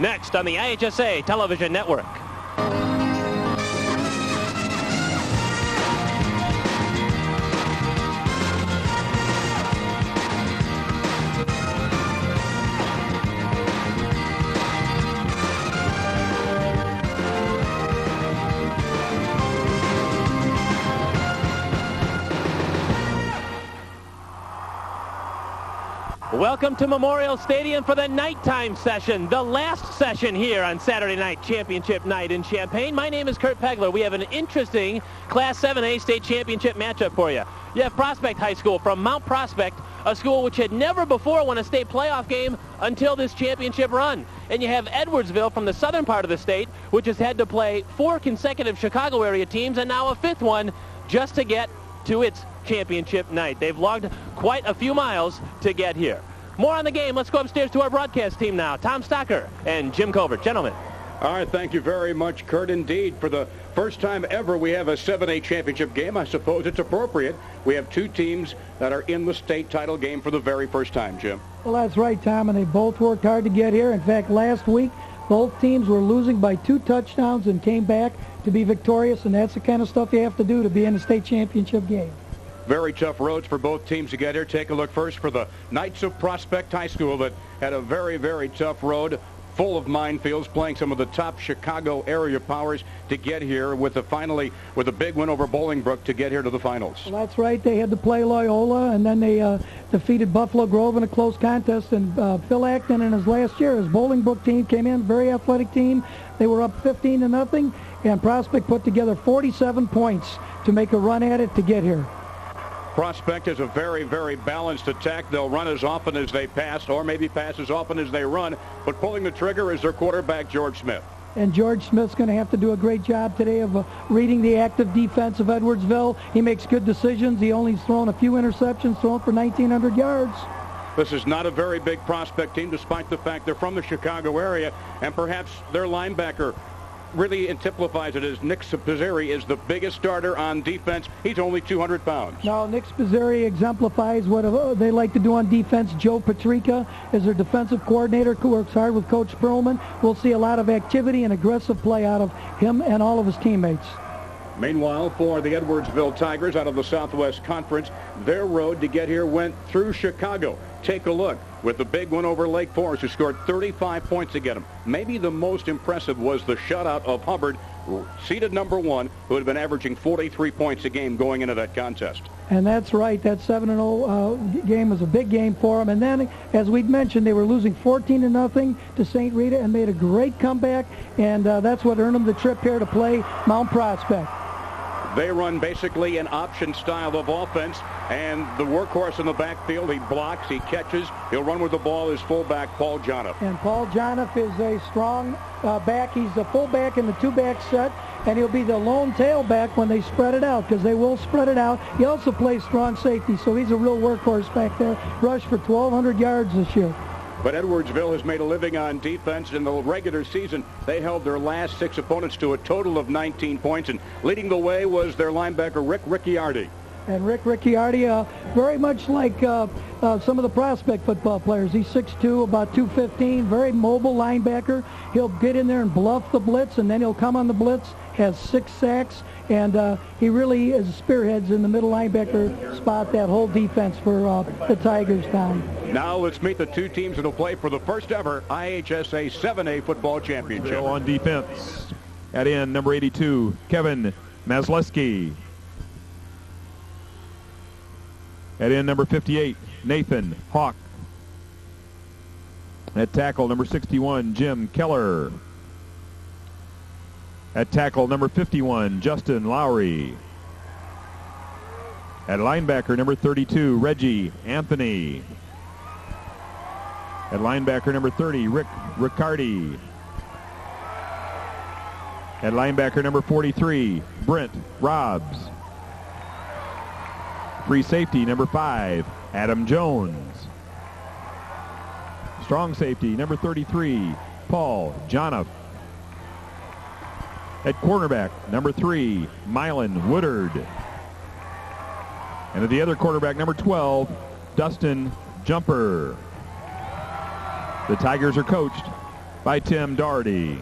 next on the IHSA Television Network. Welcome to Memorial Stadium for the nighttime session, the last session here on Saturday night, championship night in Champaign. My name is Kurt Pegler. We have an interesting Class 7A state championship matchup for you. You have Prospect High School from Mount Prospect, a school which had never before won a state playoff game until this championship run. And you have Edwardsville from the southern part of the state, which has had to play 4 consecutive Chicago area teams and now a 5th one just to get to its championship night. They've logged quite a few miles to get here. More on the game. Let's go upstairs to our broadcast team now. Tom Stocker and Jim Covert. Gentlemen. All right, thank you very much, Kurt. Indeed, for the first time ever, we have a 7A championship game. I suppose it's appropriate. We have 2 teams that are in the state title game for the very first time, Jim. Well, that's right, Tom, and they both worked hard to get here. In fact, last week, both teams were losing by 2 touchdowns and came back to be victorious, and that's the kind of stuff you have to do to be in a state championship game. Very tough roads for both teams to get here. Take a look first for the Knights of Prospect High School that had a very, very tough road, full of minefields, playing some of the top Chicago area powers to get here with a big win over Bolingbrook to get here to the finals. Well, that's right. They had to play Loyola, and then they defeated Buffalo Grove in a close contest. And Phil Acton in his last year, his Bolingbrook team came in, very athletic team. They were up 15-0, and Prospect put together 47 points to make a run at it to get here. Prospect is a very, very balanced attack. They'll run as often as they pass, or maybe pass as often as they run, but pulling the trigger is their quarterback, George Smith. And George Smith's going to have to do a great job today of reading the active defense of Edwardsville. He makes good decisions. He only's thrown a few interceptions, thrown for 1,900 yards. This is not a very big Prospect team, despite the fact they're from the Chicago area, and perhaps their linebacker really exemplifies it as Nick Pizzeri is the biggest starter on defense. He's only 200 pounds. Now, Nick Pizzeri exemplifies what they like to do on defense. Joe Patrica is their defensive coordinator, who works hard with Coach Perlman. We'll see a lot of activity and aggressive play out of him and all of his teammates. Meanwhile, for the Edwardsville Tigers out of the Southwest Conference, their road to get here went through Chicago. Take a look with the big one over Lake Forest, who scored 35 points to get them. Maybe the most impressive was the shutout of Hubbard, seeded number 1, who had been averaging 43 points a game going into that contest. And that's right. That 7-0 game was a big game for them. And then, as we'd mentioned, they were losing 14-0 to St. Rita and made a great comeback. And that's what earned them the trip here to play Mount Prospect. They run basically an option style of offense, and the workhorse in the backfield, he blocks, he catches, he'll run with the ball, is fullback Paul Jonoff. And Paul Jonoff is a strong back. He's the fullback in the 2-back set, and he'll be the lone tailback when they spread it out, because they will spread it out. He also plays strong safety, so he's a real workhorse back there. Rushed for 1,200 yards this year. But Edwardsville has made a living on defense. In the regular season, they held their last 6 opponents to a total of 19 points, and leading the way was their linebacker, Rick Ricciardi. And Rick Ricciardi, very much like some of the Prospect football players. He's 6'2", about 215, very mobile linebacker. He'll get in there and bluff the blitz, and then he'll come on the blitz, has 6 sacks, and he really is spearheads in the middle linebacker spot, that whole defense for the Tigers down. Now let's meet the 2 teams that will play for the first ever IHSA 7A football championship. On defense, at end, number 82, Kevin Masleski. At end, number 58, Nathan Hawk. At tackle, number 61, Jim Keller. At tackle, number 51, Justin Lowry. At linebacker, number 32, Reggie Anthony. At linebacker, number 30, Rick Riccardi. At linebacker, number 43, Brent Robbs. Free safety, number 5, Adam Jones. Strong safety, number 33, Paul Jonoff. At cornerback, number 3, Mylan Woodard. And at the other quarterback, number 12, Dustin Jumper. The Tigers are coached by Tim Doherty.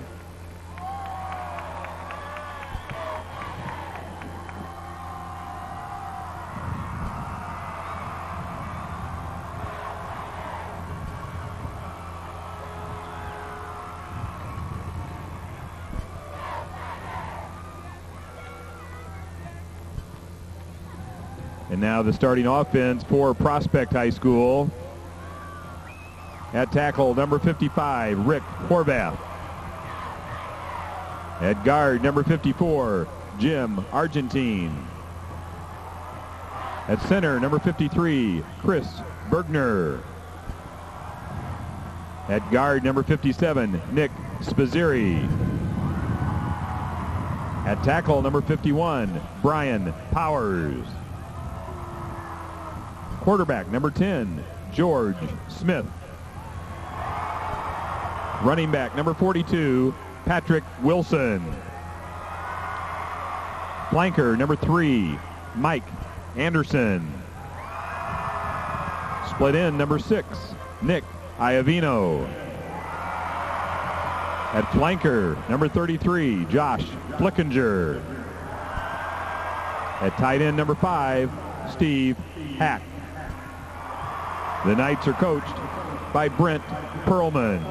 And now the starting offense for Prospect High School. At tackle, number 55, Rick Horvath. At guard, number 54, Jim Argentine. At center, number 53, Chris Bergner. At guard, number 57, Nick Spazzeri. At tackle, number 51, Brian Powers. Quarterback, number 10, George Smith. Running back, number 42, Patrick Wilson. Flanker, number 3, Mike Anderson. Split end, number 6, Nick Iovino. At flanker, number 33, Josh Flickinger. At tight end, number 5, Steve Hack. The Knights are coached by Brent Perlman.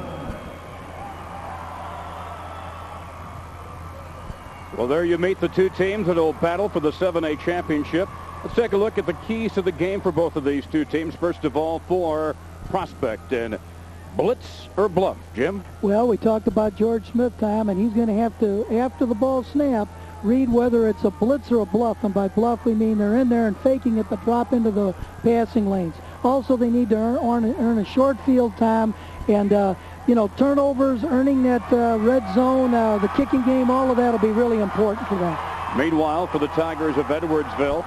Well, there you meet the two teams that will battle for the 7A championship. Let's take a look at the keys to the game for both of these two teams. First of all, for Prospect, and blitz or bluff, Jim? Well, we talked about George Smith, Tom, and he's going to have to, after the ball snap, read whether it's a blitz or a bluff. And by bluff, we mean they're in there and faking it but drop into the passing lanes. Also, they need to earn a short field time, and turnovers, earning that red zone, the kicking game, all of that will be really important for them. Meanwhile, for the Tigers of Edwardsville,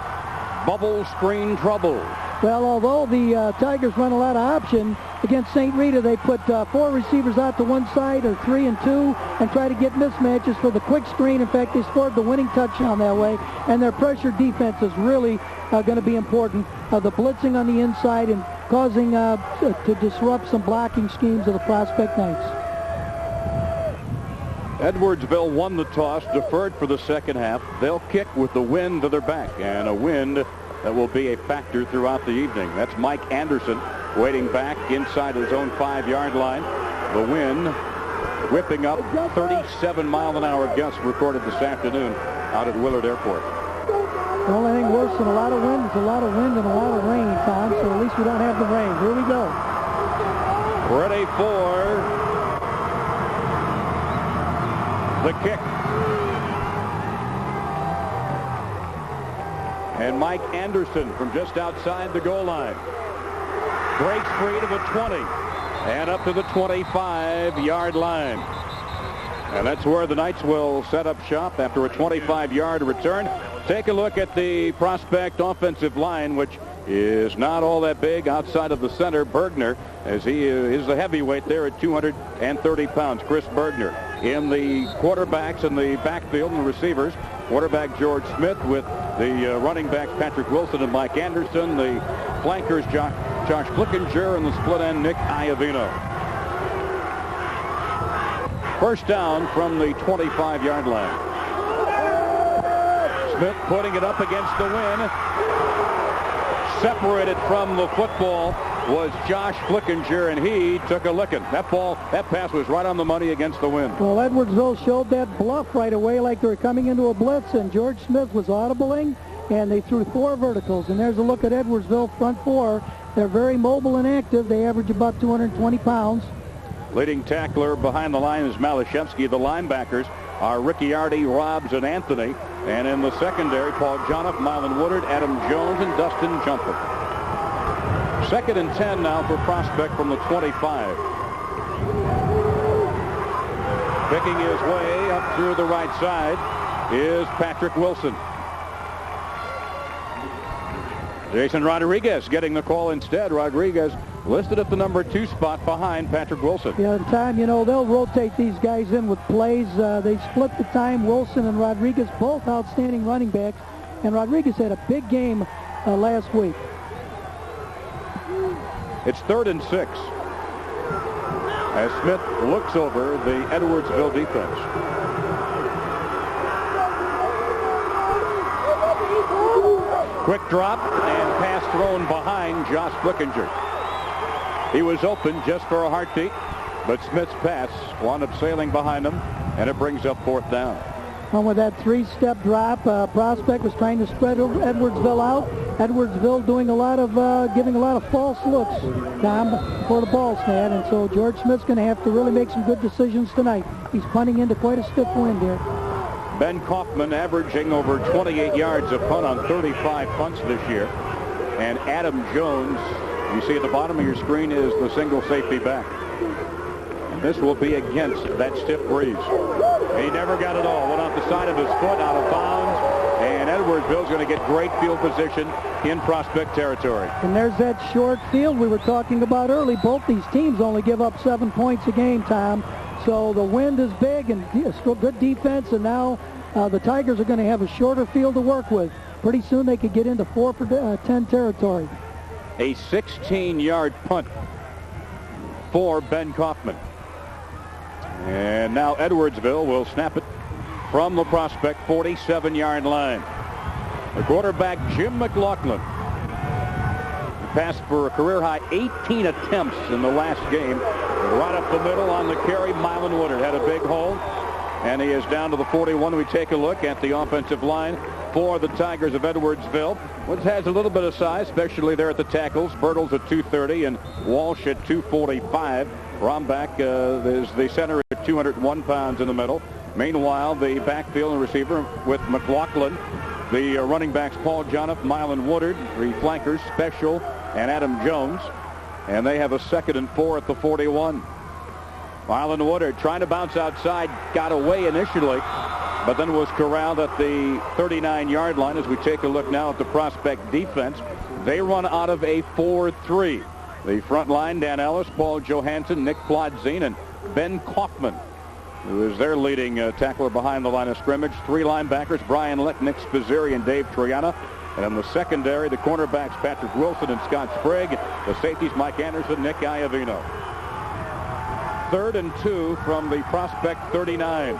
bubble screen trouble. Well, although the Tigers run a lot of option against St. Rita, they put 4 receivers out to one side, or 3 and 2, and try to get mismatches for the quick screen. In fact, they scored the winning touchdown that way, and their pressure defense is really going to be important. The blitzing on the inside and causing to disrupt some blocking schemes of the Prospect Knights. Edwardsville won the toss, deferred for the second half. They'll kick with the wind to their back, and a wind that will be a factor throughout the evening. That's Mike Anderson waiting back inside his own 5-yard line. The wind whipping up 37-mile-an-hour gusts recorded this afternoon out at Willard Airport. The only thing worse than a lot of wind is a lot of wind and a lot of rain, Tom, so at least we don't have the rain. Here we go. Ready for the kick. And Mike Anderson from just outside the goal line breaks free to the 20 and up to the 25-yard line. And that's where the Knights will set up shop after a 25-yard return. Take a look at the Prospect offensive line, which is not all that big outside of the center, Bergner, as he is the heavyweight there at 230 pounds, Chris Bergner. In the quarterbacks and the backfield and the receivers, quarterback George Smith with the running backs Patrick Wilson and Mike Anderson, the flankers Josh Flickinger, and the split end Nick Iovino. First down from the 25-yard line. Smith putting it up against the wind. Separated from the football was Josh Flickinger, and he took a licking. That pass was right on the money against the wind. Well, Edwardsville showed that bluff right away like they were coming into a blitz, and George Smith was audibling, and they threw 4 verticals. And there's a look at Edwardsville front 4. They're very mobile and active. They average about 220 pounds. Leading tackler behind the line is Malashevsky. The linebackers are Ricciardi, Robbs, and Anthony. And in the secondary, Paul Jonoff, Mylan Woodard, Adam Jones, and Dustin Jumper. 2nd and 10 now for Prospect from the 25. Picking his way up through the right side is Patrick Wilson. Jason Rodriguez getting the call instead. Rodriguez listed at the number 2 spot behind Patrick Wilson. Yeah, in time, they'll rotate these guys in with plays. They split the time. Wilson and Rodriguez, both outstanding running backs. And Rodriguez had a big game last week. It's 3rd and 6. as Smith looks over the Edwardsville defense. Quick drop and pass thrown behind Josh Flickinger. He was open just for a heartbeat, but Smith's pass wound up sailing behind him, and it brings up 4th down. And with that 3-step drop, Prospect was trying to spread Edwardsville out. Edwardsville doing a lot of, giving a lot of false looks, Tom, before the ball snap. And so George Smith's going to have to really make some good decisions tonight. He's punting into quite a stiff wind here. Ben Kaufman averaging over 28 yards a punt on 35 punts this year. And Adam Jones, you see at the bottom of your screen, is the single safety back. And this will be against that stiff breeze. He never got it all. Went off the side of his foot, out of bounds. And Edwardsville's going to get great field position in Prospect territory. And there's that short field we were talking about early. Both these teams only give up 7 points a game, Tom. So the wind is big and good defense. And now the Tigers are going to have a shorter field to work with. Pretty soon they could get into 4 for 10 territory. A 16-yard punt for Ben Kaufman. And now Edwardsville will snap it from the Prospect 47-yard line. The quarterback, Jim McLaughlin, passed for a career-high 18 attempts in the last game. Right up the middle on the carry, Mylan Woodard had a big hole, and he is down to the 41. We take a look at the offensive line for the Tigers of Edwardsville, which has a little bit of size, especially there at the tackles. Bertles at 230 and Walsh at 245. Rombach is the center at 201 pounds in the middle. Meanwhile, the backfield and receiver with McLaughlin, the running backs Paul Jonoff, Mylan Woodard, the flankers Special and Adam Jones, and they have a 2nd and 4 at the 41. Mylan Woodard trying to bounce outside, got away initially, but then was corralled at the 39-yard line. As we take a look now at the Prospect defense, they run out of a 4-3. The front line, Dan Ellis, Paul Johansson, Nick Plodzine, and Ben Kaufman, who is their leading tackler behind the line of scrimmage. 3 linebackers, Brian Lick, Nick Spizzeri, and Dave Triana. And in the secondary, the cornerbacks, Patrick Wilson and Scott Sprague. The safeties, Mike Anderson, Nick Iovino. 3rd and 2 from the Prospect 39.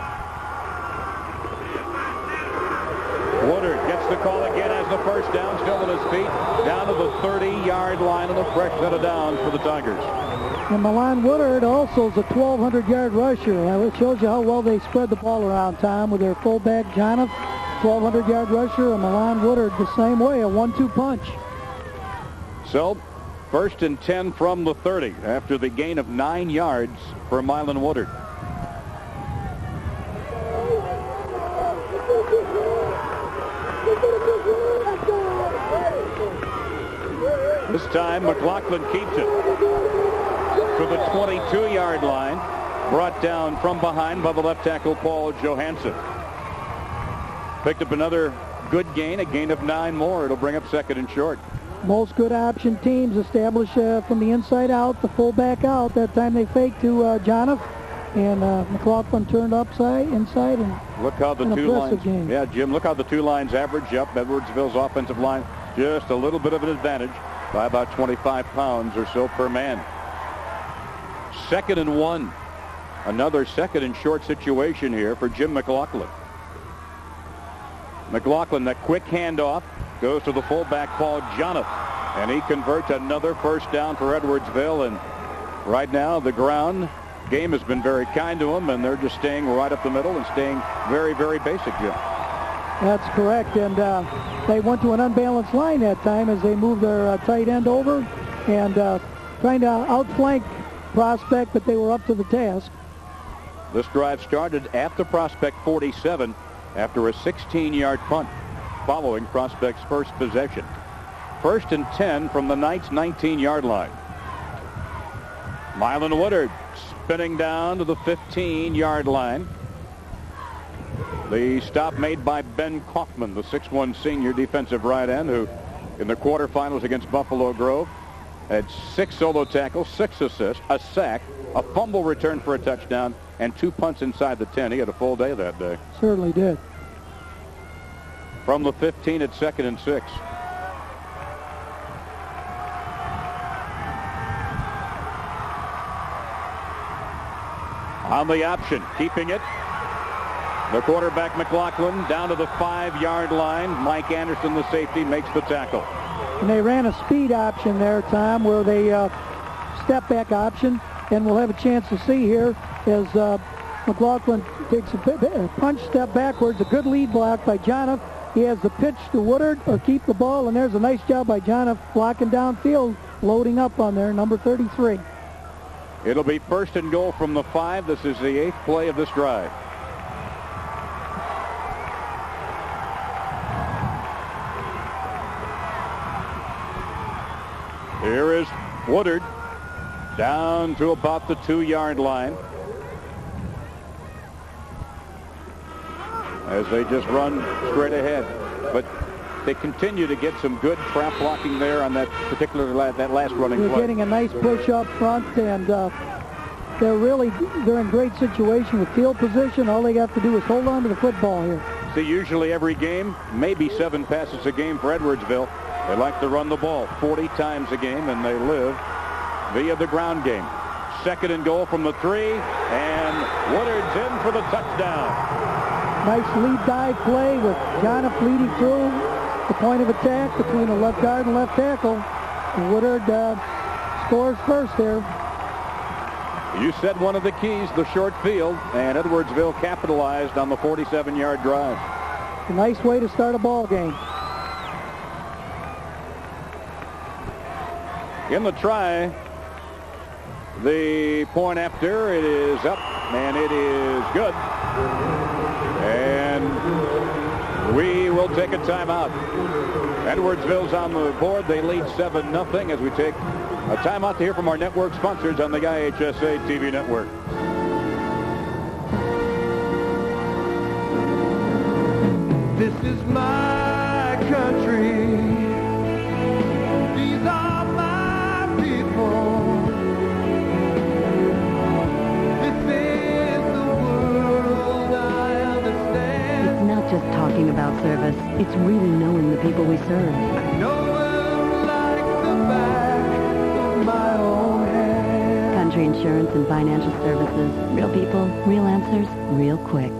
Woodard gets the call again as the first down, still on his feet, down to the 30-yard line, and a fresh set of downs for the Tigers. And Mylan Woodard also is a 1,200-yard rusher. It shows you how well they spread the ball around, Tom, with their fullback, Jonoff, 1,200-yard rusher, and Mylan Woodard the same way, a 1-2 punch. So, 1st and 10 from the 30 after the gain of 9 yards for Mylan Woodard. This time, McLaughlin keeps it to the 22-yard line, brought down from behind by the left tackle, Paul Johansson. Picked up another good gain, a gain of 9 more. It'll bring up 2nd and short. Most good option teams establish from the inside out, the fullback out. That time they faked to Jonoff, and McLaughlin turned inside, and look how the two lines. Game. Yeah, Jim, look how the 2 lines average up. Edwardsville's offensive line just a little bit of an advantage by about 25 pounds or so per man. 2nd and 1. Another 2nd and short situation here for Jim McLaughlin. McLaughlin, that quick handoff, goes to the fullback, Paul Jonoff, and he converts another first down for Edwardsville. And right now, the ground game has been very kind to them, and they're just staying right up the middle and staying very, very basic, Jim. That's correct, and they went to an unbalanced line that time as they moved their tight end over and trying to outflank Prospect, but they were up to the task. This drive started at the Prospect 47 after a 16-yard punt following Prospect's first possession. 1st and 10 from the Knights' 19-yard line. Mylan Woodard spinning down to the 15-yard line. The stop made by Ben Kaufman, the 6'1 senior defensive right end, who in the quarterfinals against Buffalo Grove had 6 solo tackles, 6 assists, a sack, a fumble return for a touchdown, and 2 punts inside the 10. He had a full day that day. Certainly did. From the 15 at 2nd and 6. on the option, keeping it. The quarterback, McLaughlin, down to the 5-yard line. Mike Anderson, the safety, makes the tackle. And they ran a speed option there, Tom, where they step back option. And we'll have a chance to see here as McLaughlin takes a punch step backwards. A good lead block by Jonoff. He has the pitch to Woodard or keep the ball. And there's a nice job by Jonoff blocking downfield, loading up on there, number 33. It'll be 1st and goal from the 5. This is the 8th play of this drive. Here is Woodard down to about the 2-yard line as they just run straight ahead. But they continue to get some good trap blocking there on that particular that last running play. They're getting a nice push up front, and they're in great situation with field position. All they have to do is hold on to the football here. See, usually every game, maybe 7 passes a game for Edwardsville. They like to run the ball 40 times a game, and they live via the ground game. 2nd and goal from the 3, and Woodard's in for the touchdown. Nice lead dive play with Jonoff leading through the point of attack between the left guard and left tackle. And Woodard scores first there. You said one of the keys, the short field, and Edwardsville capitalized on the 47-yard drive. A nice way to start a ball game. In the try, the point after, it is up, and it is good. And we will take a timeout. Edwardsville's on the board. They lead 7-0 as we take a timeout to hear from our network sponsors on the IHSA TV network. This is my country. These are my people. This is the world I understand. It's not just talking about service. It's really knowing the people we serve. I know them like the back of my own hand. Country Insurance and Financial Services. Real people, real answers, real quick.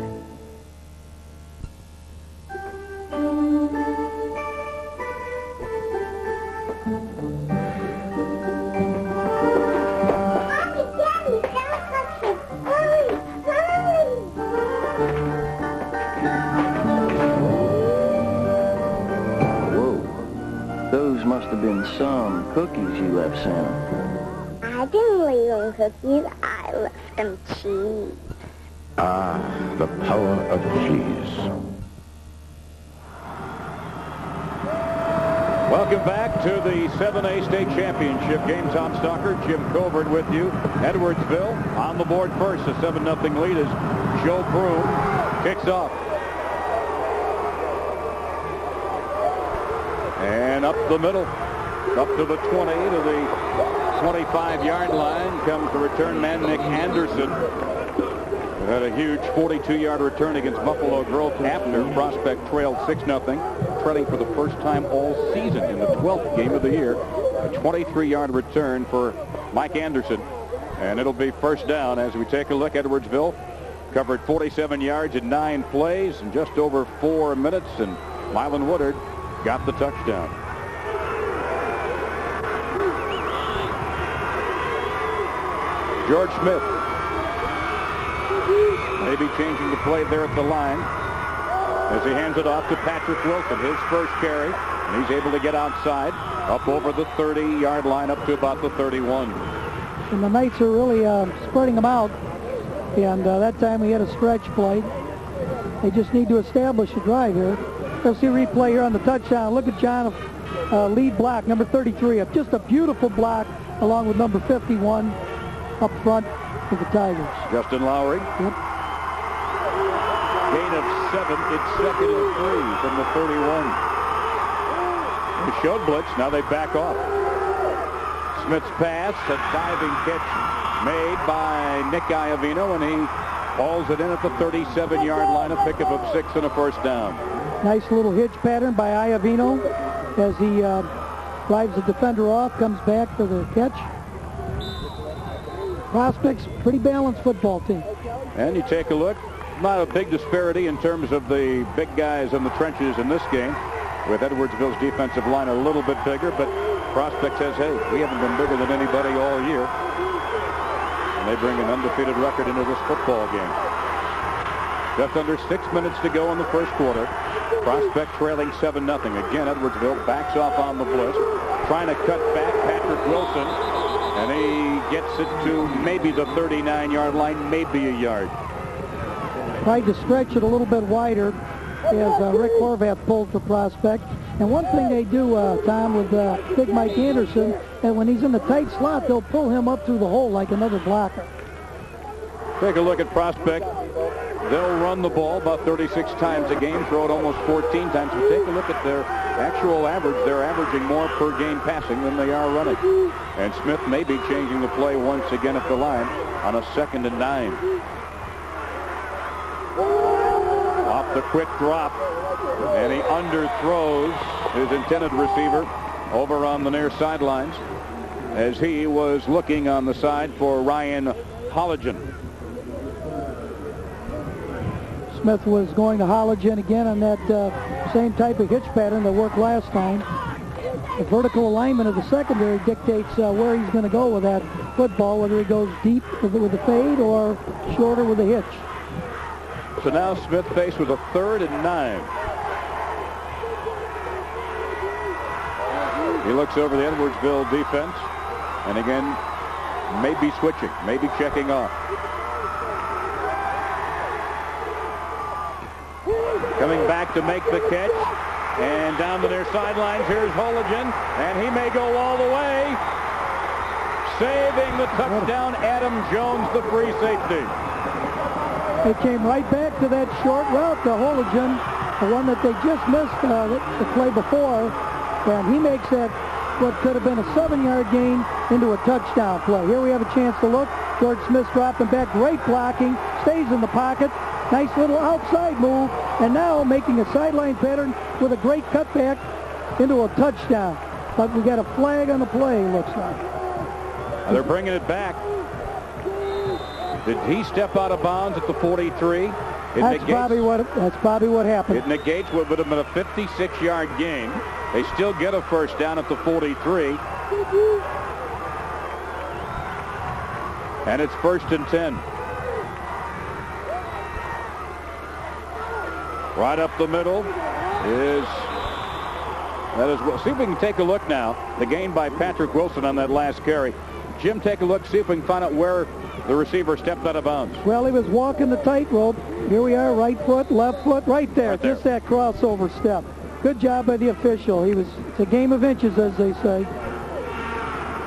Some cookies you left, Santa. I didn't leave them cookies. I left them cheese. Ah, the power of cheese. Welcome back to the 7A State Championship game. Tom Stalker, Jim Covert with you. Edwardsville on the board first. A 7-0 lead as Joe Broom kicks off. And up the middle. Up to the 20, to the 25-yard line comes the return man, Nick Anderson. Who had a huge 42-yard return against Buffalo Grove after Prospect trailed 6-0, trailing for the first time all season in the 12th game of the year. A 23-yard return for Mike Anderson. And it'll be first down as we take a look. Edwardsville covered 47 yards in 9 plays in just over 4 minutes, and Mylan Woodard got the touchdown. George Smith maybe changing the play there at the line as he hands it off to Patrick Wilson, his first carry, and he's able to get outside up over the 30-yard line up to about the 31. And the Knights are really spreading them out, and that time we had a stretch play. They just need to establish a drive here. Let's see a replay here on the touchdown. Look at John, lead block, number 33. Just a beautiful block along with number 51. Up front for the Tigers. Justin Lowry. Yep. Gain of 7. It's 2nd and 3 from the 31. They showed blitz. Now they back off. Smith's pass, a diving catch made by Nick Iovino, and he hauls it in at the 37-yard line. A pickup of 6 and a first down. Nice little hitch pattern by Iovino as he drives the defender off, comes back for the catch. Prospects, pretty balanced football team. And you take a look, not a big disparity in terms of the big guys in the trenches in this game, with Edwardsville's defensive line a little bit bigger, but Prospect says, hey, we haven't been bigger than anybody all year. And they bring an undefeated record into this football game. Just under 6 minutes to go in the first quarter. Prospect trailing 7-0. Again, Edwardsville backs off on the blitz, trying to cut back Patrick Wilson, and he gets it to maybe the 39-yard line, maybe a yard. Tried to stretch it a little bit wider as Rick Horvath pulled for Prospect. And one thing they do, Tom, with Big Mike Anderson, that when he's in the tight slot, they'll pull him up through the hole like another blocker. Take a look at Prospect. They'll run the ball about 36 times a game, throw it almost 14 times. But take a look at their actual average. They're averaging more per game passing than they are running. And Smith may be changing the play once again at the line on a 2nd and 9. Off the quick drop, and he underthrows his intended receiver over on the near sidelines as he was looking on the side for Ryan Holligan. Smith was going to Holligan again on that same type of hitch pattern that worked last time. The vertical alignment of the secondary dictates where he's going to go with that football, whether he goes deep with the fade or shorter with the hitch. So now Smith faced with a 3rd and 9. He looks over the Edwardsville defense, and again, maybe switching, maybe checking off. Coming back to make the catch, and down the near sidelines, here's Holligan, and he may go all the way. Saving the touchdown, Adam Jones, the free safety. They came right back to that short route to Holligan, the one that they just missed the play before, and he makes that what could have been a 7-yard gain into a touchdown play. Here we have a chance to look. George Smith dropping back, great blocking, stays in the pocket, nice little outside move, and now making a sideline pattern with a great cutback into a touchdown. But we got a flag on the play, looks like. They're bringing it back. Did he step out of bounds at the 43? That's probably what happened. It negates what would have been a 56-yard gain. They still get a first down at the 43. And it's 1st and 10. Right up the middle is see if we can take a look now. The gain by Patrick Wilson on that last carry. Jim, take a look, see if we can find out where the receiver stepped out of bounds. Well, he was walking the tightrope. Here we are, right foot, left foot, right there. Just that crossover step. Good job by the official. It's a game of inches, as they say.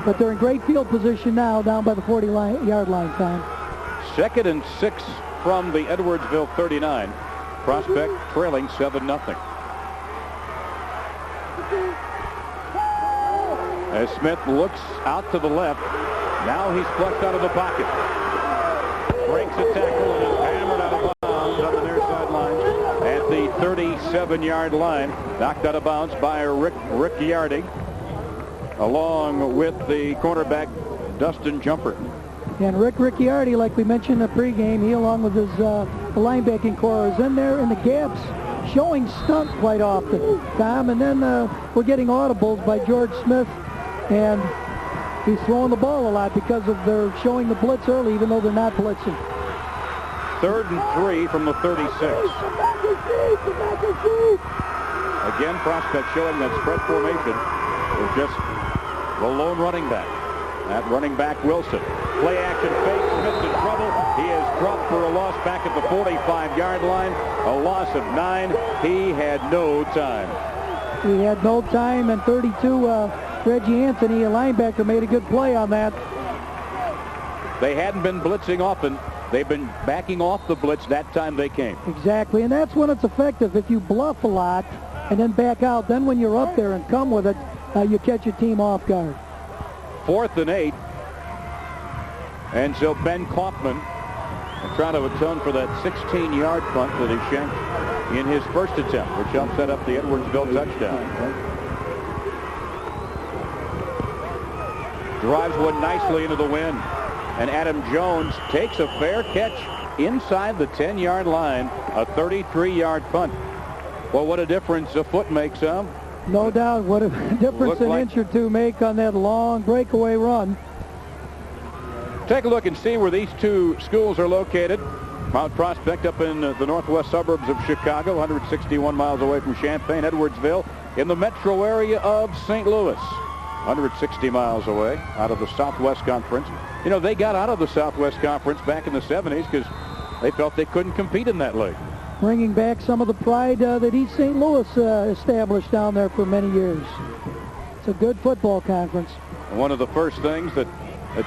But they're in great field position now, down by the 40-yard line, Tom. 2nd and 6 from the Edwardsville 39. Prospect trailing 7-0. As Smith looks out to the left, now he's flushed out of the pocket. Breaks a tackle and is hammered out of bounds on the near sideline at the 37-yard line. Knocked out of bounds by Rick Yardy, along with the cornerback Dustin Jumper. And Rick Yardy, like we mentioned in the pregame, he along with his linebacking core is in there in the gaps, showing stunt quite often, Tom. And then we're getting audibles by George Smith, and he's throwing the ball a lot because of their showing the blitz early, even though they're not blitzing. 3rd and 3 from the 36. Again, Prospect showing that spread formation with just the lone running back. That running back, Wilson. Play action fake. Smith's in trouble. He is dropped for a loss back at the 45-yard line. A loss of 9. He had no time. He had no time, and 32, Reggie Anthony, a linebacker, made a good play on that. They hadn't been blitzing often. They've been backing off the blitz that time they came. Exactly, and that's when it's effective. If you bluff a lot and then back out, then when you're up there and come with it, you catch your team off guard. 4th and 8. And so Ben Kaufman trying to atone for that 16-yard punt that he shanked in his first attempt, which helped set up the Edwardsville touchdown. Drives one nicely into the wind. And Adam Jones takes a fair catch inside the 10-yard line, a 33-yard punt. Well, what a difference a foot makes, huh? No doubt. What a difference an inch or two make on that long breakaway run. Take a look and see where these two schools are located. Mount Prospect up in the northwest suburbs of Chicago, 161 miles away from Champaign. Edwardsville in the metro area of St. Louis, 160 miles away out of the Southwest Conference. You know, they got out of the Southwest Conference back in the 70s because they felt they couldn't compete in that league. Bringing back some of the pride that East St. Louis established down there for many years. It's a good football conference. And one of the first things that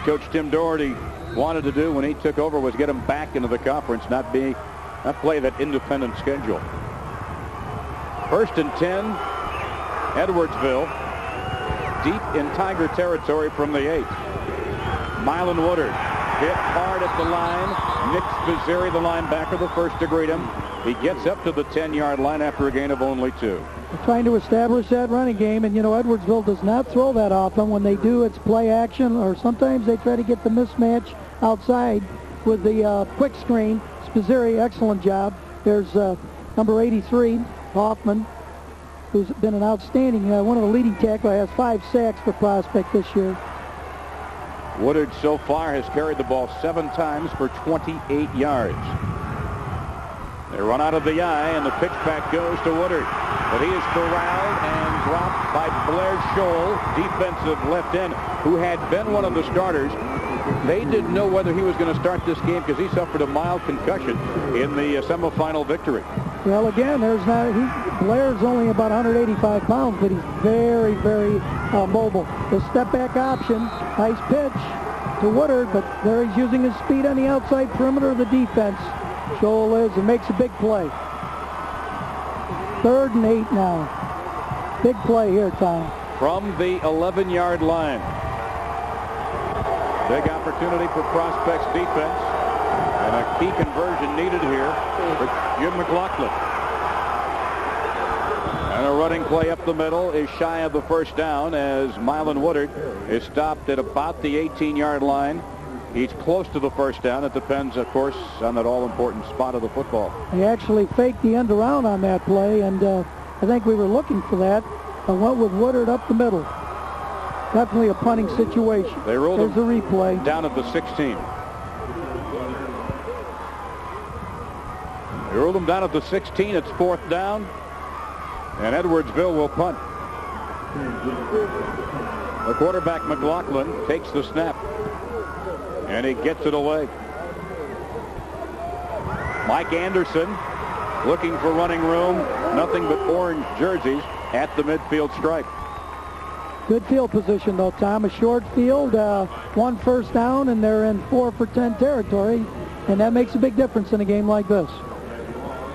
Coach Tim Doherty wanted to do when he took over was get them back into the conference, not play that independent schedule. 1st and 10, Edwardsville, deep in Tiger territory from the 8. Mylan Woodard hit hard at the line. Nick Spizzeri, the linebacker, the first to greet him. He gets up to the 10-yard line after a gain of only 2. They're trying to establish that running game, and, you know, Edwardsville does not throw that often. When they do, it's play action, or sometimes they try to get the mismatch outside with the quick screen. Spizzeri, excellent job. There's number 83, Hoffman, who's been an outstanding, one of the leading tacklers, has 5 sacks for Prospect this year. Woodard so far has carried the ball 7 times for 28 yards. They run out of the eye, and the pitch back goes to Woodard. But he is corralled and dropped by Blair Scholl, defensive left end, who had been one of the starters. They didn't know whether he was going to start this game because he suffered a mild concussion in the semifinal victory. Well, again, Blair's only about 185 pounds, but he's very, very mobile. The step-back option, nice pitch to Woodard, but there he's using his speed on the outside perimeter of the defense. Scholl is and makes a big play. 3rd and 8 now. Big play here, Tom. From the 11-yard line. Big opportunity for Prospect's defense. And a key conversion needed here for Jim McLaughlin. And a running play up the middle is shy of the first down as Mylan Woodard is stopped at about the 18-yard line. He's close to the first down. It depends, of course, on that all-important spot of the football. He actually faked the end around on that play, and I think we were looking for that. I went with Woodard up the middle. Definitely a punting situation. They rolled There's a replay. Down at the 16. They rolled him down at the 16. It's 4th down. And Edwardsville will punt. The quarterback, McLaughlin, takes the snap. And he gets it away. Mike Anderson looking for running room. Nothing but orange jerseys at the midfield stripe. Good field position, though, Tom. A short field, 1 first down, and they're in 4 for 10 territory. And that makes a big difference in a game like this.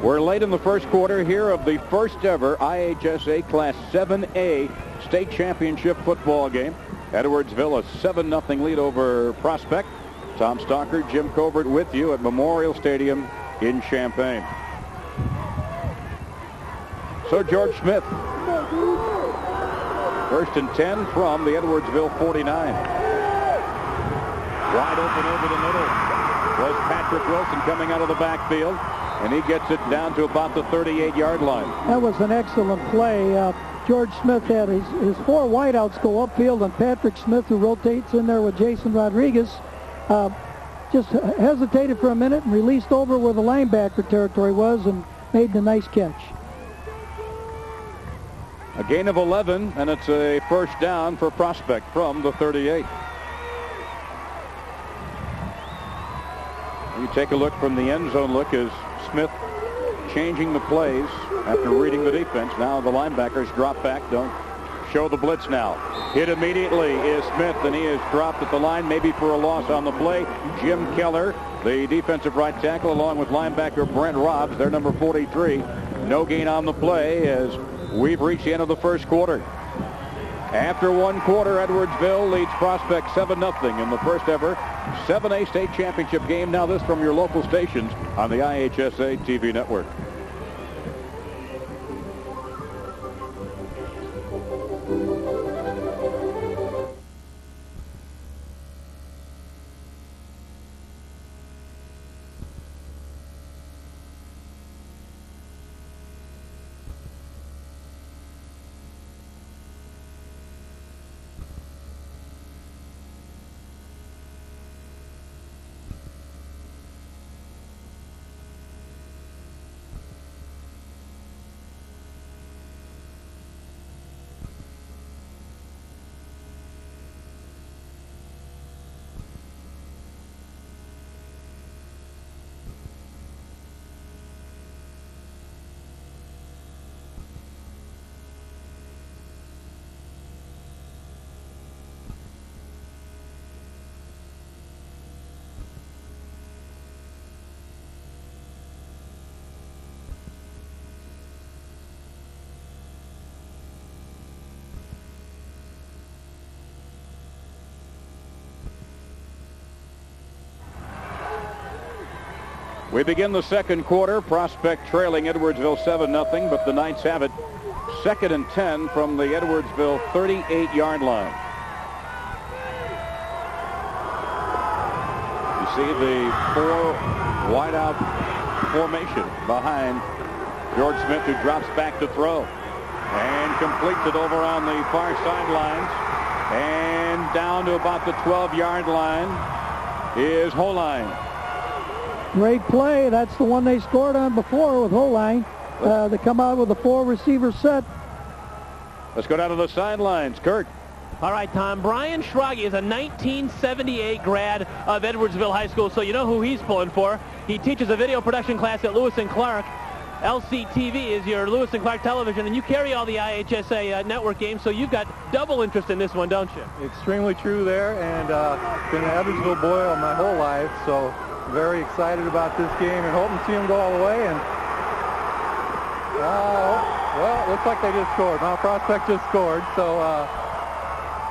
We're late in the first quarter here of the first ever IHSA Class 7A state championship football game. Edwardsville a 7-0 lead over Prospect. Tom Stalker, Jim Covert with you at Memorial Stadium in Champaign. So George Smith. 1st and 10 from the Edwardsville 49. Wide open over the middle was Patrick Wilson coming out of the backfield. And he gets it down to about the 38-yard line. That was an excellent play. George Smith had his 4 wideouts go upfield, and Patrick Smith, who rotates in there with Jason Rodriguez, just hesitated for a minute and released over where the linebacker territory was and made the nice catch. A gain of 11, and it's a first down for Prospect from the 38. You take a look from the end zone look as Smith changing the plays after reading the defense. Now the linebackers drop back, don't show the blitz now. Hit immediately is Smith, and he is dropped at the line, maybe for a loss on the play. Jim Keller, the defensive right tackle, along with linebacker Brent Robbs, their number 43. No gain on the play as we've reached the end of the first quarter. After 1 quarter, Edwardsville leads Prospect 7-0 in the first ever 7A state championship game. Now this from your local stations on the IHSA TV network. We begin the second quarter. Prospect trailing Edwardsville 7-0, but the Knights have it 2nd and 10 from the Edwardsville 38-yard line. You see the 4 wideout formation behind George Smith, who drops back to throw and completes it over on the far sidelines, and down to about the 12-yard line is Holine. Great play. That's the one they scored on before with Holine. They come out with a 4-receiver set. Let's go down to the sidelines. Kurt. All right, Tom. Brian Schrage is a 1978 grad of Edwardsville High School, so you know who he's pulling for. He teaches a video production class at Lewis & Clark. LCTV is your Lewis & Clark television, and you carry all the IHSA network games, so you've got double interest in this one, don't you? Extremely true there, and been an Edwardsville boy all my whole life, so very excited about this game and hoping to see him go all the way. And well, it looks like they just scored. Mount Prospect just scored, so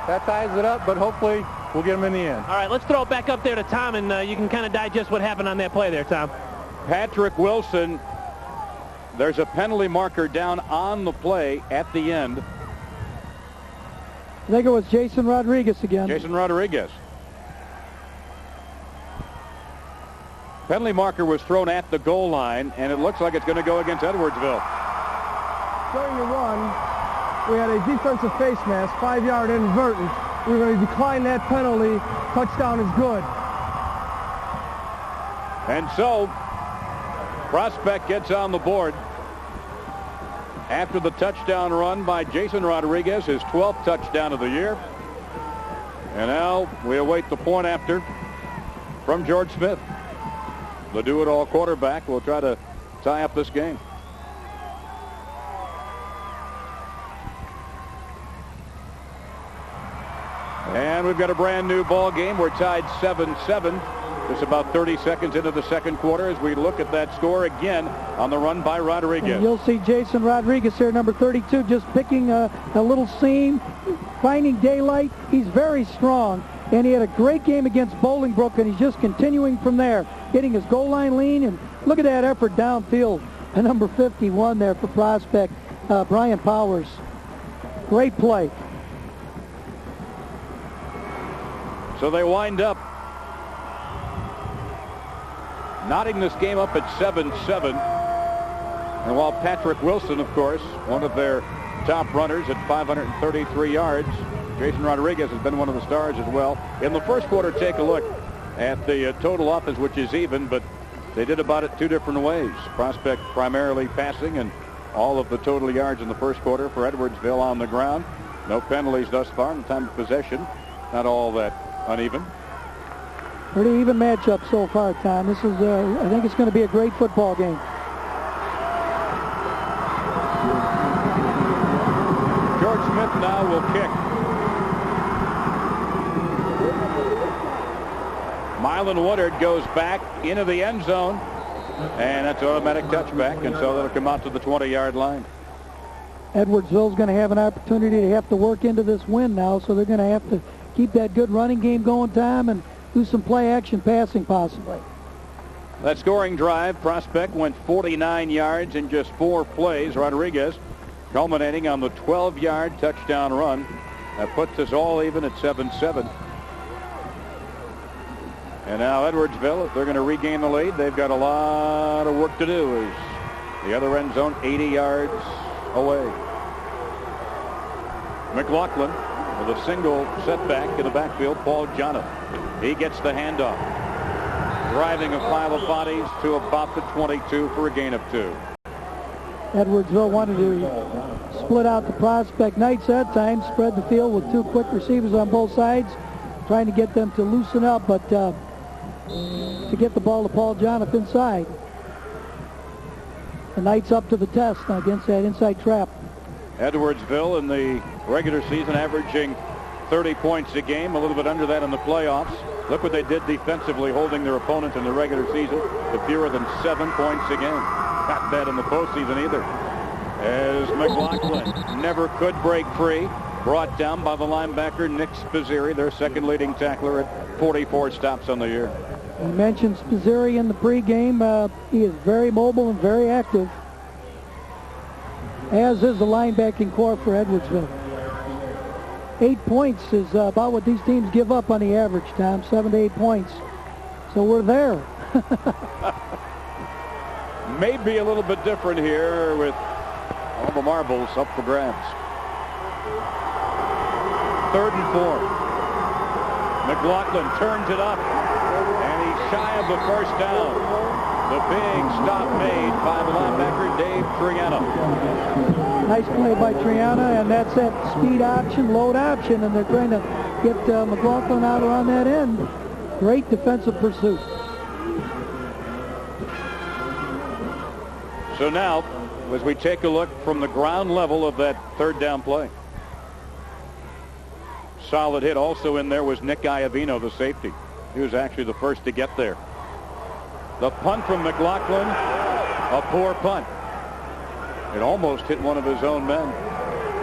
that ties it up, but hopefully we'll get them in the end. All right, let's throw it back up there to Tom, and you can kind of digest what happened on that play there, Tom. Patrick Wilson, there's a penalty marker down on the play at the end. I think it was Jason Rodriguez again. Jason Rodriguez. Penalty marker was thrown at the goal line, and it looks like it's going to go against Edwardsville. During the run, we had a defensive face mask, 5-yard inadvertent. We're going to decline that penalty. Touchdown is good. And so, Prospect gets on the board after the touchdown run by Jason Rodriguez, his 12th touchdown of the year. And now we await the point after from George Smith. The do-it-all quarterback will try to tie up this game. And we've got a brand new ball game. We're tied 7-7. Just about 30 seconds into the second quarter as we look at that score again on the run by Rodriguez. And you'll see Jason Rodriguez here, number 32, just picking a little seam, finding daylight. He's very strong, and he had a great game against Bolingbrook, and he's just continuing from there, getting his goal line lean. And look at that effort downfield. And number 51 there for Prospect, Brian Powers. Great play. So they wind up knotting this game up at 7-7. And while Patrick Wilson, of course, one of their top runners at 533 yards, Jason Rodriguez has been one of the stars as well. In the first quarter, take a look at the total offense, which is even, but they did about it two different ways. Prospect primarily passing, and all of the total yards in the first quarter for Edwardsville on the ground. No penalties thus far in time of possession. Not all that uneven. Pretty even matchup so far, Tom. This is, I think it's going to be a great football game. George Smith now will kick. Mylan Woodard goes back into the end zone, and that's automatic touchback, and so that'll come out to the 20-yard line. Edwardsville's going to have an opportunity to have to work into this win now, so they're going to have to keep that good running game going, Tom, and do some play-action passing possibly. That scoring drive, Prospect went 49 yards in just 4 plays. Rodriguez culminating on the 12-yard touchdown run. That puts us all even at 7-7. And now Edwardsville, if they're going to regain the lead, they've got a lot of work to do as the other end zone 80 yards away. McLaughlin with a single setback in the backfield. Paul Jonathan. He gets the handoff. Driving a pile of bodies to about the 22 for a gain of 2. Edwardsville wanted to split out the Prospect Knights that time, spread the field with 2 quick receivers on both sides, trying to get them to loosen up, but to get the ball to Paul Jonathan's side. The Knights up to the test now against that inside trap. Edwardsville in the regular season averaging 30 points a game, a little bit under that in the playoffs. Look what they did defensively, holding their opponent in the regular season to fewer than 7 points a game. Not bad in the postseason either. As McLaughlin never could break free, brought down by the linebacker Nick Spizzeri, their second leading tackler at 44 stops on the year. You mentioned Spizzeri in the pregame. He is very mobile and very active, as is the linebacking core for Edwardsville. 8 points is about what these teams give up on the average, Tom, 7 to 8 points. So we're there. Maybe a little bit different here with all the marbles up for grabs. 3rd and 4. McLaughlin turns it up, and he's shy of the first down. The big stop made by the linebacker, Dave Triana. Nice play by Triana, and that's that speed option, load option, and they're trying to get McLaughlin out around that end. Great defensive pursuit. So now, as we take a look from the ground level of that 3rd down play. Solid hit. Also in there was Nick Iavino, the safety. He was actually the first to get there. The punt from McLaughlin, a poor punt. It almost hit one of his own men,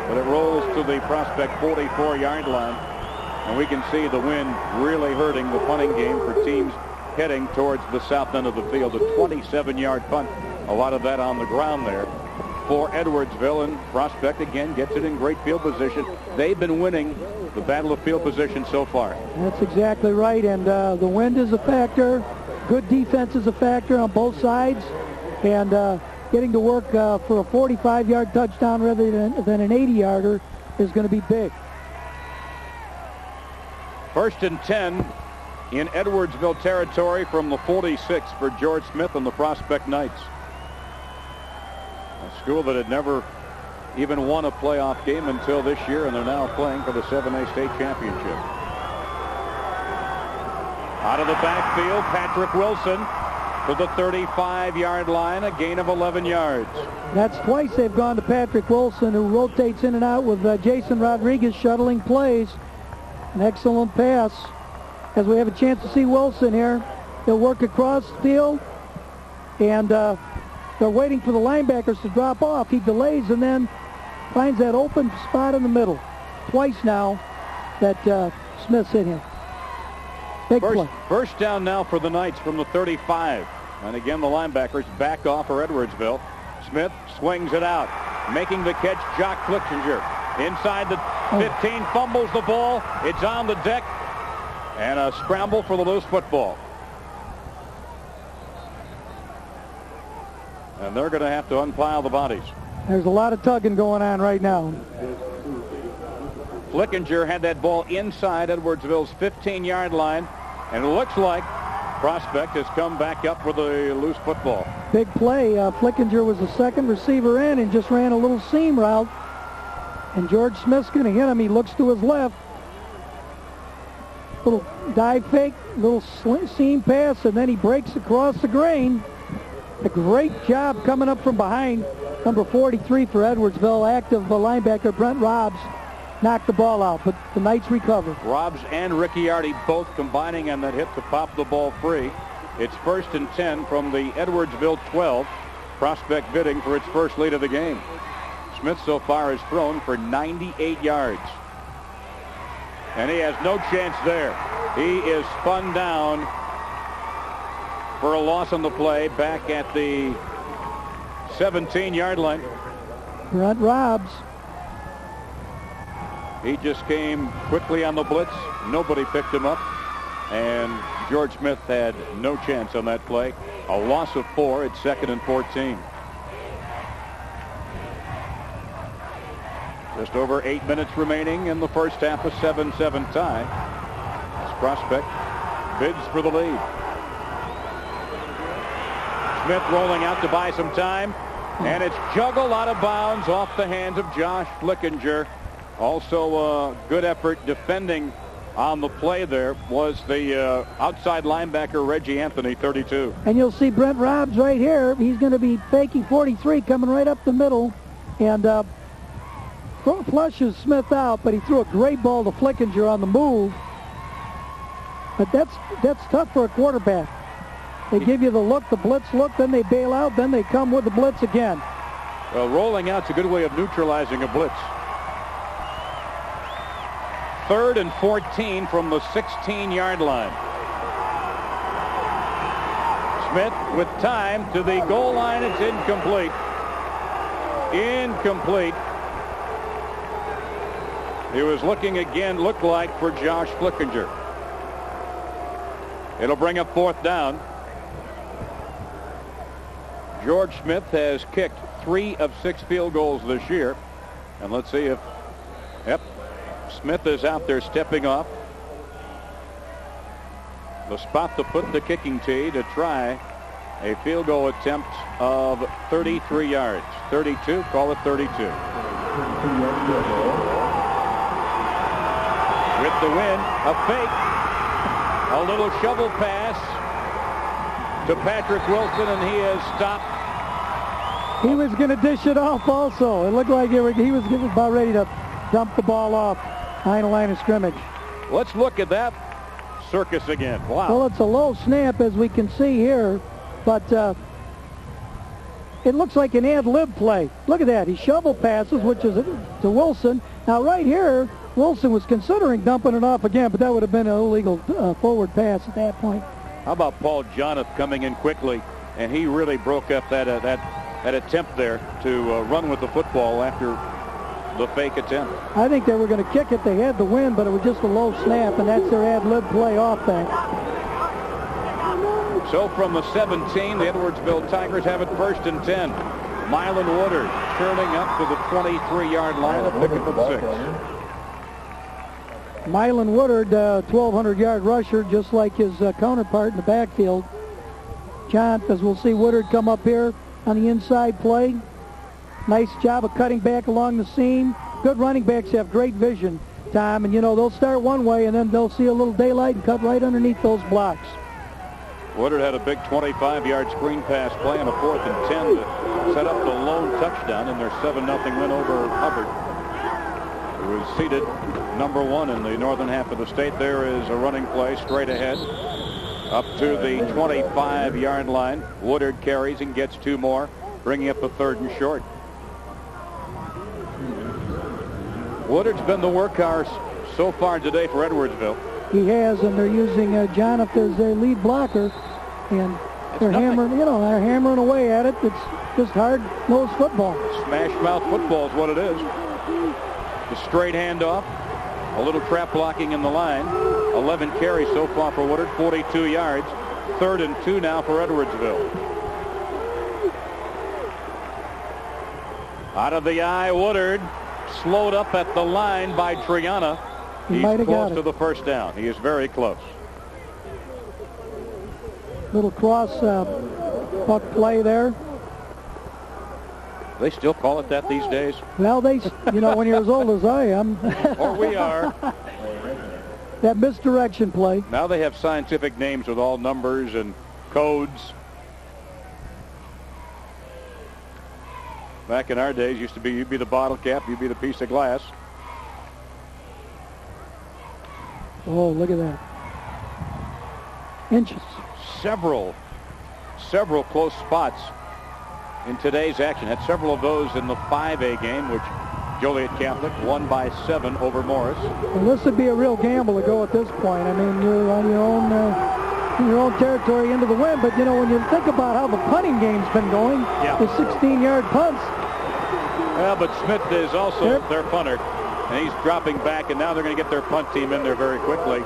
but it rolls to the Prospect 44-yard line, and we can see the wind really hurting the punting game for teams heading towards the south end of the field. A 27-yard punt, a lot of that on the ground there for Edwardsville, and Prospect again gets it in great field position. They've been winning the battle of field position so far. That's exactly right, and the wind is a factor. Good defense is a factor on both sides, and getting to work for a 45-yard touchdown rather than an 80-yarder is going to be big. 1st and 10 in Edwardsville territory from the 46 for George Smith and the Prospect Knights. A school that had never even won a playoff game until this year, and they're now playing for the 7A state championship. Out of the backfield, Patrick Wilson to the 35-yard line, a gain of 11 yards. That's twice they've gone to Patrick Wilson, who rotates in and out with Jason Rodriguez shuttling plays. An excellent pass. As we have a chance to see Wilson here, he'll work across the field, and they're waiting for the linebackers to drop off. He delays and then finds that open spot in the middle. Twice now that Smith's hit him. Big play. First down now for the Knights from the 35. And again, the linebackers back off for Edwardsville. Smith swings it out. Making the catch, Jock Flickinger. Inside the 15, fumbles the ball. It's on the deck. And a scramble for the loose football. And they're going to have to unpile the bodies. There's a lot of tugging going on right now. Flickinger had that ball inside Edwardsville's 15-yard line, and it looks like Prospect has come back up with a loose football. Big play. Flickinger was the second receiver in and just ran a little seam route. And George Smith's going to hit him. He looks to his left. Little dive fake, little seam pass, and then he breaks across the grain. A great job coming up from behind. Number 43 for Edwardsville, active linebacker Brent Robbs knocked the ball out, but the Knights recovered. Robbs and Ricciardi both combining on that hit to pop the ball free. It's 1st and 10 from the Edwardsville 12. Prospect bidding for its first lead of the game. Smith so far has thrown for 98 yards. And he has no chance there. He is spun down for a loss on the play back at the 17-yard line. Brent Robbs. He just came quickly on the blitz. Nobody picked him up. And George Smith had no chance on that play. A loss of 4 at 2nd and 14. Just over 8 minutes remaining in the first half, a 7-7 tie. This Prospect bids for the lead. Smith rolling out to buy some time. And it's juggled out of bounds off the hands of Josh Flickinger. Also a good effort defending on the play there was the outside linebacker Reggie Anthony, 32. And you'll see Brent Robbs right here. He's going to be faking 43, coming right up the middle. And flushes Smith out, but he threw a great ball to Flickinger on the move. But that's tough for a quarterback. They give you the look, the blitz look, then they bail out, then they come with the blitz again. Well, rolling out's a good way of neutralizing a blitz. 3rd and 14 from the 16-yard line. Smith with time to the goal line. It's incomplete. Incomplete. He was looking again, looked like, for Josh Flickinger. It'll bring up 4th down. George Smith has kicked 3 of 6 field goals this year. And let's see if, Smith is out there stepping off. The spot to put the kicking tee to try a field goal attempt of 33 yards. 32, call it 32. With the win, a fake, a little shovel pass to Patrick Wilson, and he is stopped. He was going to dish it off also. It looked like he was about ready to dump the ball off behind the line of scrimmage. Let's look at that circus again. Wow. Well, it's a low snap, as we can see here, but it looks like an ad-lib play. Look at that. He shovel passes, which is to Wilson. Now, right here, Wilson was considering dumping it off again, but that would have been an illegal forward pass at that point. How about Paul Jonath coming in quickly, and he really broke up that attempt there to run with the football after the fake attempt. I think they were going to kick it. They had the win, but it was just a low snap, and that's their ad-lib play off that. So from the 17, the Edwardsville Tigers have it 1st and 10. Mylan Woodard turning up to the 23-yard line, a pickup of 6. Mylan Woodard, 1,200-yard rusher, just like his counterpart in the backfield. John, as we'll see Woodard come up here on the inside play. Nice job of cutting back along the seam. Good running backs have great vision, Tom, and they'll start one way and then they'll see a little daylight and cut right underneath those blocks. Woodard had a big 25-yard screen pass play on a 4th and 10 to set up the lone touchdown in their 7-0 win over Hubbard, who is seated number 1 in the northern half of the state. There is a running play straight ahead up to the 25-yard line. Woodard carries and gets 2 more, bringing up a 3rd and short. Woodard's been the workhorse so far today for Edwardsville. He has, and they're using Jonath as their lead blocker, and they're hammering away at it. It's just hard-nosed football. Smash-mouth football is what it is. The straight handoff, a little trap blocking in the line. 11 carries so far for Woodard, 42 yards. 3rd and 2 now for Edwardsville. Out of the eye, Woodard slowed up at the line by Triana. He's close to the 1st down. He is very close. Little cross puck play there. They still call it that these days? Well, when you're as old as I am. Or we are. That misdirection play. Now they have scientific names with all numbers and codes. Back in our days, used to be you'd be the bottle cap, you'd be the piece of glass. Oh, look at that. Inches. Several close spots in today's action. Had several of those in the 5A game, which Joliet Catholic won by 7 over Morris. Well, this would be a real gamble to go at this point. I mean, you're on your own territory into the win, but when you think about how the punting game's been going, the 16-yard punts. Well, but Smith is also their punter, and he's dropping back, and now they're going to get their punt team in there very quickly.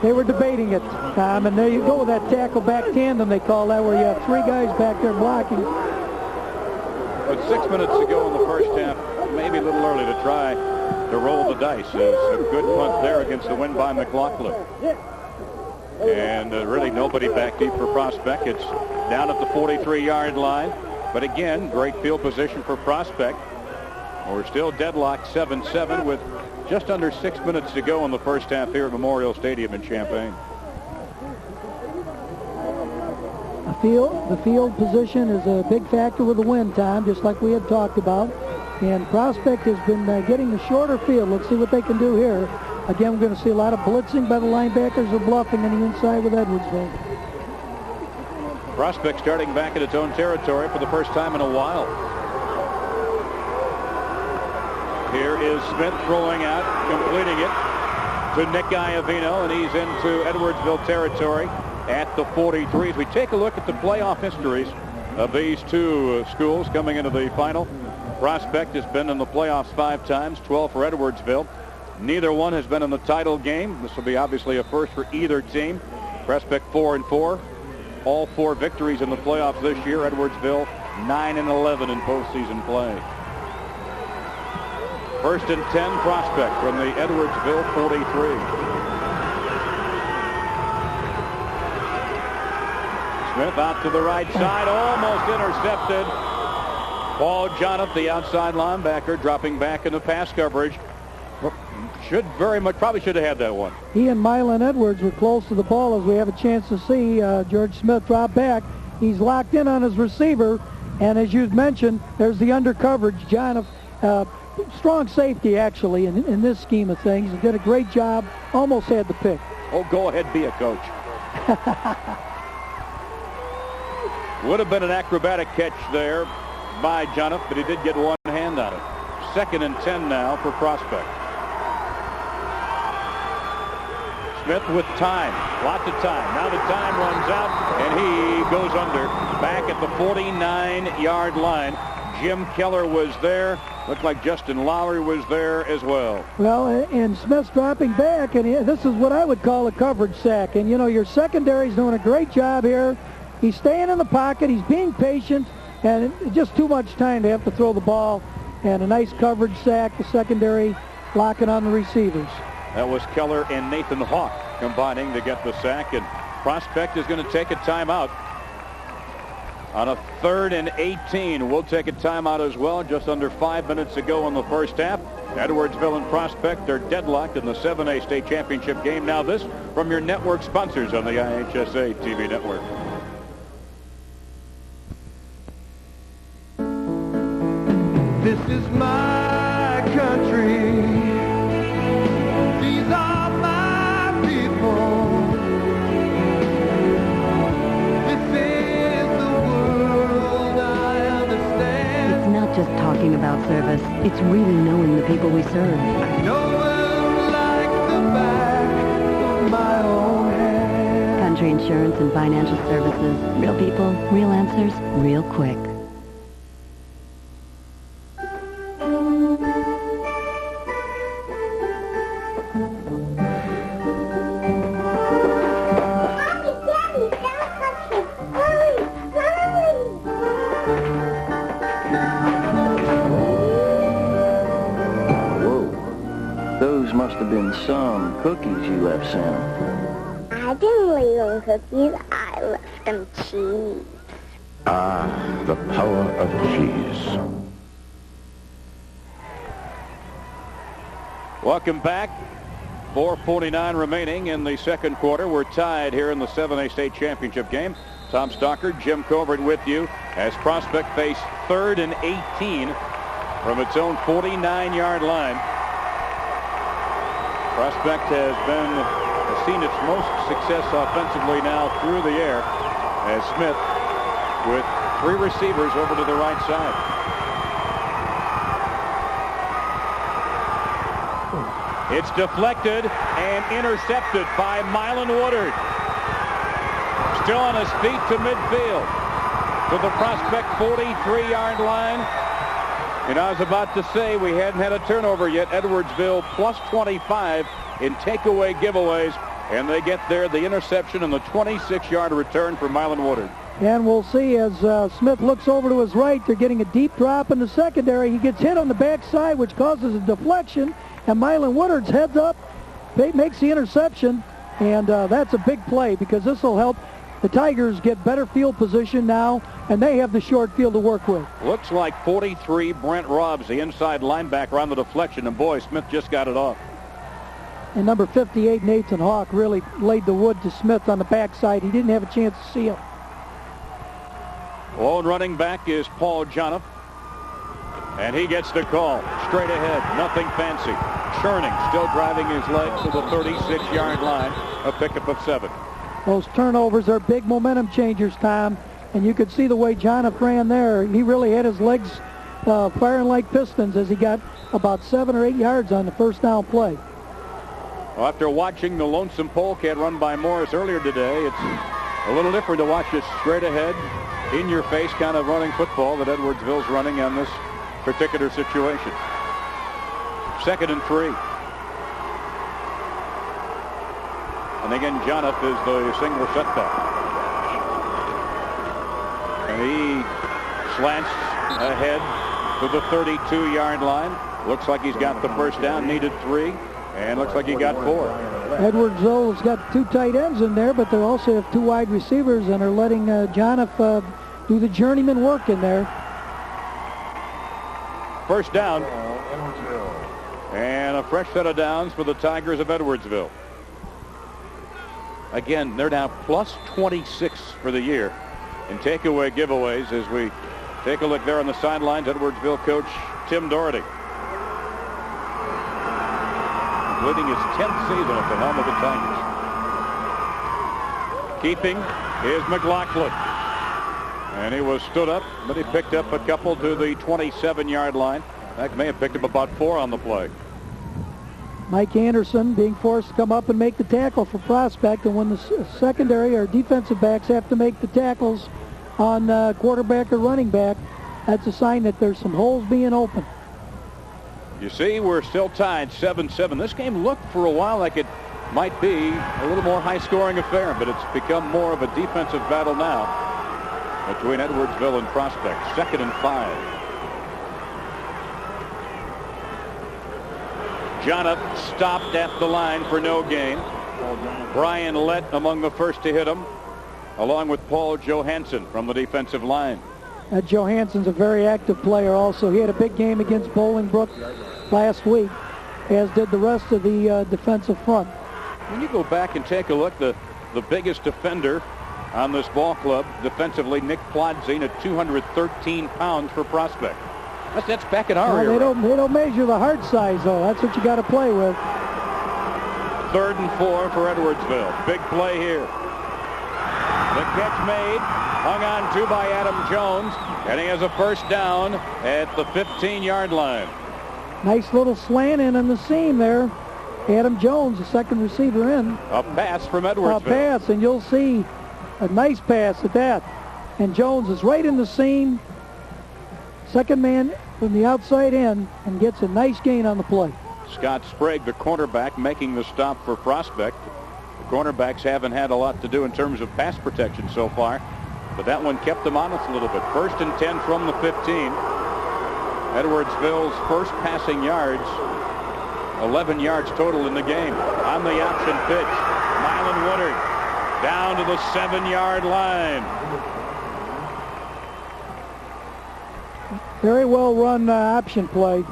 They were debating it, Tom, and there you go with that tackle back tandem, they call that, where you have 3 guys back there blocking. But 6 minutes to go in the first half, maybe a little early to try to roll the dice. Is a good punt there against the win by McLaughlin. And really nobody back deep for Prospect. It's down at the 43-yard line. But again, great field position for Prospect. We're still deadlocked 7-7 with just under 6 minutes to go in the first half here at Memorial Stadium in Champaign. The field position is a big factor with the wind time, just like we had talked about. And Prospect has been getting the shorter field. Let's see what they can do here. Again, we're going to see a lot of blitzing by the linebackers or bluffing on the inside with Edwardsville. Prospect starting back at its own territory for the first time in a while. Here is Smith throwing out, completing it to Nick Iovino, and he's into Edwardsville territory. at the 43. As we take a look at the playoff histories of these two schools coming into the final, Prospect has been in the playoffs 5 times, 12 for Edwardsville. Neither one has been in the title game. This will be obviously a first for either team. Prospect 4-4. All 4 victories in the playoffs this year. Edwardsville 9-11 in postseason play. 1st and 10 Prospect from the Edwardsville 43. Smith out to the right side, almost intercepted. Paul Johnson, the outside linebacker, dropping back into pass coverage. Probably should have had that one. He and Mylon Edwards were close to the ball, as we have a chance to see. George Smith drop back. He's locked in on his receiver, and as you've mentioned, there's the under coverage. John, strong safety, actually, in this scheme of things. He did a great job. Almost had the pick. Oh, go ahead, be a coach. Would have been an acrobatic catch there by Jonathan, but he did get one hand on it. 2nd and 10 now for Prospect. Smith with time, lots of time. Now the time runs out, and he goes under. Back at the 49-yard line. Jim Keller was there. Looked like Justin Lowry was there as well. Well, and Smith's dropping back, and this is what I would call a coverage sack. And, you know, your secondary's doing a great job here. He's staying in the pocket. He's being patient, and just too much time to have to throw the ball. And a nice coverage sack, the secondary locking on the receivers. That was Keller and Nathan Hawk combining to get the sack, and Prospect is going to take a timeout. On a 3rd and 18, we'll take a timeout as well. Just under 5 minutes to go in the first half. Edwardsville and Prospect are deadlocked in the 7A state championship game. Now this from your network sponsors on the IHSA TV network. This is my country. These are my people. This is the world I understand. It's not just talking about service. It's really knowing the people we serve. No one like the back of my own hand. Country Insurance and Financial Services. Real people, real answers, real quick. Must have been some cookies you left, Santa. I didn't leave them cookies. I left them cheese. Ah, the power of cheese. Welcome back. 4:49 remaining in the second quarter. We're tied here in the 7A state championship game. Tom Stockard, Jim Covert with you as Prospect face 3rd and 18 from its own 49-yard line. Prospect has seen its most success offensively now through the air as Smith with 3 receivers over to the right side. It's deflected and intercepted by Mylon Woodard. Still on his feet to midfield to the Prospect 43-yard line. And I was about to say we hadn't had a turnover yet. Edwardsville plus 25 in takeaway giveaways. And they get there, the interception and the 26-yard return for Mylon Woodard. And we'll see as Smith looks over to his right. They're getting a deep drop in the secondary. He gets hit on the backside, which causes a deflection. And Mylon Woodard's heads up, makes the interception. And that's a big play because this will help the Tigers get better field position now, and they have the short field to work with. Looks like 43 Brent Robbs, the inside linebacker, on the deflection, and boy, Smith just got it off. And number 58, Nathan Hawk, really laid the wood to Smith on the backside. He didn't have a chance to see him. Lone running back is Paul Johnson, and he gets the call. Straight ahead, nothing fancy. Churning, still driving his legs to the 36-yard line, a pickup of 7. Those turnovers are big momentum changers, Tom. And you could see the way Jonathan ran there. He really had his legs firing like pistons as he got about 7 or 8 yards on the first down play. Well, after watching the lonesome polecat run by Morris earlier today, it's A little different to watch this straight ahead, in your face kind of running football that Edwardsville's running on this particular situation. 2nd and 3. And again, Jonoff is the single setback. And he slants ahead to the 32-yard line. Looks like he's got the first down, needed 3, and looks like he got 4. Edwardsville has got 2 tight ends in there, but they also have 2 wide receivers and are letting Jonoff do the journeyman work in there. First down. And a fresh set of downs for the Tigers of Edwardsville. Again, they're now plus 26 for the year in takeaway giveaways as we take a look there on the sidelines. Edwardsville coach Tim Doherty, leading his 10th season at the helm of the Tigers. Keeping is McLaughlin. And he was stood up, but he picked up a couple to the 27-yard line. That may have picked up about 4 on the play. Mike Anderson being forced to come up and make the tackle for Prospect, and when the secondary or defensive backs have to make the tackles on quarterback or running back, that's a sign that there's some holes being open. You see, we're still tied 7-7. This game looked for a while like it might be a little more high-scoring affair, but it's become more of a defensive battle now between Edwardsville and Prospect. 2nd and 5. Jonoff stopped at the line for no gain. Brian Lett among the first to hit him, along with Paul Johansson from the defensive line. Johansson's a very active player also. He had a big game against Bolingbrook last week, as did the rest of the defensive front. When you go back and take a look, the biggest defender on this ball club defensively, Nick Plodzine at 213 pounds for Prospect. That's back in our era. They don't measure the heart size, though. That's what you got to play with. 3rd and 4 for Edwardsville. Big play here. The catch made, hung on to by Adam Jones, and he has a first down at the 15-yard line. Nice little slant in on the seam there. Adam Jones, the second receiver in. A pass from Edwardsville. A pass, and you'll see a nice pass at that. And Jones is right in the seam. Second man from the outside in and gets a nice gain on the play. Scott Sprague, the cornerback, making the stop for Prospect. The cornerbacks haven't had a lot to do in terms of pass protection so far, but that one kept them honest a little bit. 1st and 10 from the 15. Edwardsville's first passing yards, 11 yards total in the game. On the option pitch, Mylan Woodard down to the 7-yard line. Very well run option play.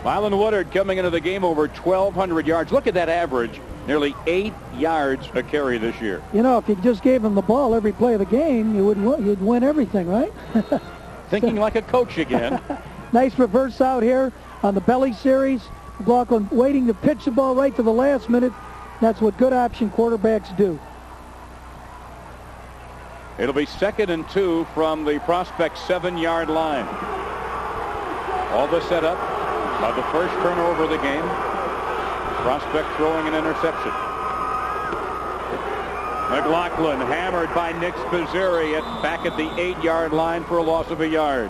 Mylan Woodard coming into the game over 1,200 yards. Look at that average, nearly 8 yards a carry this year. You know, if you just gave him the ball every play of the game, you'd win everything, right? Thinking like a coach again. Nice reverse out here on the belly series. McLaughlin waiting to pitch the ball right to the last minute. That's what good option quarterbacks do. It'll be 2nd and 2 from the Prospect 7-yard line. All this set up by the first turnover of the game. Prospect throwing an interception. McLaughlin hammered by Nick Spizzeri back at the 8-yard line for a loss of a yard.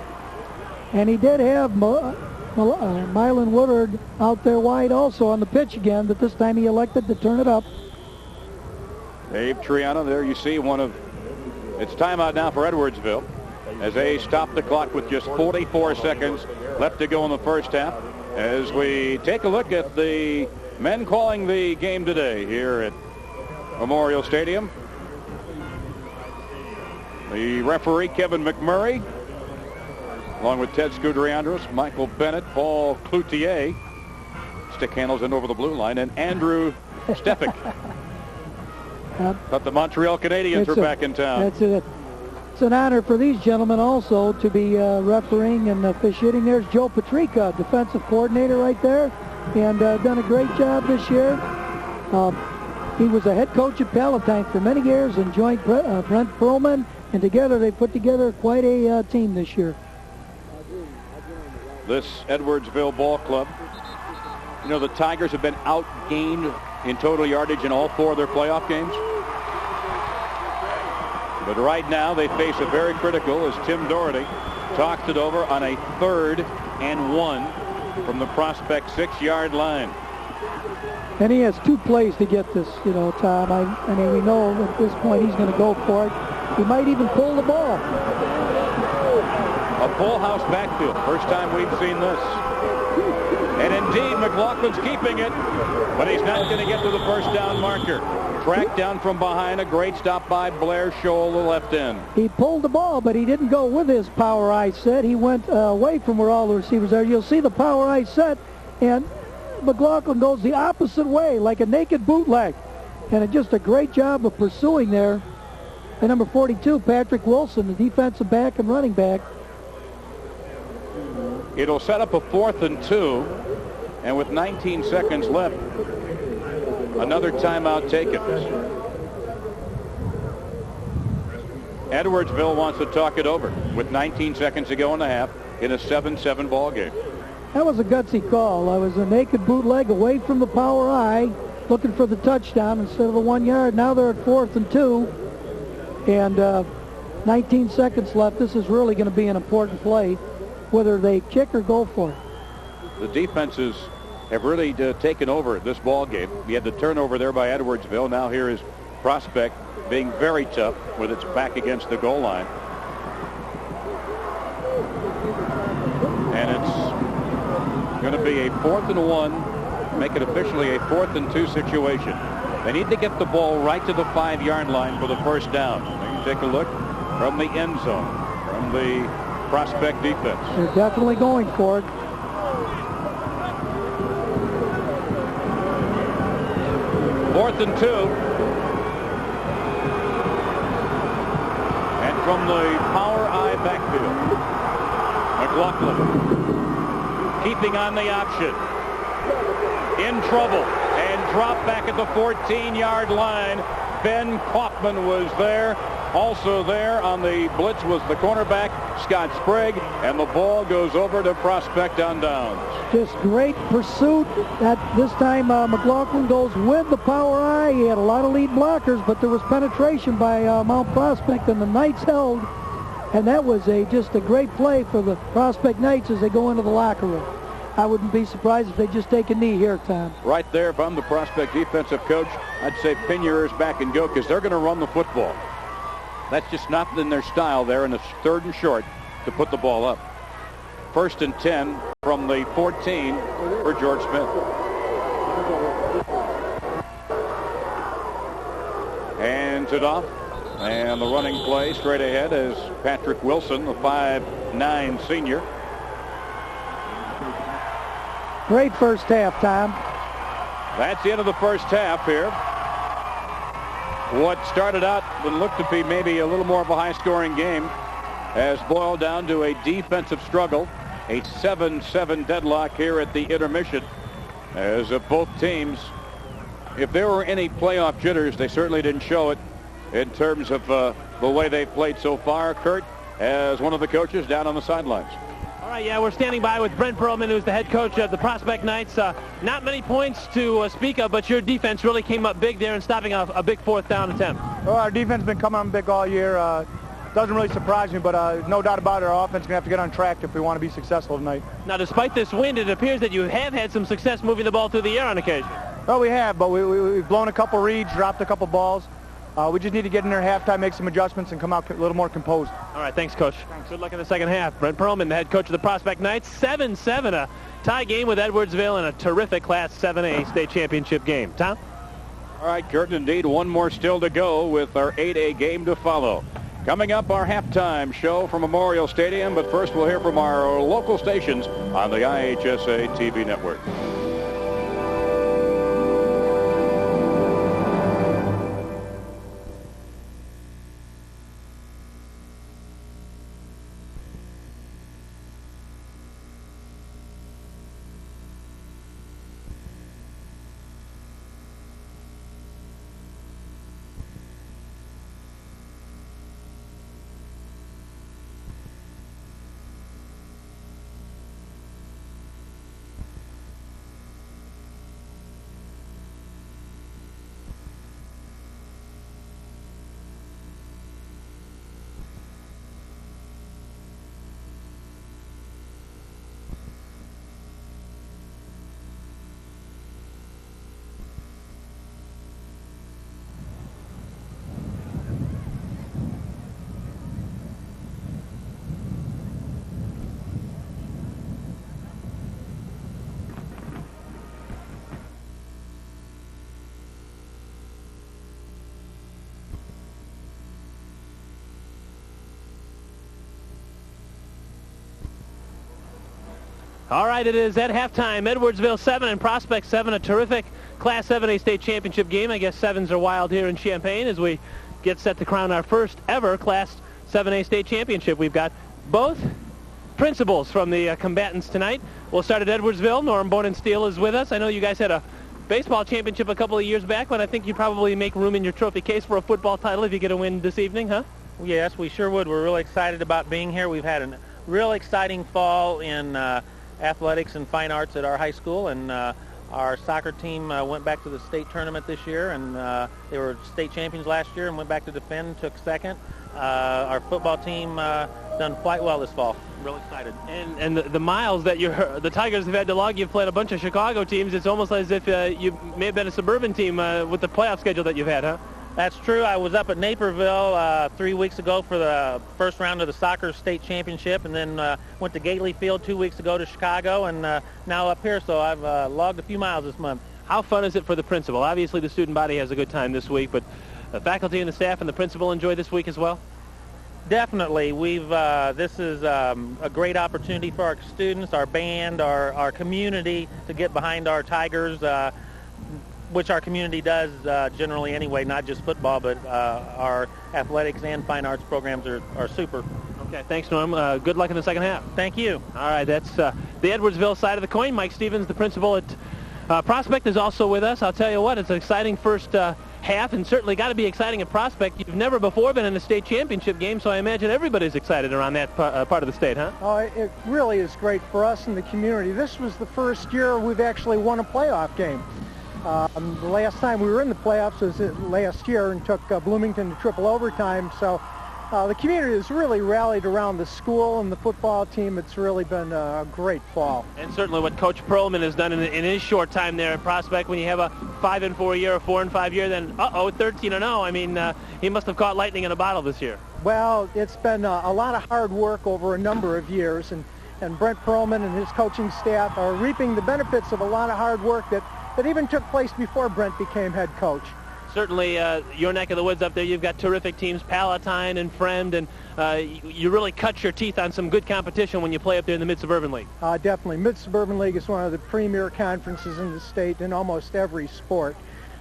And he did have Mylan Woodard out there wide also on the pitch again, but this time he elected to turn it up. Dave Triano, there you see one of... It's timeout now for Edwardsville as they stop the clock with just 44 seconds left to go in the first half. As we take a look at the men calling the game today here at Memorial Stadium. The referee, Kevin McMurray, along with Ted Scudriandros, Michael Bennett, Paul Cloutier, stick handles in over the blue line, and Andrew Stefik. Thought the Montreal Canadiens were back in town. That's it. It's an honor for these gentlemen also to be refereeing and officiating. There's Joe Patrica, defensive coordinator right there, and done a great job this year. He was a head coach at Palatine for many years and joined Brent Perlman, and together they put together quite a team this year. This Edwardsville ball club, you know, the Tigers have been outgained in total yardage in all 4 of their playoff games. But right now they face a very critical as Tim Doherty talks it over on a 3rd and 1 from the Prospect 6-yard line. And he has 2 plays to get this, Tom. I mean, we know at this point he's going to go for it. He might even pull the ball. A full house backfield. First time we've seen this. And indeed, McLaughlin's keeping it, but he's not going to get to the first down marker. Tracked down from behind. A great stop by Blair Scholl, the left end. He pulled the ball, but he didn't go with his power eye set. He went away from where all the receivers are. You'll see the power eye set, and McLaughlin goes the opposite way, like a naked bootleg. And it's just a great job of pursuing there. And number 42, Patrick Wilson, the defensive back and running back. It'll set up a 4th and 2. And with 19 seconds left, another timeout taken. Edwardsville wants to talk it over with 19 seconds to go in the half in a 7-7 ball game. That was a gutsy call. I was a naked bootleg away from the power eye, looking for the touchdown instead of the 1 yard. Now they're at 4th and 2, and 19 seconds left. This is really going to be an important play, whether they kick or go for it. The defenses have really taken over this ball game. We had the turnover there by Edwardsville. Now here is Prospect being very tough with its back against the goal line. And it's going to be a 4th and 1, make it officially a 4th and 2 situation. They need to get the ball right to the 5-yard line for the first down. You can take a look from the end zone, from the Prospect defense. They're definitely going for it. Fourth and 2. And from the power eye backfield, McLaughlin keeping on the option. In trouble and dropped back at the 14-yard line. Ben Kaufman was there. Also there on the blitz was the cornerback, Scott Sprague, and the ball goes over to Prospect on downs. Just great pursuit. At this time, McLaughlin goes with the power eye. He had a lot of lead blockers, but there was penetration by Mount Prospect, and the Knights held. And that was just a great play for the Prospect Knights as they go into the locker room. I wouldn't be surprised if they just take a knee here, Tom. Right there, if I'm the Prospect defensive coach, I'd say pin your ears back and go, because they're going to run the football. That's just not in their style there, and it's 3rd and short to put the ball up. 1st and 10 from the 14 for George Smith. Hands it off, and the running play straight ahead is Patrick Wilson, the 5'9" senior. Great first half, Tom. That's the end of the first half here. What started out and looked to be maybe a little more of a high-scoring game has boiled down to a defensive struggle, a 7-7 deadlock here at the intermission, as both teams, if there were any playoff jitters, they certainly didn't show it in terms of the way they've played so far. Kurt, as one of the coaches, down on the sidelines. All right, yeah, we're standing by with Brent Perlman, who's the head coach of the Prospect Knights. Not many points to speak of, but your defense really came up big there in stopping a big 4th down attempt. Well, our defense has been coming on big all year. Doesn't really surprise me, but no doubt about it, our offense is going to have to get on track if we want to be successful tonight. Now, despite this wind, it appears that you have had some success moving the ball through the air on occasion. Well, we have, but we've blown a couple reads, dropped a couple balls. We just need to get in there halftime, make some adjustments, and come out a little more composed. All right, thanks, Coach. Thanks. Good luck in the second half. Brent Perlman, the head coach of the Prospect Knights, 7-7, a tie game with Edwardsville and a terrific Class 7A state championship game. Tom? All right, Kurt, indeed, one more still to go with our 8A game to follow. Coming up, our halftime show from Memorial Stadium, but first we'll hear from our local stations on the IHSA TV network. All right, it is at halftime. Edwardsville 7 and Prospect 7, a terrific Class 7A state championship game. I guess 7s are wild here in Champaign as we get set to crown our first ever Class 7A state championship. We've got both principals from the combatants tonight. We'll start at Edwardsville. Norm Bonensteel is with us. I know you guys had a baseball championship a couple of years back, but I think you probably make room in your trophy case for a football title if you get a win this evening, huh? Yes, we sure would. We're really excited about being here. We've had a real exciting fall in athletics and fine arts at our high school, and our soccer team went back to the state tournament this year, and they were state champions last year and went back to defend, took second. Our football team done quite well this fall. Real excited. And the miles that the Tigers have had to log, you've played a bunch of Chicago teams. It's almost as if you may have been a suburban team with the playoff schedule that you've had, huh? That's true. I was up at Naperville 3 weeks ago for the first round of the soccer state championship, and then went to Gately Field 2 weeks ago to Chicago, and now up here, so I've logged a few miles this month. How fun is it for the principal? Obviously the student body has a good time this week, but the faculty and the staff and the principal enjoy this week as well? Definitely. This is a great opportunity for our students, our band, our community to get behind our Tigers, which our community does generally anyway, not just football, but our athletics and fine arts programs are super. Okay, thanks, Norm. Good luck in the second half. Thank you. All right, that's the Edwardsville side of the coin. Mike Stevens, the principal at Prospect, is also with us. I'll tell you what, it's an exciting first half, and certainly got to be exciting at Prospect. You've never before been in a state championship game, so I imagine everybody's excited around that part of the state, huh? Oh, it really is great for us in the community. This was the first year we've actually won a playoff game. The last time we were in the playoffs was last year and took Bloomington to triple overtime. So the community has really rallied around the school and the football team. It's really been a great fall. And certainly what Coach Perlman has done in his short time there at Prospect, when you have a 5-4 year, a 4-5 year, then 13-0. I mean, he must have caught lightning in a bottle this year. Well, it's been a lot of hard work over a number of years, and Brent Perlman and his coaching staff are reaping the benefits of a lot of hard work that even took place before Brent became head coach. Certainly, your neck of the woods up there, you've got terrific teams, Palatine and Friend, and you really cut your teeth on some good competition when you play up there in the Mid-Suburban League. Definitely. Mid-Suburban League is one of the premier conferences in the state in almost every sport.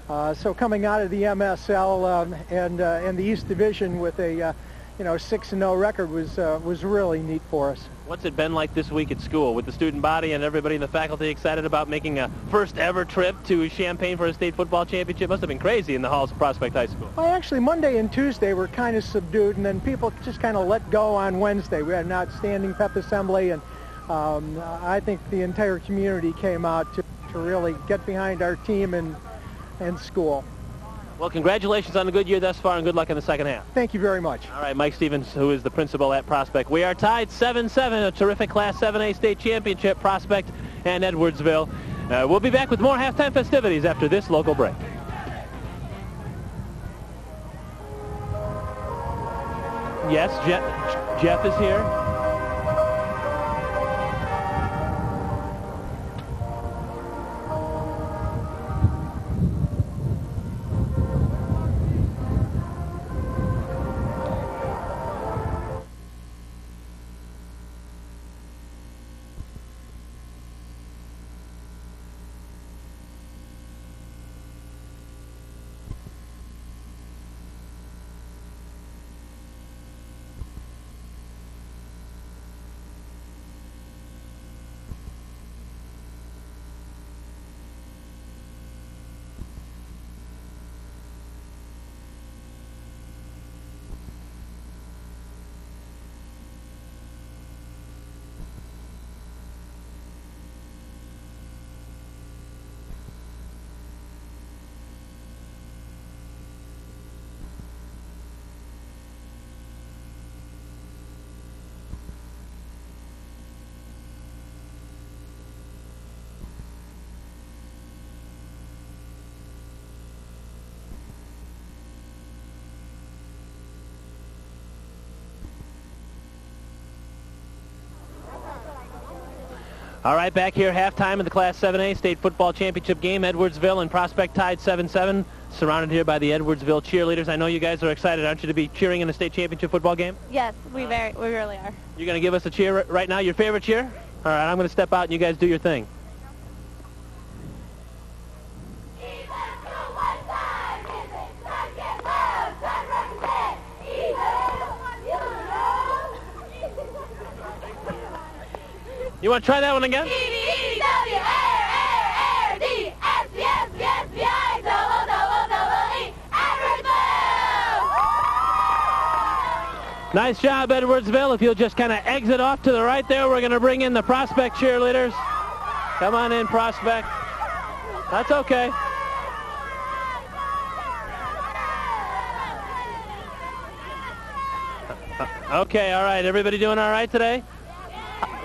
So coming out of the MSL and the East Division with a 6-0 record was really neat for us. What's it been like this week at school with the student body and everybody in the faculty excited about making a first ever trip to Champaign for a state football championship? Must have been crazy in the halls of Prospect High School. Well, actually, Monday and Tuesday were kind of subdued, and then people just kind of let go on Wednesday. We had an outstanding pep assembly, and I think the entire community came out to really get behind our team and school. Well, congratulations on a good year thus far, and good luck in the second half. Thank you very much. All right, Mike Stevens, who is the principal at Prospect. We are tied 7-7, a terrific Class 7A state championship, Prospect and Edwardsville. We'll be back with more halftime festivities after this local break. Yes, Jeff is here. All right, back here, halftime of the Class 7A State Football Championship game. Edwardsville and Prospect tied 7-7, surrounded here by the Edwardsville cheerleaders. I know you guys are excited, aren't you, to be cheering in a state championship football game? Yes, we really are. You're going to give us a cheer right now, your favorite cheer? All right, I'm going to step out and you guys do your thing. You want to try that one again? Nice job, Edwardsville. If you'll just kind of exit off to the right there, we're going to bring in the Prospect cheerleaders. Come on in, Prospect. That's okay. Okay, all right. Everybody doing all right today?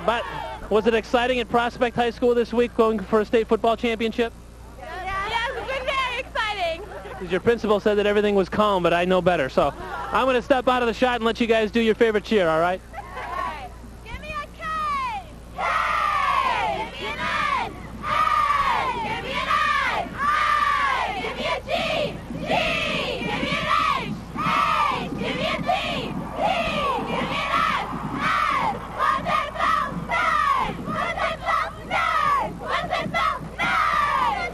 But was it exciting at Prospect High School this week going for a state football championship? Yes, it's been very exciting. Because your principal said that everything was calm, but I know better. So I'm going to step out of the shot and let you guys do your favorite cheer, all right? Give me a K! K! Give me an N! N! Give me an I! I! Give me a G! G! Give me an H! H! Give me a T! T! Give me an S! S! What's it spell? Nice! What's it spell? Nice! What's it spell? Nice!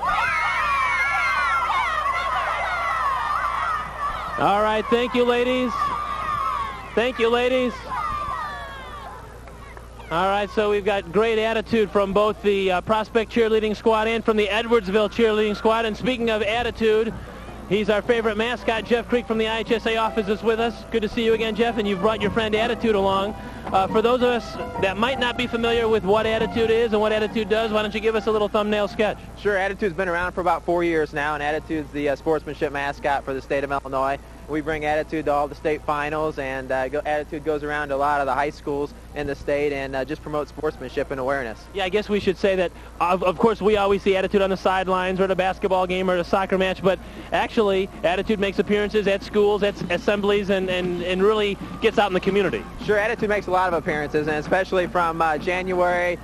All right, thank you, ladies. Thank you, ladies. All right, so we've got great attitude from both the Prospect cheerleading squad and from the Edwardsville cheerleading squad. And speaking of attitude, he's our favorite mascot. Jeff Creek from the IHSA office is with us. Good to see you again, Jeff, and you've brought your friend Attitude along. For those of us that might not be familiar with what Attitude is and what Attitude does, why don't you give us a little thumbnail sketch? Sure. Attitude's been around for about 4 years now, and Attitude's the sportsmanship mascot for the state of Illinois. We bring Attitude to all the state finals, and Attitude goes around to a lot of the high schools in the state and just promotes sportsmanship and awareness. Yeah, I guess we should say that, of course, we always see Attitude on the sidelines or at a basketball game or at a soccer match, but actually Attitude makes appearances at schools, at assemblies, and really gets out in the community. Sure, Attitude makes a lot of appearances, and especially from January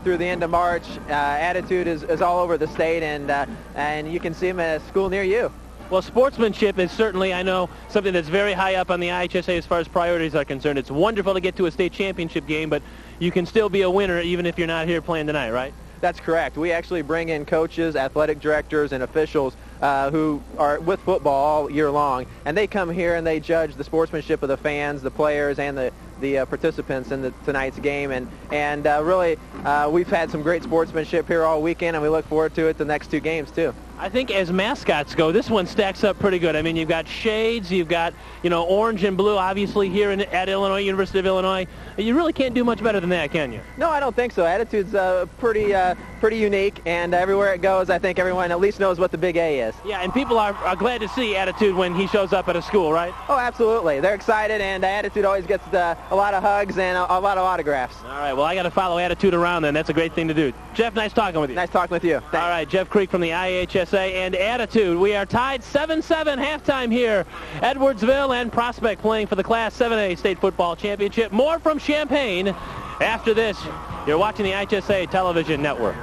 through the end of March, Attitude is all over the state, and you can see him at a school near you. Well, sportsmanship is certainly, I know, something that's very high up on the IHSA as far as priorities are concerned. It's wonderful to get to a state championship game, but you can still be a winner even if you're not here playing tonight, right? That's correct. We actually bring in coaches, athletic directors, and officials who are with football all year long, and they come here and they judge the sportsmanship of the fans, the players, and the participants in tonight's game, and really we've had some great sportsmanship here all weekend, and we look forward to it the next two games too. I think as mascots go, this one stacks up pretty good. I mean, you've got shades, you've got, orange and blue, obviously, here at Illinois, University of Illinois. You really can't do much better than that, can you? No, I don't think so. Attitude's pretty unique, and everywhere it goes, I think everyone at least knows what the big A is. Yeah, and people are glad to see Attitude when he shows up at a school, right? Oh, absolutely. They're excited, and Attitude always gets a lot of hugs and a lot of autographs. All right, well, I got to follow Attitude around then. That's a great thing to do. Jeff, nice talking with you. Nice talking with you. Thanks. All right, Jeff Creek from the IHSA and Attitude. We are tied 7-7 halftime here. Edwardsville and Prospect playing for the Class 7A State Football Championship. More from Champaign after this. You're watching the IHSA Television Network.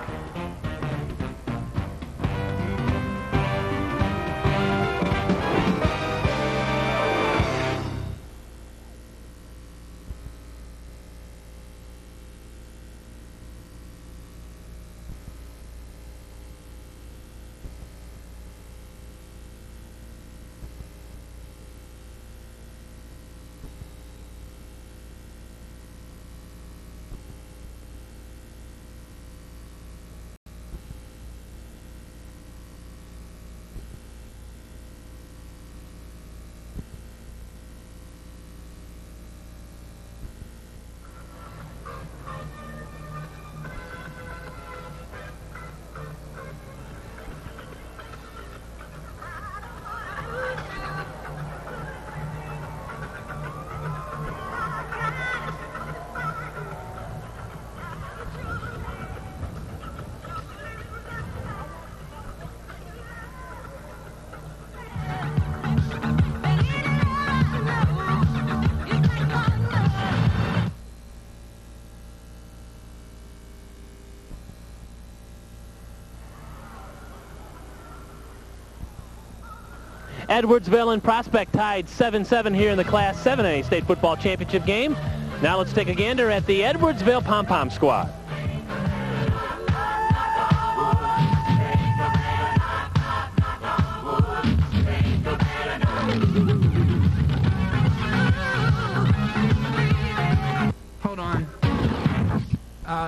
Edwardsville and Prospect tied 7-7 here in the Class 7A State Football Championship game. Now let's take a gander at the Edwardsville Pom-Pom squad.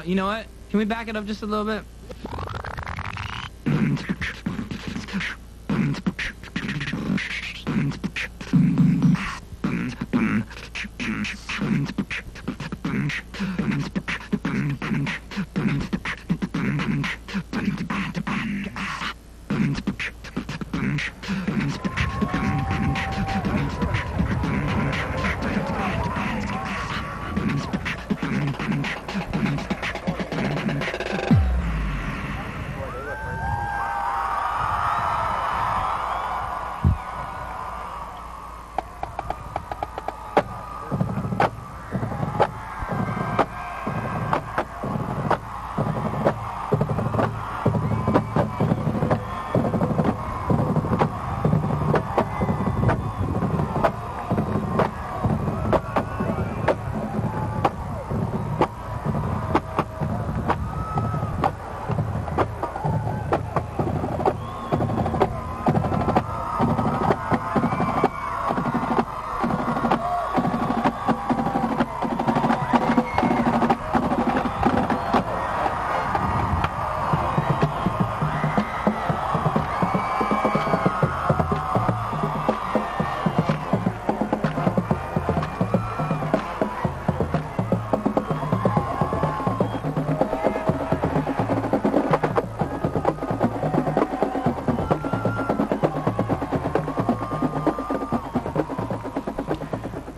You know what? Can we back it up just a little bit?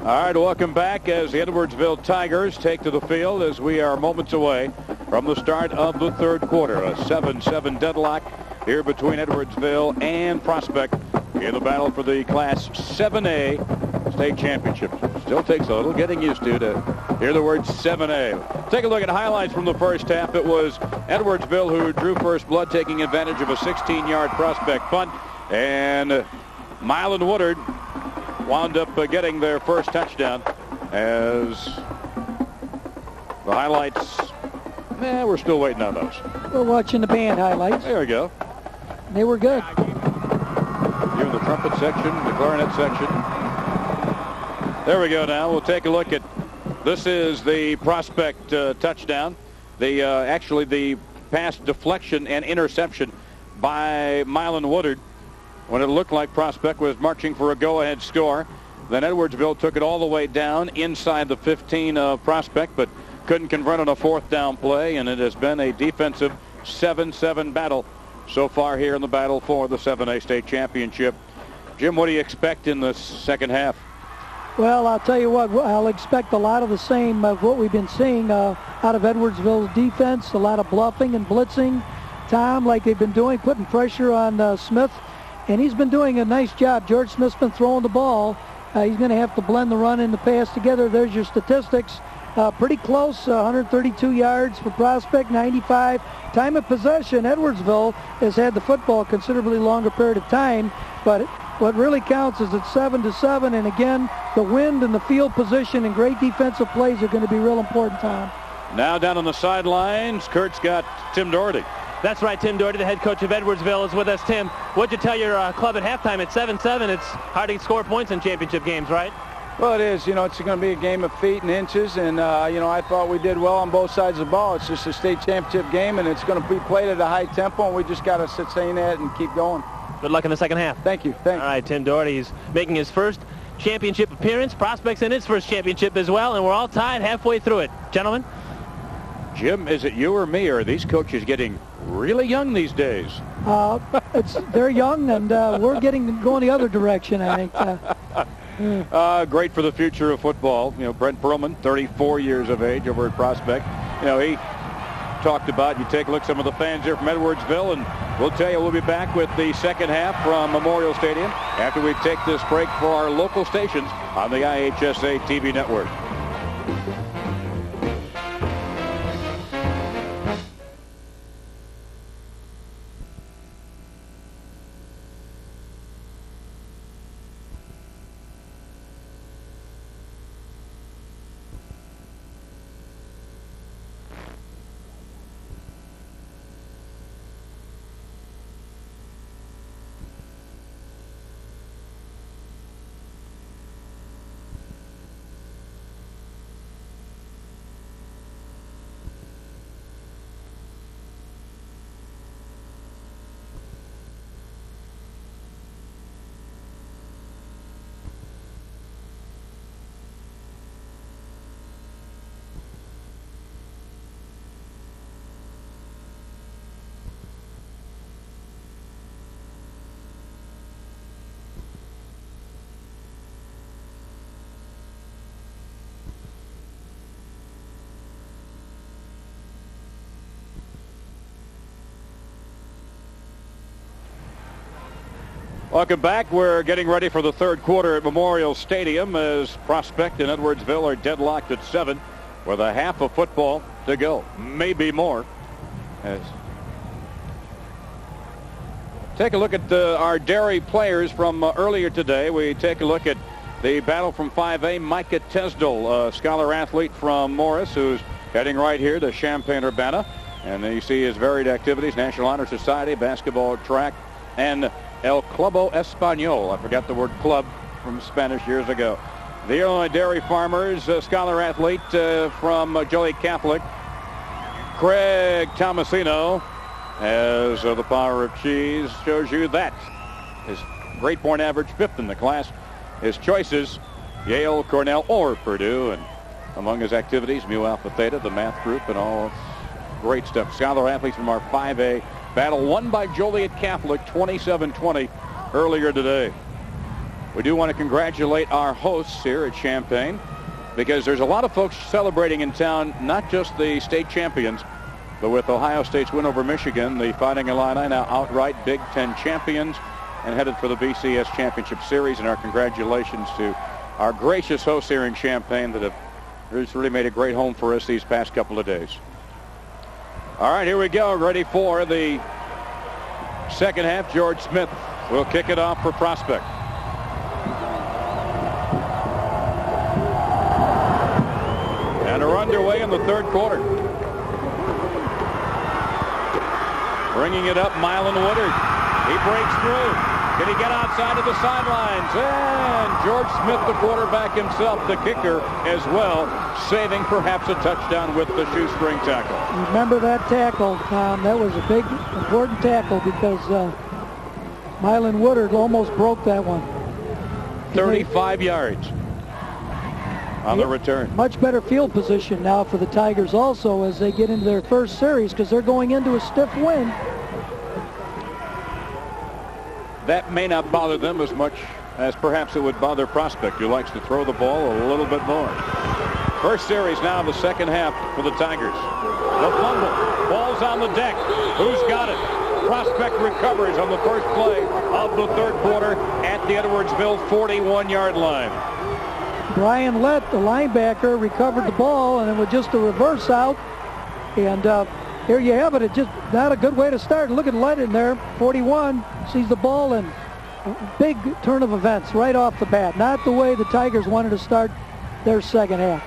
All right, welcome back as the Edwardsville Tigers take to the field as we are moments away from the start of the third quarter. A 7-7 deadlock here between Edwardsville and Prospect in the battle for the Class 7A state championship. Still takes a little getting used to hear the word 7A. Take a look at highlights from the first half. It was Edwardsville who drew first blood, taking advantage of a 16-yard Prospect punt, and Milan Woodard wound up getting their first touchdown as the highlights, we're still waiting on those. We're watching the band highlights. There we go. They were good. You're in the trumpet section, the clarinet section. There we go now. We'll take a look at, this is the Prospect touchdown. Actually the pass deflection and interception by Milan Woodard when it looked like Prospect was marching for a go-ahead score. Then Edwardsville took it all the way down inside the 15 of Prospect, but couldn't convert on a fourth down play, and it has been a defensive 7-7 battle so far here in the battle for the 7A state championship. Jim, what do you expect in the second half? Well, I'll tell you what, I'll expect a lot of the same of what we've been seeing out of Edwardsville's defense, a lot of bluffing and blitzing. Tom, like they've been doing, putting pressure on Smith, and he's been doing a nice job. George Smith's been throwing the ball. He's going to have to blend the run and the pass together. There's your statistics. Pretty close, 132 yards for Prospect, 95. Time of possession, Edwardsville has had the football a considerably longer period of time, but what really counts is it's 7-7, and again, the wind and the field position and great defensive plays are going to be real important, Tom. Now down on the sidelines, Kurt's got Tim Doherty. That's right, Tim Doherty, the head coach of Edwardsville, is with us. Tim, what'd you tell your club at halftime? At 7-7, it's hard to score points in championship games, right? Well, it is. You know, it's going to be a game of feet and inches, and, I thought we did well on both sides of the ball. It's just a state championship game, and it's going to be played at a high tempo, and we just got to sustain that and keep going. Good luck in the second half. Thank you. Thanks. All right, Tim Doherty is making his first championship appearance. Prospects in his first championship as well, and we're all tied halfway through it. Gentlemen? Jim, is it you or me, or are these coaches getting really young these days? They're young, and we're going the other direction, I think. Great for the future of football. You know, Brent Perlman, 34 years of age, over at Prospect. You know, he talked about, you take a look at some of the fans here from Edwardsville, and we'll tell you we'll be back with the second half from Memorial Stadium after we take this break for our local stations on the IHSA TV network. Welcome back. We're getting ready for the third quarter at Memorial Stadium as Prospect and Edwardsville are deadlocked at 7 with a half of football to go. Maybe more. Take a look at our Dairy players from earlier today. We take a look at the battle from 5A. Micah Tesdall, a scholar athlete from Morris, who's heading right here to Champaign-Urbana. And you see his varied activities: National Honor Society, basketball, track, and El Clubo Español. I forgot the word club from Spanish years ago. The Illinois Dairy Farmers, scholar athlete from Joliet Catholic, Craig Tomasino, as the power of cheese shows you that. His grade point average, 5th in the class. His choices, Yale, Cornell, or Purdue. And among his activities, Mu Alpha Theta, the math group, and all great stuff. Scholar athletes from our 5A battle won by Joliet Catholic 27-20 earlier today. We do want to congratulate our hosts here at Champaign, because there's a lot of folks celebrating in town, not just the state champions, but with Ohio State's win over Michigan, the Fighting Illini now outright Big Ten champions and headed for the BCS Championship Series. And our congratulations to our gracious hosts here in Champaign that have really made a great home for us these past couple of days. All right, here we go, ready for the second half. George Smith will kick it off for Prospect. And are underway in the third quarter. Bringing it up, Mylan Woodard. He breaks through. Can he get outside of the sidelines? And George Smith, the quarterback himself, the kicker as well, saving perhaps a touchdown with the shoestring tackle. Remember that tackle, Tom. That was a big, important tackle because Mylan Woodard almost broke that one. 35 yards on the return. Much better field position now for the Tigers also as they get into their first series, because they're going into a stiff wind. That may not bother them as much as perhaps it would bother Prospect, who likes to throw the ball a little bit more. First series now, the second half for the Tigers. The fumble. Ball's on the deck. Who's got it? Prospect recovers on the first play of the third quarter at the Edwardsville 41-yard line. Brian Lett, the linebacker, recovered the ball, and it was just a reverse out. And here you have it. It's just not a good way to start. Look at Lett in there, 41, sees the ball, and big turn of events right off the bat. Not the way the Tigers wanted to start their second half.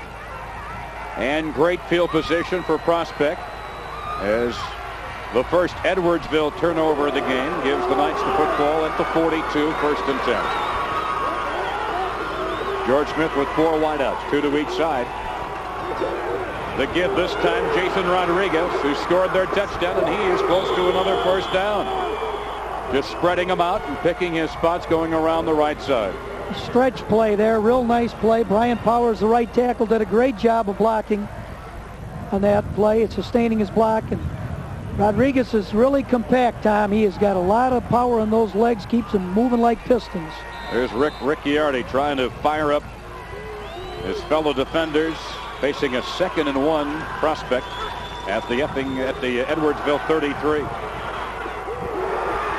And great field position for Prospect as the first Edwardsville turnover of the game gives the Knights the football at the 42, 1st and 10. George Smith with 4 wideouts, 2 to each side. The give this time, Jason Rodriguez, who scored their touchdown, and he is close to another first down. Just spreading them out and picking his spots going around the right side. Stretch play there, real nice play. Brian Powers, the right tackle, did a great job of blocking on that play. It's sustaining his block, and Rodriguez is really compact, Tom. He has got a lot of power in those legs, keeps them moving like pistons. There's Rick Ricciardi trying to fire up his fellow defenders, facing a 2nd and 1 Prospect at the Edwardsville 33.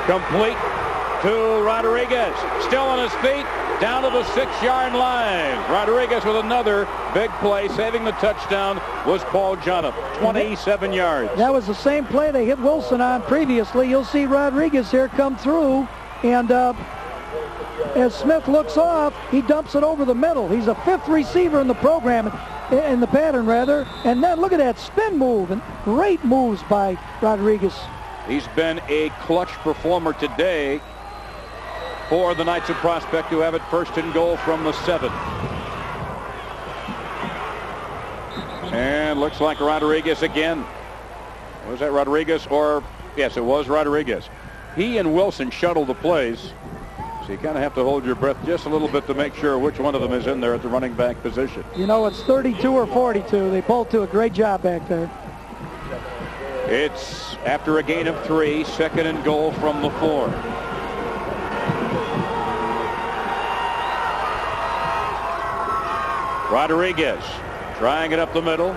Complete to Rodriguez, still on his feet, down to the 6-yard line. Rodriguez with another big play, saving the touchdown was Paul Johnson, 27 yards. That was the same play they hit Wilson on previously. You'll see Rodriguez here come through, and as Smith looks off, he dumps it over the middle. He's a 5th receiver in the program, in the pattern rather, and then look at that spin move, and great moves by Rodriguez. He's been a clutch performer today for the Knights of Prospect, who have it 1st and goal from the 7. And looks like Rodriguez again. Was that Rodriguez? Or yes, it was Rodriguez. He and Wilson shuttle the plays, so you kind of have to hold your breath just a little bit to make sure which one of them is in there at the running back position. You know, it's 32 or 42. They both do a great job back there. It's after a gain of 3, 2nd and goal from the 4. Rodriguez trying it up the middle,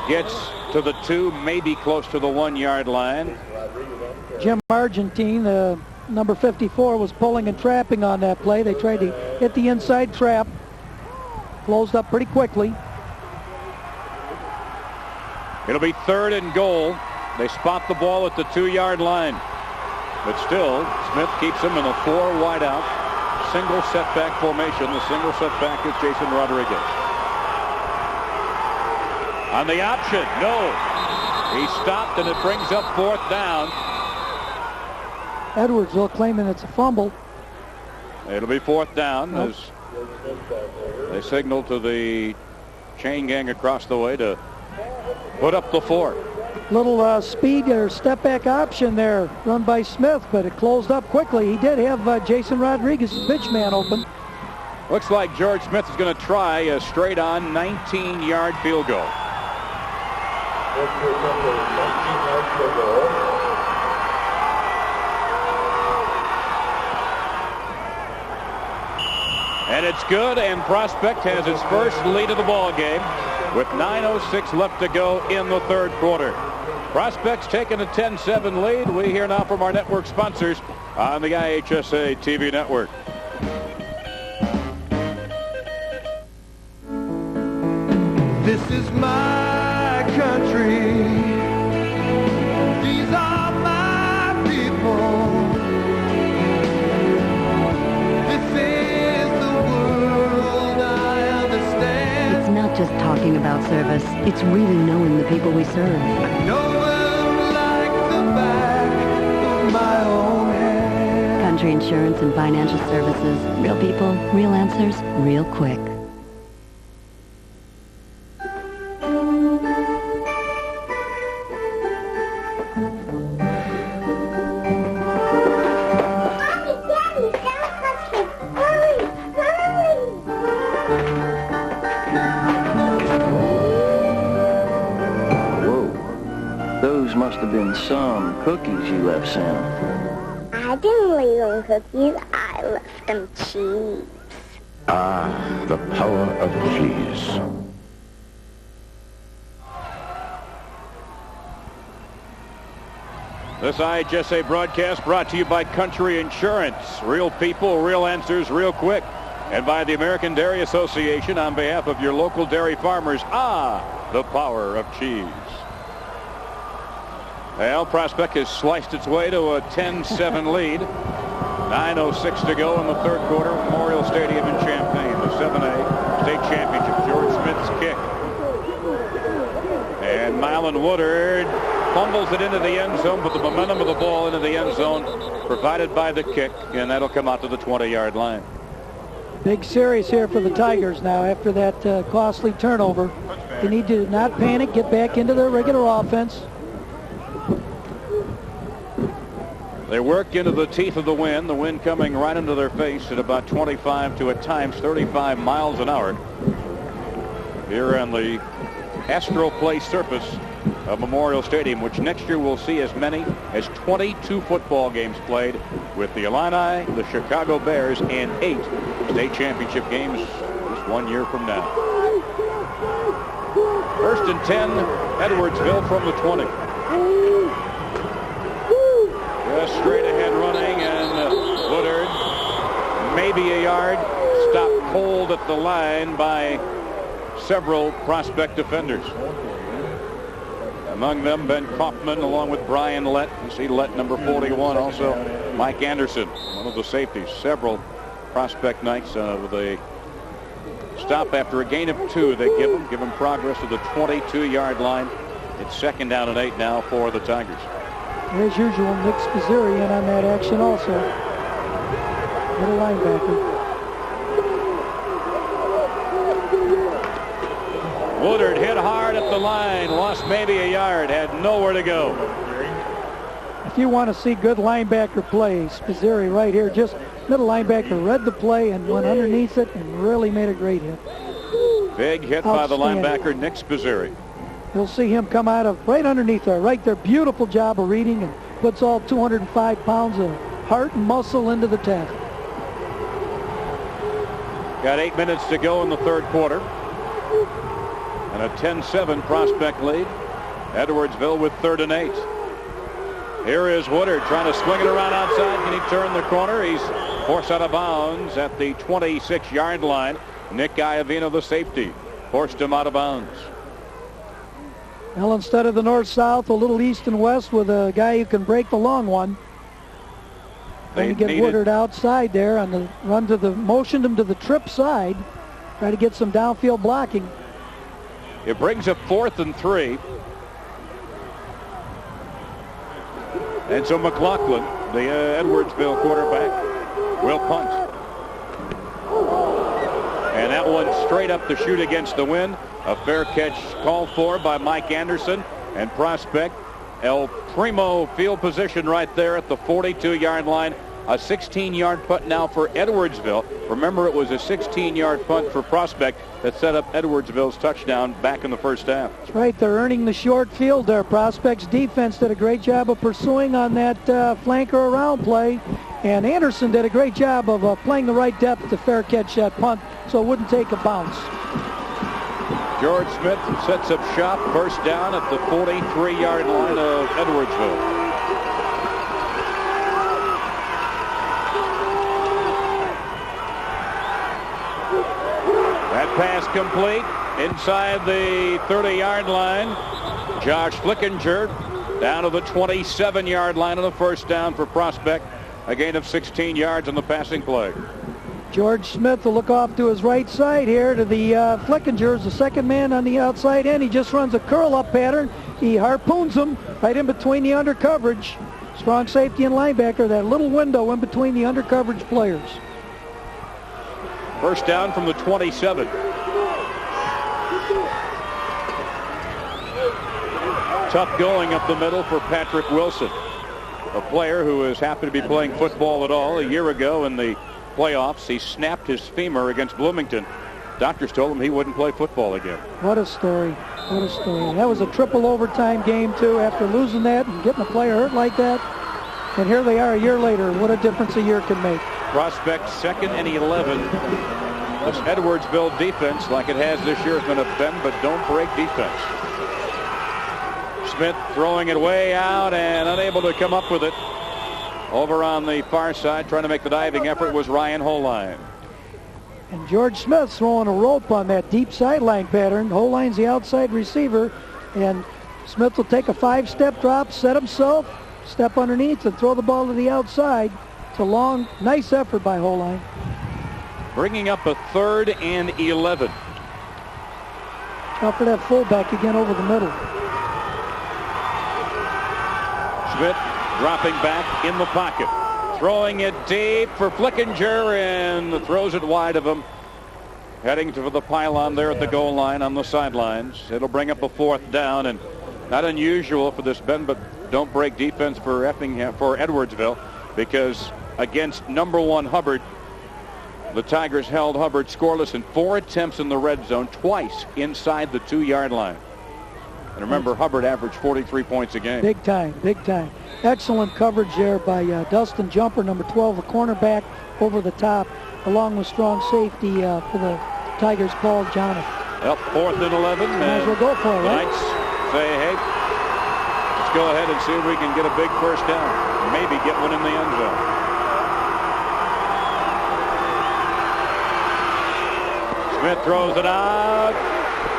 gets to the 2, maybe close to the 1-yard line. Jim Argentine, the number 54 was pulling and trapping on that play. They tried to hit the inside trap. Closed up pretty quickly. It'll be 3rd and goal. They spot the ball at the 2-yard line. But still, Smith keeps him in a 4 wide out. Single setback formation. The single setback is Jason Rodriguez. On the option, no. He stopped, and it brings up 4th down. Edwardsville claiming it's a fumble. It'll be 4th down as they signal to the chain gang across the way to put up the 4. Little speed or step back option there run by Smith, but it closed up quickly. He did have Jason Rodriguez's pitch man open. Looks like George Smith is going to try a straight on 19-yard field goal. And it's good, and Prospect has its first lead of the ball game with 9:06 left to go in the 3rd quarter. Prospect's taking a 10-7 lead. We hear now from our network sponsors on the IHSA TV network. This is my country. These are my people. This is the world I understand. It's not just talking about service. It's really knowing the people we serve. I know them like the back of my own hand. Country Insurance and Financial Services. Real people, real answers, real quick. Must have been some cookies you left, Sam. I didn't leave them cookies. I left them cheese. Ah, the power of cheese. This IHSA broadcast brought to you by Country Insurance. Real people, real answers, real quick. And by the American Dairy Association on behalf of your local dairy farmers. Ah, the power of cheese. Well, Prospect has sliced its way to a 10-7 lead. 9:06 to go in the 3rd quarter. Memorial Stadium in Champaign. The 7A state championship. George Smith's kick. And Mylan Woodard fumbles it into the end zone, but the momentum of the ball into the end zone provided by the kick, and that'll come out to the 20-yard line. Big series here for the Tigers now after that costly turnover. They need to not panic, get back into their regular offense. They work into the teeth of the wind coming right into their face at about 25 to at times 35 miles an hour here on the Astro Place surface of Memorial Stadium, which next year will see as many as 22 football games played with the Illini, the Chicago Bears, and 8 state championship games just 1 year from now. 1st and 10, Edwardsville from the 20. Just straight ahead running, and Woodard, maybe a yard, stopped cold at the line by several Prospect defenders. Among them, Ben Kaufman, along with Brian Lett. You see Lett, number 41. Also, Mike Anderson, one of the safeties. Several Prospect Knights with a stop after a gain of 2. They give them progress to the 22-yard line. It's 2nd down and 8 now for the Tigers. As usual, Nick Spizzeri in on that action also. Little linebacker. Woodard hit hard at the line, lost maybe a yard, had nowhere to go. If you want to see good linebacker play, Spizzeri right here, just middle linebacker read the play and went underneath it and really made a great hit. Big hit by the linebacker, Nick Spizzeri. You'll see him come out of right underneath there, right there. Beautiful job of reading and puts all 205 pounds of heart and muscle into the tackle. Got 8 minutes to go in the 3rd quarter. And a 10-7 Prospect lead. Edwardsville with 3rd and 8. Here is Woodard trying to swing it around outside. Can he turn the corner? He's forced out of bounds at the 26-yard line. Nick Iovino, the safety, forced him out of bounds. Well, instead of the north-south, a little east and west with a guy who can break the long one. They get Woodard outside there on the run to the, motioned him to the trip side. Try to get some downfield blocking. It brings up 4th and 3. And so McLaughlin, the Edwardsville quarterback, will punt. And that one straight up the chute against the wind. A fair catch called for by Mike Anderson. And Prospect, El Primo field position right there at the 42-yard line. A 16-yard punt now for Edwardsville. Remember, it was a 16-yard punt for Prospect that set up Edwardsville's touchdown back in the first half. That's right. They're earning the short field there. Prospect's defense did a great job of pursuing on that flanker around play. And Anderson did a great job of playing the right depth to fair catch that punt so it wouldn't take a bounce. George Smith sets up shop, first down at the 43-yard line of Edwardsville. That pass complete inside the 30-yard line. Josh Flickinger down to the 27-yard line on the first down for Prospect. A gain of 16 yards on the passing play. George Smith will look off to his right side here to the Flickinger, the second man on the outside end. He just runs a curl-up pattern. He harpoons him right in between the under coverage. Strong safety and linebacker, that little window in between the under coverage players. First down from the 27. Tough going up the middle for Patrick Wilson, a player who is happy to be playing football at all. A year ago in the playoffs, he snapped his femur against Bloomington. Doctors told him he wouldn't play football again. What a story. What a story. That was a triple overtime game, too, after losing that and getting a player hurt like that. And here they are a year later. What a difference a year can make. Prospect 2nd and 11. This Edwardsville defense, like it has this year, has been a bend but don't break defense. Smith throwing it way out and unable to come up with it. Over on the far side, trying to make the diving effort, was Ryan Holine. And George Smith throwing a rope on that deep sideline pattern. Holine's the outside receiver, and Smith will take a 5-step drop, set himself, step underneath, and throw the ball to the outside. It's a long, nice effort by Holine. Bringing up a 3rd and 11. Out for that fullback again over the middle. Smith dropping back in the pocket. Throwing it deep for Flickinger and throws it wide of him. Heading to the pylon there at the goal line on the sidelines. It'll bring up a 4th down, and not unusual for this bend but don't break defense for Edwardsville, because against number 1 Hubbard, the Tigers held Hubbard scoreless in 4 attempts in the red zone, twice inside the 2-yard line. And remember, Hubbard averaged 43 points a game. Big time, big time. Excellent coverage there by Dustin Jumper, number 12, a cornerback over the top, along with strong safety for the Tigers, Paul Jonathan. Well, 4th and 11. Might as well go for it, the right? Knights say, hey, let's go ahead and see if we can get a big first down. Maybe get one in the end zone. Smith throws it out,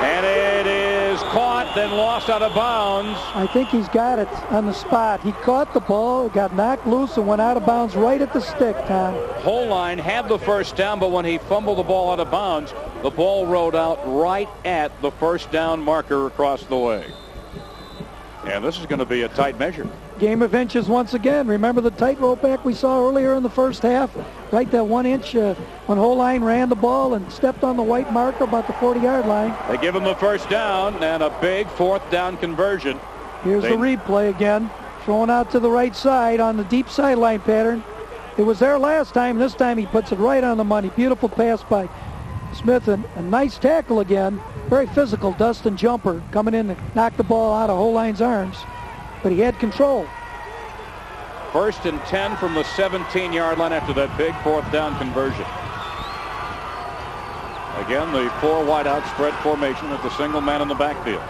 and it is caught, then lost out of bounds. I think he's got it on the spot. He caught the ball, got knocked loose, and went out of bounds right at the stick, Tom. Holine had the first down, but when he fumbled the ball out of bounds, the ball rolled out right at the first down marker across the way. And this is going to be a tight measure. Game of inches once again. Remember the tightrope act we saw earlier in the first half? Right, that 1 inch when Holine ran the ball and stepped on the white marker about the 40-yard line. They give him the first down and a big 4th down conversion. Here's the replay again. Throwing out to the right side on the deep sideline pattern. It was there last time. This time he puts it right on the money. Beautiful pass by Smith, and a nice tackle again. Very physical. Dustin Jumper coming in to knock the ball out of Holine's arms. But he had control. 1st and 10 from the 17-yard line after that big 4th down conversion. Again, the 4 wide out spread formation with the single man in the backfield.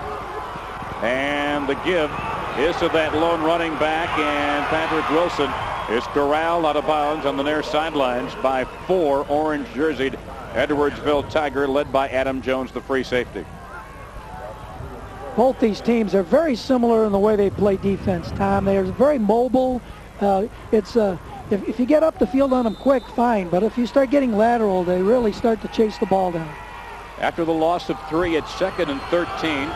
And the give is to that lone running back, and Patrick Wilson is corralled out of bounds on the near sidelines by 4 orange-jerseyed Edwardsville Tiger, led by Adam Jones, the free safety. Both these teams are very similar in the way they play defense, Tom. They're very mobile. If you get up the field on them quick, fine. But if you start getting lateral, they really start to chase the ball down. After the loss of 3, it's 2nd and 13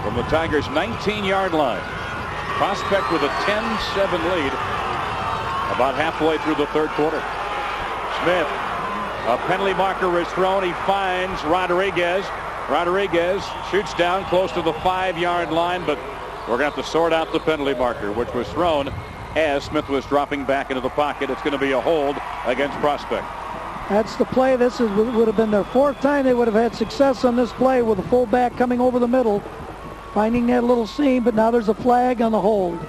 from the Tigers' 19-yard line. Prospect with a 10-7 lead about halfway through the third quarter. Smith, a penalty marker is thrown. He finds Rodriguez. Rodriguez shoots down close to the 5-yard line, but we're going to have to sort out the penalty marker, which was thrown as Smith was dropping back into the pocket. It's going to be a hold against Prospect. That's the play. This would have been their 4th time they would have had success on this play, with the fullback coming over the middle, finding that little seam, but now there's a flag on the hold.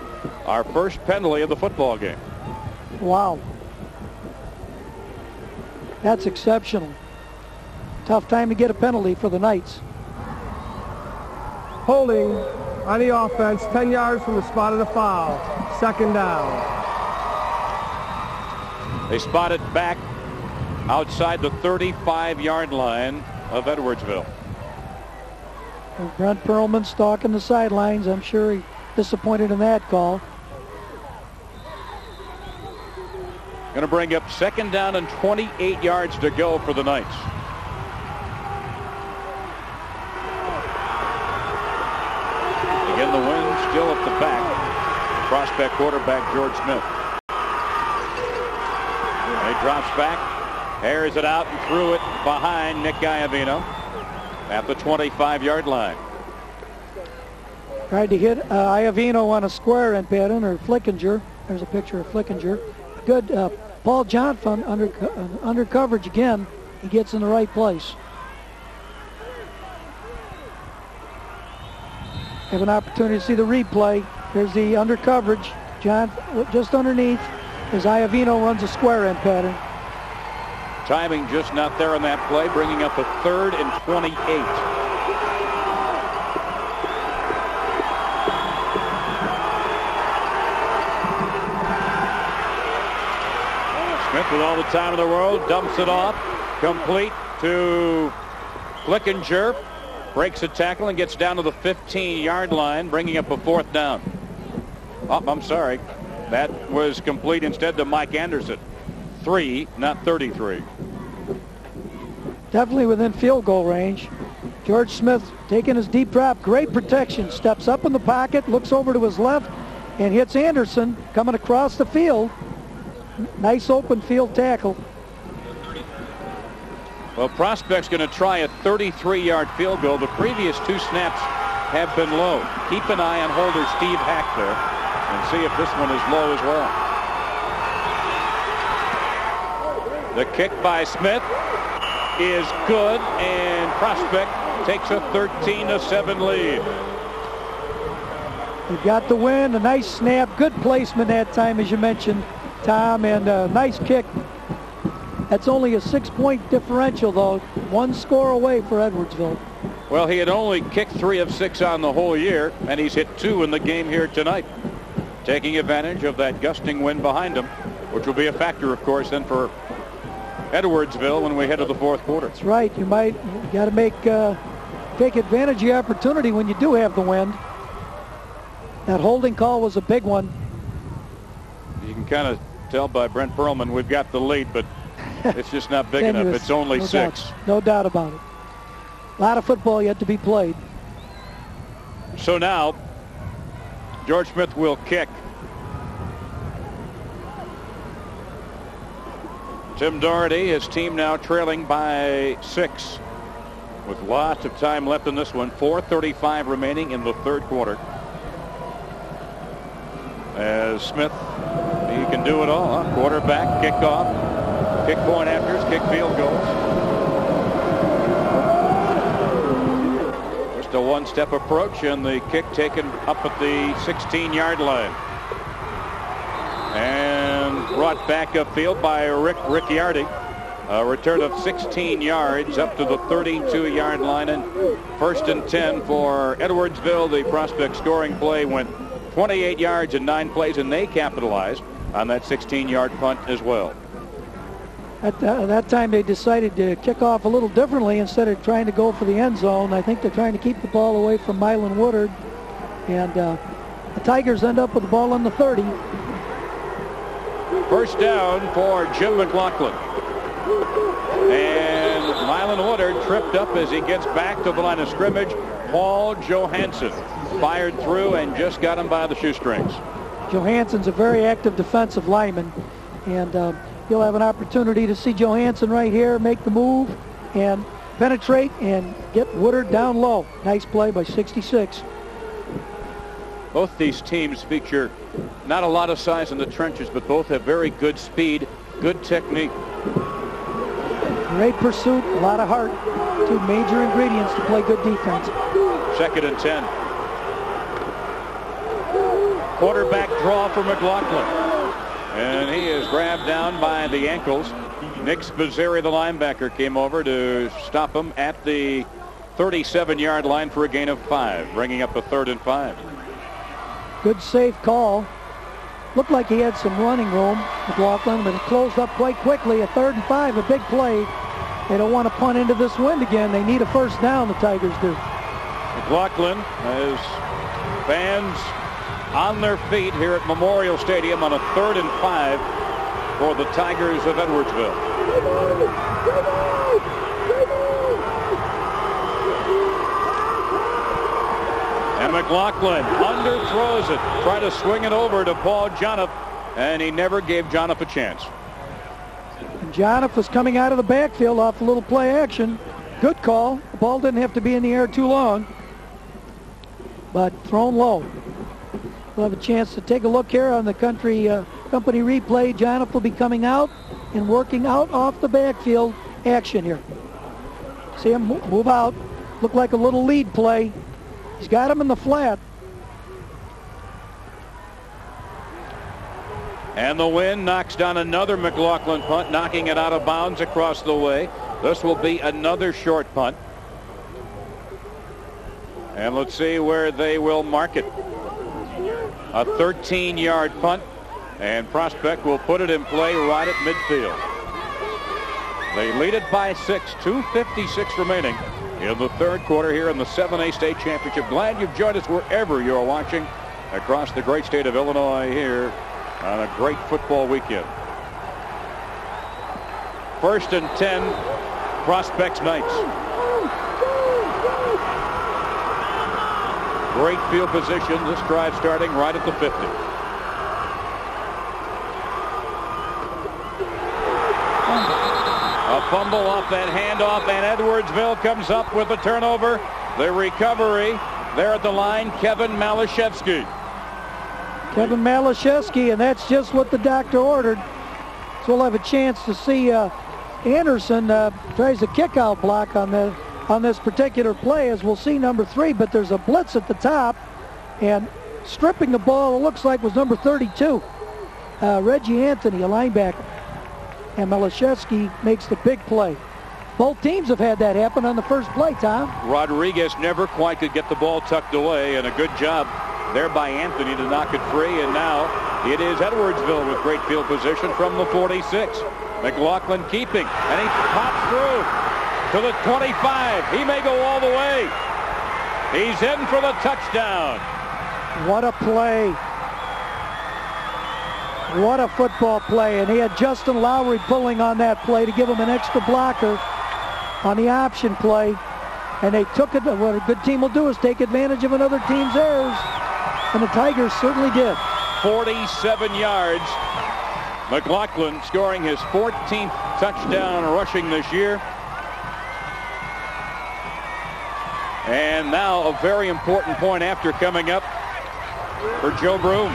Our first penalty of the football game. Wow. That's exceptional. Tough time to get a penalty for the Knights. Holding on the offense, 10 yards from the spot of the foul. 2nd down. They spot it back outside the 35-yard line of Edwardsville. And Brent Perlman stalking the sidelines. I'm sure he's disappointed in that call. Going to bring up 2nd down and 28 yards to go for the Knights. Again, the wind still at the back. Prospect quarterback George Smith. And he drops back, airs it out, and threw it behind Nick Iavino at the 25-yard line. Tried to hit Iavino on a square end pattern, or Flickinger. There's a picture of Flickinger. Good. Paul Johnson under coverage again. He gets in the right place. Have an opportunity to see the replay. There's the under coverage. John just underneath as Iavino runs a square end pattern. Timing just not there on that play, bringing up a 3rd and 28. Smith, with all the time in the world, dumps it off, complete to Flickinger. Breaks a tackle and gets down to the 15-yard line, bringing up a 4th down. Oh, I'm sorry. That was complete instead to Mike Anderson. 3, not 33. Definitely within field goal range. George Smith taking his deep drop. Great protection. Steps up in the pocket, looks over to his left, and hits Anderson coming across the field. Nice open field tackle. Well, Prospect's going to try a 33-yard field goal. The previous 2 snaps have been low. Keep an eye on holder Steve Hack there and see if this one is low as well. The kick by Smith is good, and Prospect takes a 13-7 lead. He got the win, a nice snap, good placement that time, as you mentioned, Tom, and a nice kick. That's only a 6-point differential, though. 1 score away for Edwardsville. Well, he had only kicked 3 of 6 on the whole year, and he's hit 2 in the game here tonight, taking advantage of that gusting wind behind him, which will be a factor, of course, then for Edwardsville when we head to the 4th quarter. That's right. You got to take advantage of the opportunity when you do have the wind. That holding call was a big one. You can kind of tell by Brent Perlman we've got the lead, but it's just not big enough. It's only 6. No doubt about it. A lot of football yet to be played. So now, George Smith will kick. Tim Doherty, his team now trailing by 6 with lots of time left in this one. 4:35 remaining in the 3rd quarter. As Smith, he can do it all, huh? Quarterback, kickoff, kick point afters, kick field goals. Just a one-step approach, and the kick taken up at the 16-yard line. And brought back upfield by Rick Ricciardi. A return of 16 yards up to the 32-yard line, and 1st and 10 for Edwardsville. The Prospect scoring play went 28 yards in 9 plays, and they capitalized on that 16-yard punt as well. At that time, they decided to kick off a little differently instead of trying to go for the end zone. I think they're trying to keep the ball away from Mylan Woodard, and the Tigers end up with the ball on the 30. First down for Jim McLaughlin. And Mylan Woodard tripped up as he gets back to the line of scrimmage. Paul Johansson fired through and just got him by the shoestrings. Johansson's a very active defensive lineman, and you'll have an opportunity to see Johansson right here make the move and penetrate and get Woodard down low. Nice play by 66. Both these teams feature not a lot of size in the trenches, but both have very good speed, good technique. Great pursuit, a lot of heart. 2 major ingredients to play good defense. 2nd and 10. Quarterback draw for McLaughlin. And he is grabbed down by the ankles. Nick Spizzeri, the linebacker, came over to stop him at the 37-yard line for a gain of 5, bringing up a 3rd and 5. Good safe call. Looked like he had some running room, McLaughlin, but it closed up quite quickly. A 3rd and 5, a big play. They don't want to punt into this wind again. They need a first down, the Tigers do. McLaughlin has fans on their feet here at Memorial Stadium on a 3rd and 5 for the Tigers of Edwardsville. And McLaughlin underthrows it. Try to swing it over to Paul Jonoff, and he never gave Jonoff a chance. And Jonoff was coming out of the backfield off a little play action. Good call. The ball didn't have to be in the air too long, but thrown low. We'll have a chance to take a look here on the company replay. Jonoff will be coming out and working out off the backfield action here. See him move out. Look like a little lead play. He's got him in the flat. And the wind knocks down another McLaughlin punt, knocking it out of bounds across the way. This will be another short punt. And let's see where they will mark it. A 13-yard punt, and Prospect will put it in play right at midfield. They lead it by 6, 2:56 remaining in the 3rd quarter here in the 7A State Championship. Glad you've joined us wherever you're watching across the great state of Illinois here on a great football weekend. 1st and 10, Prospects Knights. Great field position. This drive starting right at the 50. A fumble off that handoff, and Edwardsville comes up with a turnover. The recovery there at the line, Kevin Malashevsky. Kevin Malashevsky, and that's just what the doctor ordered. So we'll have a chance to see Anderson tries a kick-out block on this particular play, as we'll see number 3, but there's a blitz at the top, and stripping the ball, it looks like, was number 32, Reggie Anthony, a linebacker. And Malashevsky makes the big play. Both teams have had that happen on the first play, Tom. Rodriguez never quite could get the ball tucked away, and a good job there by Anthony to knock it free. And now it is Edwardsville with great field position from the 46. McLaughlin keeping, and he pops through to the 25. He may go all the way. He's in for the touchdown. What a play. What a football play. And he had Justin Lowry pulling on that play to give him an extra blocker on the option play. And they took it. What a good team will do is take advantage of another team's errors. And the Tigers certainly did. 47 yards. McLaughlin scoring his 14th touchdown rushing this year. And now a very important point after coming up for Joe Broom.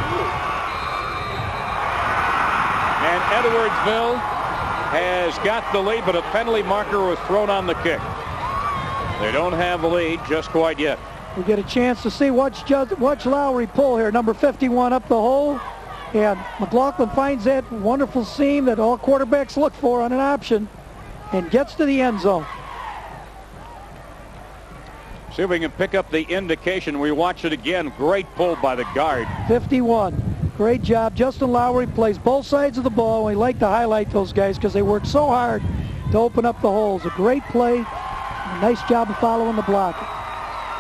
And Edwardsville has got the lead, but a penalty marker was thrown on the kick. They don't have the lead just quite yet. We get a chance to see watch Lowry pull here, number 51 up the hole. And McLaughlin finds that wonderful seam that all quarterbacks look for on an option. and gets to the end zone. See if we can pick up the indication. We watch it again. Great pull by the guard. 51. Great job. Justin Lowry plays both sides of the ball. We like to highlight those guys because they work so hard to open up the holes. A great play. A nice job of following the block.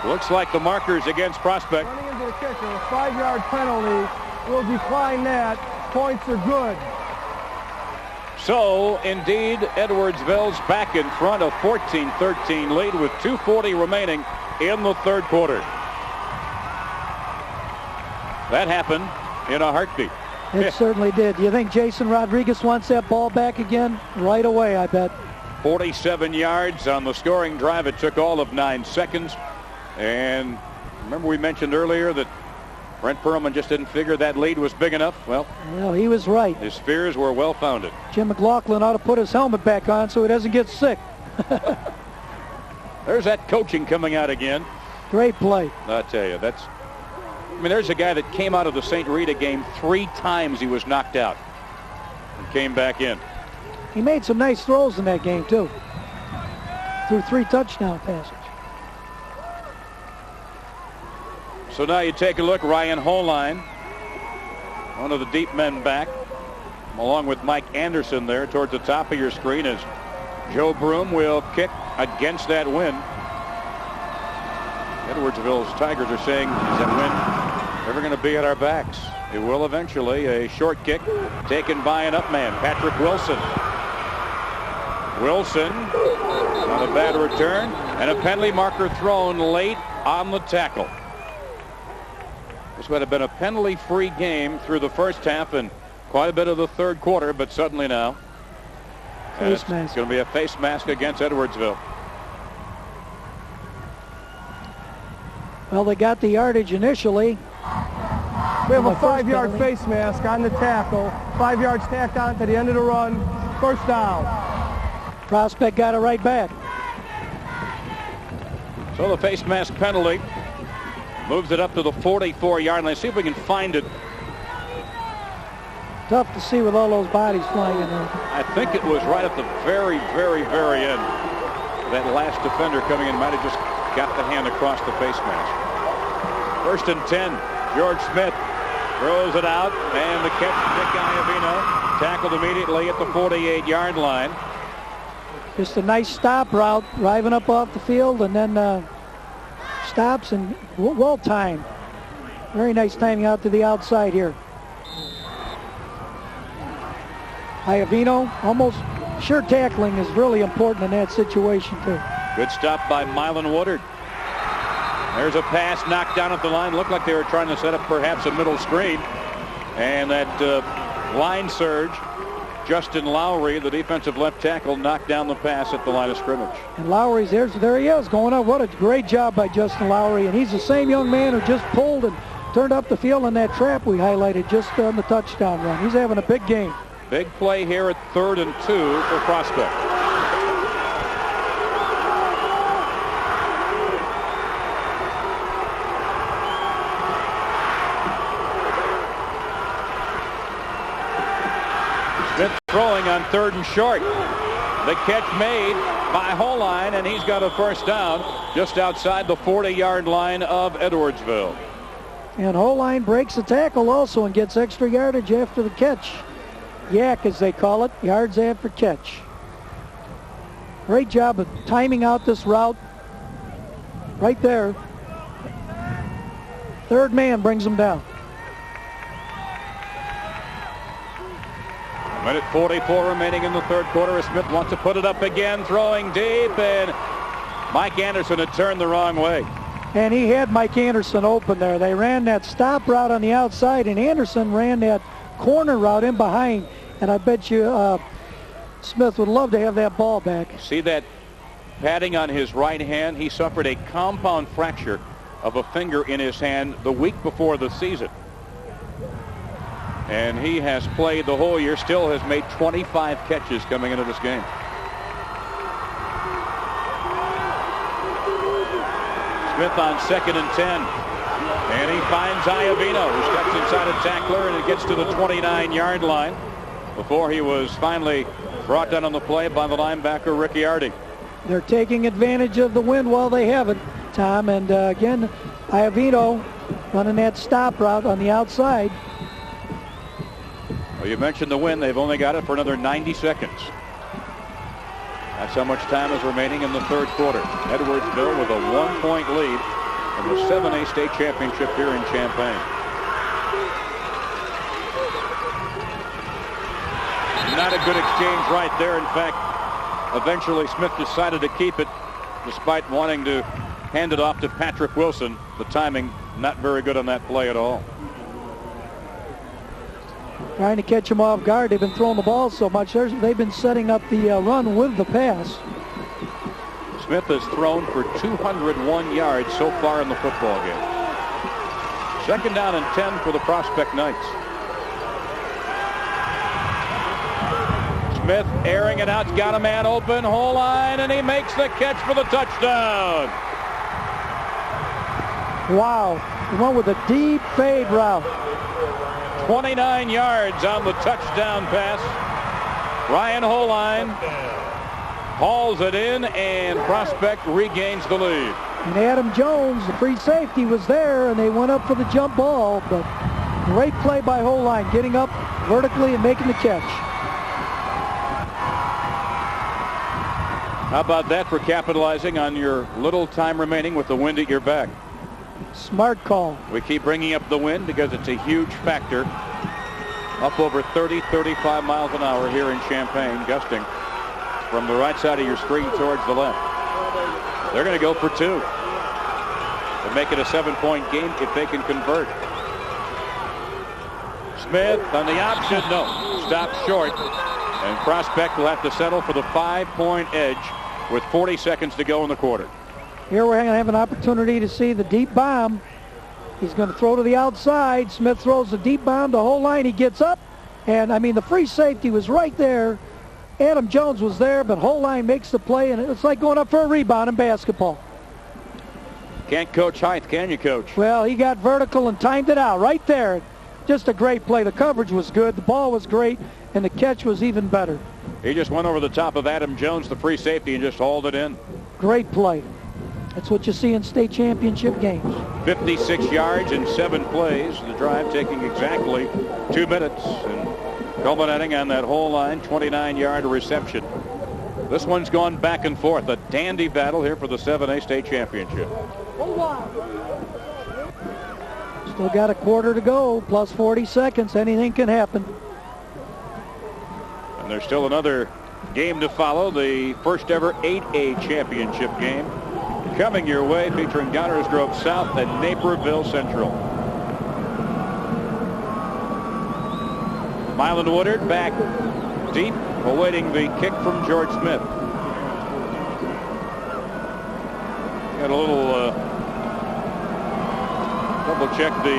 Looks like the markers against Prospect. Running into the kicker, a 5-yard penalty. We'll decline that. Points are good. So, indeed, Edwardsville's back in front, of 14-13 lead with 2:40 remaining in the third quarter. That happened in a heartbeat. It certainly did. Do you think Jason Rodriguez wants that ball back again? Right away, I bet. 47 yards on the scoring drive. It took all of 9 seconds. And remember we mentioned earlier that Brent Perlman just didn't figure that lead was big enough. Well, he was right. His fears were well-founded. Jim McLaughlin ought to put his helmet back on so he doesn't get sick. There's that coaching coming out again. Great play. I tell you, there's a guy that came out of the St. Rita game 3 times he was knocked out and came back in. He made some nice throws in that game, too. Threw 3 touchdown passes. So now you take a look, Ryan Holine, one of the deep men back, along with Mike Anderson there towards the top of your screen, as Joe Broom will kick against that wind. Edwardsville's Tigers are saying, is that wind ever going to be at our backs? It will eventually. A short kick taken by an up man, Patrick Wilson. Wilson on a bad return, and a penalty marker thrown late on the tackle. This would have been a penalty-free game through the first half and quite a bit of the third quarter, but suddenly now it's going to be a face mask against Edwardsville. Well, they got the yardage initially. We have a 5-yard face mask on the tackle. 5 yards tacked on to the end of the run. First down. Prospect got it right back. So the face mask penalty moves it up to the 44-yard line. See if we can find it. Tough to see with all those bodies flying in there. I think it was right at the very, very, very end. That last defender coming in might have just got the hand across the face mask. 1st and 10. George Smith throws it out, and the catch, Nick Iovino, tackled immediately at the 48-yard line. Just a nice stop route, driving up off the field, and then stops and well timed. Very nice timing out to the outside here. Iovino, almost sure tackling is really important in that situation too. Good stop by Mylan Woodard. There's a pass knocked down at the line. Looked like they were trying to set up perhaps a middle screen. And that line surge, Justin Lowry, the defensive left tackle, knocked down the pass at the line of scrimmage. And Lowry's there he is going up. What a great job by Justin Lowry. And he's the same young man who just pulled and turned up the field in that trap we highlighted just on the touchdown run. He's having a big game. Big play here at 3rd and 2 for Prospect. Smith throwing on 3rd and short. The catch made by Holine, and he's got a first down just outside the 40-yard line of Edwardsville. And Holine breaks the tackle also and gets extra yardage after the catch. Yak, as they call it, yards after catch. Great job of timing out this route. Right there. 3rd man brings him down. 1:44 remaining in the third quarter. Smith wants to put it up again, throwing deep, and Mike Anderson had turned the wrong way. And he had Mike Anderson open there. They ran that stop route on the outside, and Anderson ran that corner route in behind. And I bet you Smith would love to have that ball back. See that padding on his right hand? He suffered a compound fracture of a finger in his hand the week before the season. And he has played the whole year, still has made 25 catches coming into this game. Smith on 2nd and 10. And he finds Iovino, who steps inside a tackler, and it gets to the 29-yard line before he was finally Brought down on the play by the linebacker, Ricciardi. They're taking advantage of the wind while they have it, Tom. And again, Iovino running that stop route on the outside. Well, you mentioned the wind. They've only got it for another 90 seconds. That's how much time is remaining in the third quarter. Edwardsville with a 1-point lead in the 7A state championship here in Champaign. Not a good exchange right there. In fact, eventually Smith decided to keep it despite wanting to hand it off to Patrick Wilson. The timing not very good on that play at all. Trying to catch him off guard. They've been throwing the ball so much. They've been setting up the run with the pass. Smith has thrown for 201 yards so far in the football game. Second down and 10 for the Prospect Knights. Smith airing it out, got a man open, whole line, and he makes the catch for the touchdown. Wow, he went with a deep fade route. 29 yards on the touchdown pass. Ryan Holine hauls it in, and Prospect regains the lead. And Adam Jones, the free safety, was there, and they went up for the jump ball, but great play by Holine, getting up vertically and making the catch. How about that for capitalizing on your little time remaining with the wind at your back? Smart call. We keep bringing up the wind because it's a huge factor. Up over 30, 35 miles an hour here in Champaign, gusting from the right side of your screen towards the left. They're going to go for two to make it a 7-point game if they can convert. Smith on the option, no, stopped short. And Prospect will have to settle for the 5-point edge with 40 seconds to go in the quarter. Here we're going to have an opportunity to see the deep bomb. He's going to throw to the outside. Smith throws the deep bomb to Holine. He gets up, and I mean the free safety was right there. Adam Jones was there, but Holine makes the play, and it's like going up for a rebound in basketball. Can't coach height, can you, Coach? Well, he got vertical and timed it out right there. Just a great play. The coverage was good. The ball was great, and the catch was even better. He just went over the top of Adam Jones, the free safety, and just hauled it in. Great play. That's what you see in state championship games. 56 yards in 7 plays. The drive taking exactly 2 minutes and culminating on that whole line 29-yard reception. This one's gone back and forth. A dandy battle here for the 7A state championship. Still got a quarter to go, plus 40 seconds. Anything can happen. And there's still another game to follow. The first ever 8A championship game coming your way, featuring Downers Grove South and Naperville Central. Mylan Woodard back deep, awaiting the kick from George Smith. Got a little double check the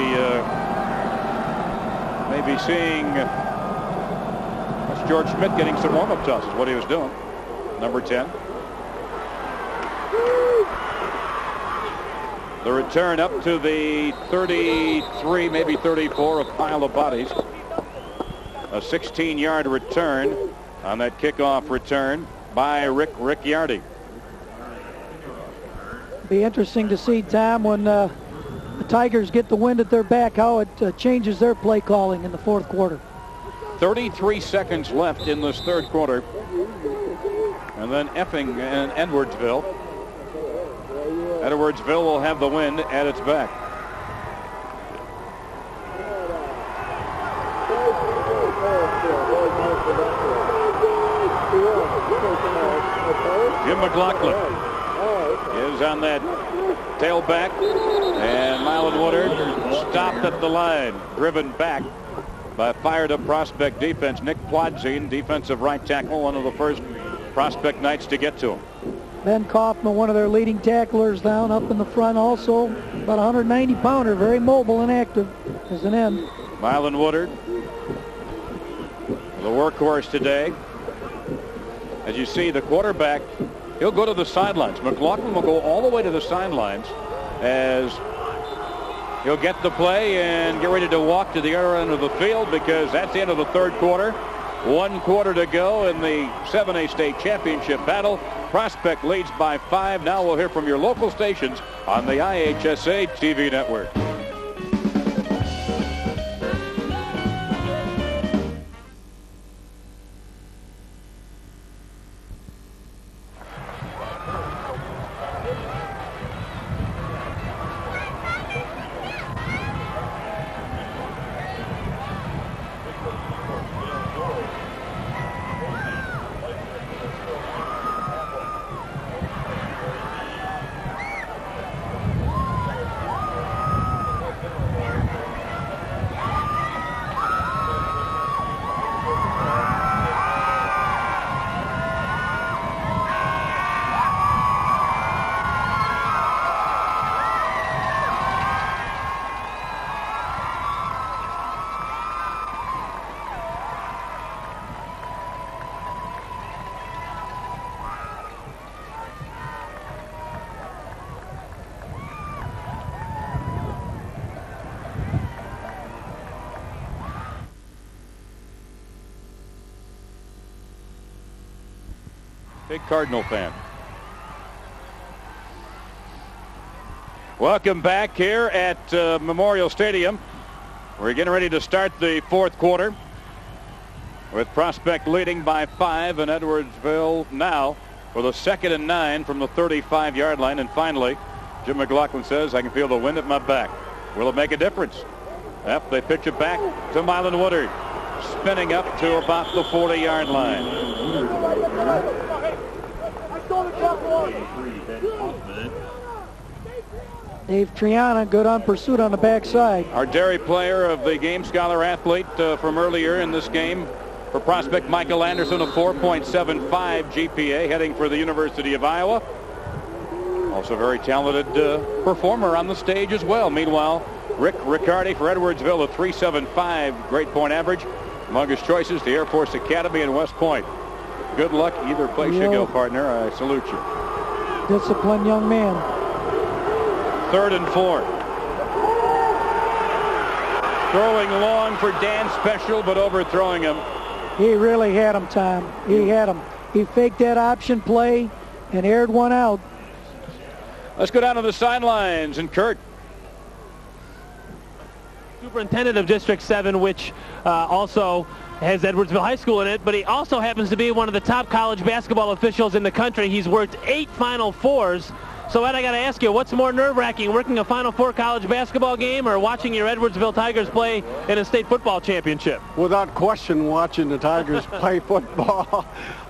maybe seeing that's George Smith getting some warm-up tosses, what he was doing. Number 10. The return up to the 33, maybe 34, a pile of bodies. A 16-yard return on that kickoff return by Rick Ricciardi. Be interesting to see, Tom, when the Tigers get the wind at their back, how it changes their play calling in the fourth quarter. 33 seconds left in this third quarter. And then Effing and Edwardsville. Edwardsville will have the wind at its back. Jim McLaughlin is on that tailback, and Mylan Woodard stopped at the line, driven back by fired up Prospect defense. Nick Plodzine, defensive right tackle, one of the first Prospect Knights to get to him. Ben Kaufman, one of their leading tacklers, down up in the front also. About 190-pounder, very mobile and active as an end. Mylan Woodard, the workhorse today. As you see, the quarterback, he'll go to the sidelines. McLaughlin will go all the way to the sidelines as he'll get the play and get ready to walk to the other end of the field, because that's the end of the third quarter. 1 quarter to go in the 7A state championship battle. Prospect leads by 5. Now we'll hear from your local stations on the IHSA TV network. Big Cardinal fan. Welcome back here at Memorial Stadium. We're getting ready to start the 4th quarter with Prospect leading by 5 in Edwardsville now for the 2nd and 9 from the 35-yard line. And finally, Jim McLaughlin says, I can feel the wind at my back. Will it make a difference? Yep, they pitch it back to Mylan Woodard, spinning up to about the 40-yard line. Dave Triana, good on pursuit on the backside. Our dairy player of the game, scholar athlete from earlier in this game for Prospect, Michael Anderson, a 4.75 GPA, heading for the University of Iowa. Also very talented performer on the stage as well. Meanwhile, Rick Riccardi for Edwardsville, a 3.75 grade point average. Among his choices, the Air Force Academy and West Point. Good luck either place you go, partner. I salute you. Disciplined young man. 3rd and 4. Throwing long for Dan Special, but overthrowing him. He really had him, Tom. He had him. He faked that option play and aired one out. Let's go down to the sidelines. And Kurt. Superintendent of District 7, which also has Edwardsville High School in it, but he also happens to be one of the top college basketball officials in the country. He's worked 8 Final Fours. So, Ed, I got to ask you, what's more nerve-wracking, working a Final Four college basketball game or watching your Edwardsville Tigers play in a state football championship? Without question, watching the Tigers play football.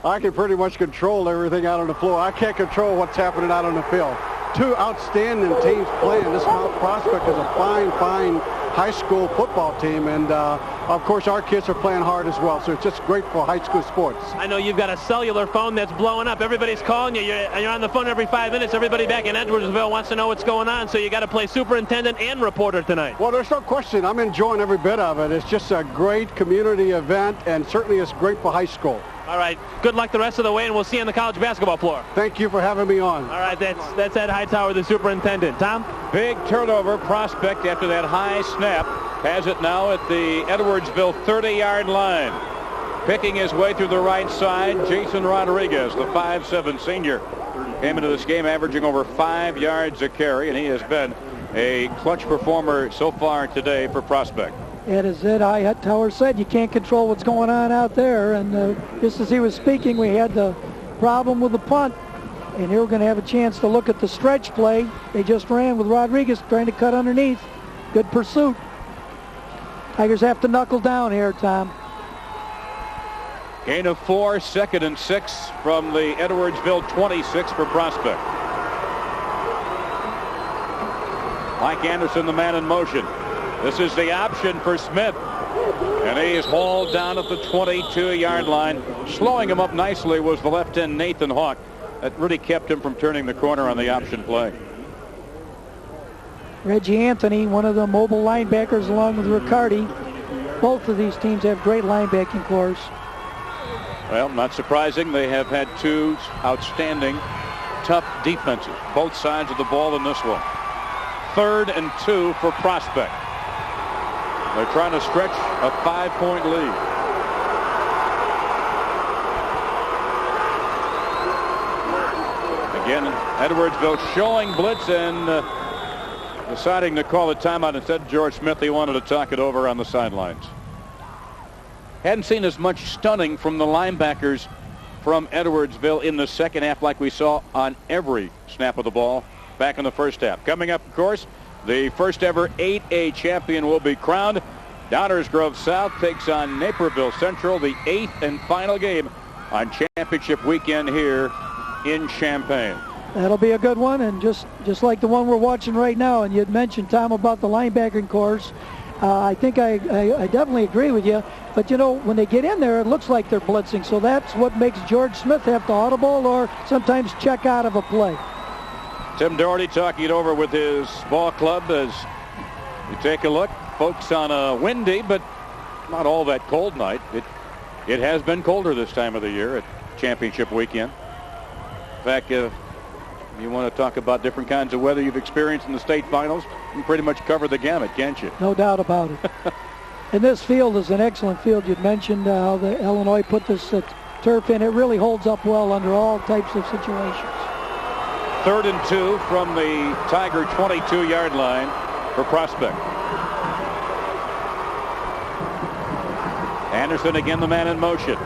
I can pretty much control everything out on the floor. I can't control what's happening out on the field. 2 outstanding teams playing. This Mount Prospect is a fine high school football team, and of course our kids are playing hard as well, so it's just great for high school sports. I know you've got a cellular phone that's blowing up. Everybody's calling you. You're on the phone every 5 minutes. Everybody back in Edwardsville wants to know what's going on, so you got to play superintendent and reporter tonight. Well, there's no question. I'm enjoying every bit of it. It's just a great community event, and certainly it's great for high school. All right. Good luck the rest of the way, and we'll see you on the college basketball floor. Thank you for having me on. All right. That's Ed Hightower, the superintendent. Tom? Big turnover. Prospect after that high snap has it now at the Edwardsville 30-yard line. Picking his way through the right side, Jason Rodriguez, the 5'7" senior, came into this game averaging over 5 yards a carry, and he has been a clutch performer so far today for Prospect. And as Ed Hightower said, you can't control what's going on out there. And just as he was speaking, we had the problem with the punt. And here we're going to have a chance to look at the stretch play they just ran with Rodriguez trying to cut underneath. Good pursuit. Tigers have to knuckle down here, Tom. Gain of 4, 2nd and 6 from the Edwardsville 26 for Prospect. Mike Anderson, the man in motion. This is the option for Smith. And he is hauled down at the 22-yard line. Slowing him up nicely was the left end Nathan Hawk. That really kept him from turning the corner on the option play. Reggie Anthony, one of the mobile linebackers along with Riccardi. Both of these teams have great linebacking cores. Well, not surprising. They have had 2 outstanding, tough defenses. Both sides of the ball in this one. 3rd and 2 for Prospect. They're trying to stretch a 5-point lead. Again, Edwardsville showing blitz and deciding to call a timeout. Instead, George Smith, he wanted to talk it over on the sidelines. Hadn't seen as much stunning from the linebackers from Edwardsville in the second half like we saw on every snap of the ball back in the first half. Coming up, of course, the first ever 8A champion will be crowned. Downers Grove South takes on Naperville Central, the 8th and final game on championship weekend here in Champaign. That'll be a good one, and just like the one we're watching right now, and you'd mentioned, Tom, about the linebacking course. I think I definitely agree with you. But, you know, when they get in there, it looks like they're blitzing. So that's what makes George Smith have to audible or sometimes check out of a play. Tim Doherty talking it over with his ball club as we take a look. Folks, on a windy but not all that cold night. It has been colder this time of the year at championship weekend. In fact, if you want to talk about different kinds of weather you've experienced in the state finals, you pretty much cover the gamut, can't you? No doubt about it. And this field is an excellent field. You'd mentioned how the Illinois put this turf in. It really holds up well under all types of situations. 3rd and 2 from the Tiger 22-yard line for Prospect. Anderson again, the man in motion.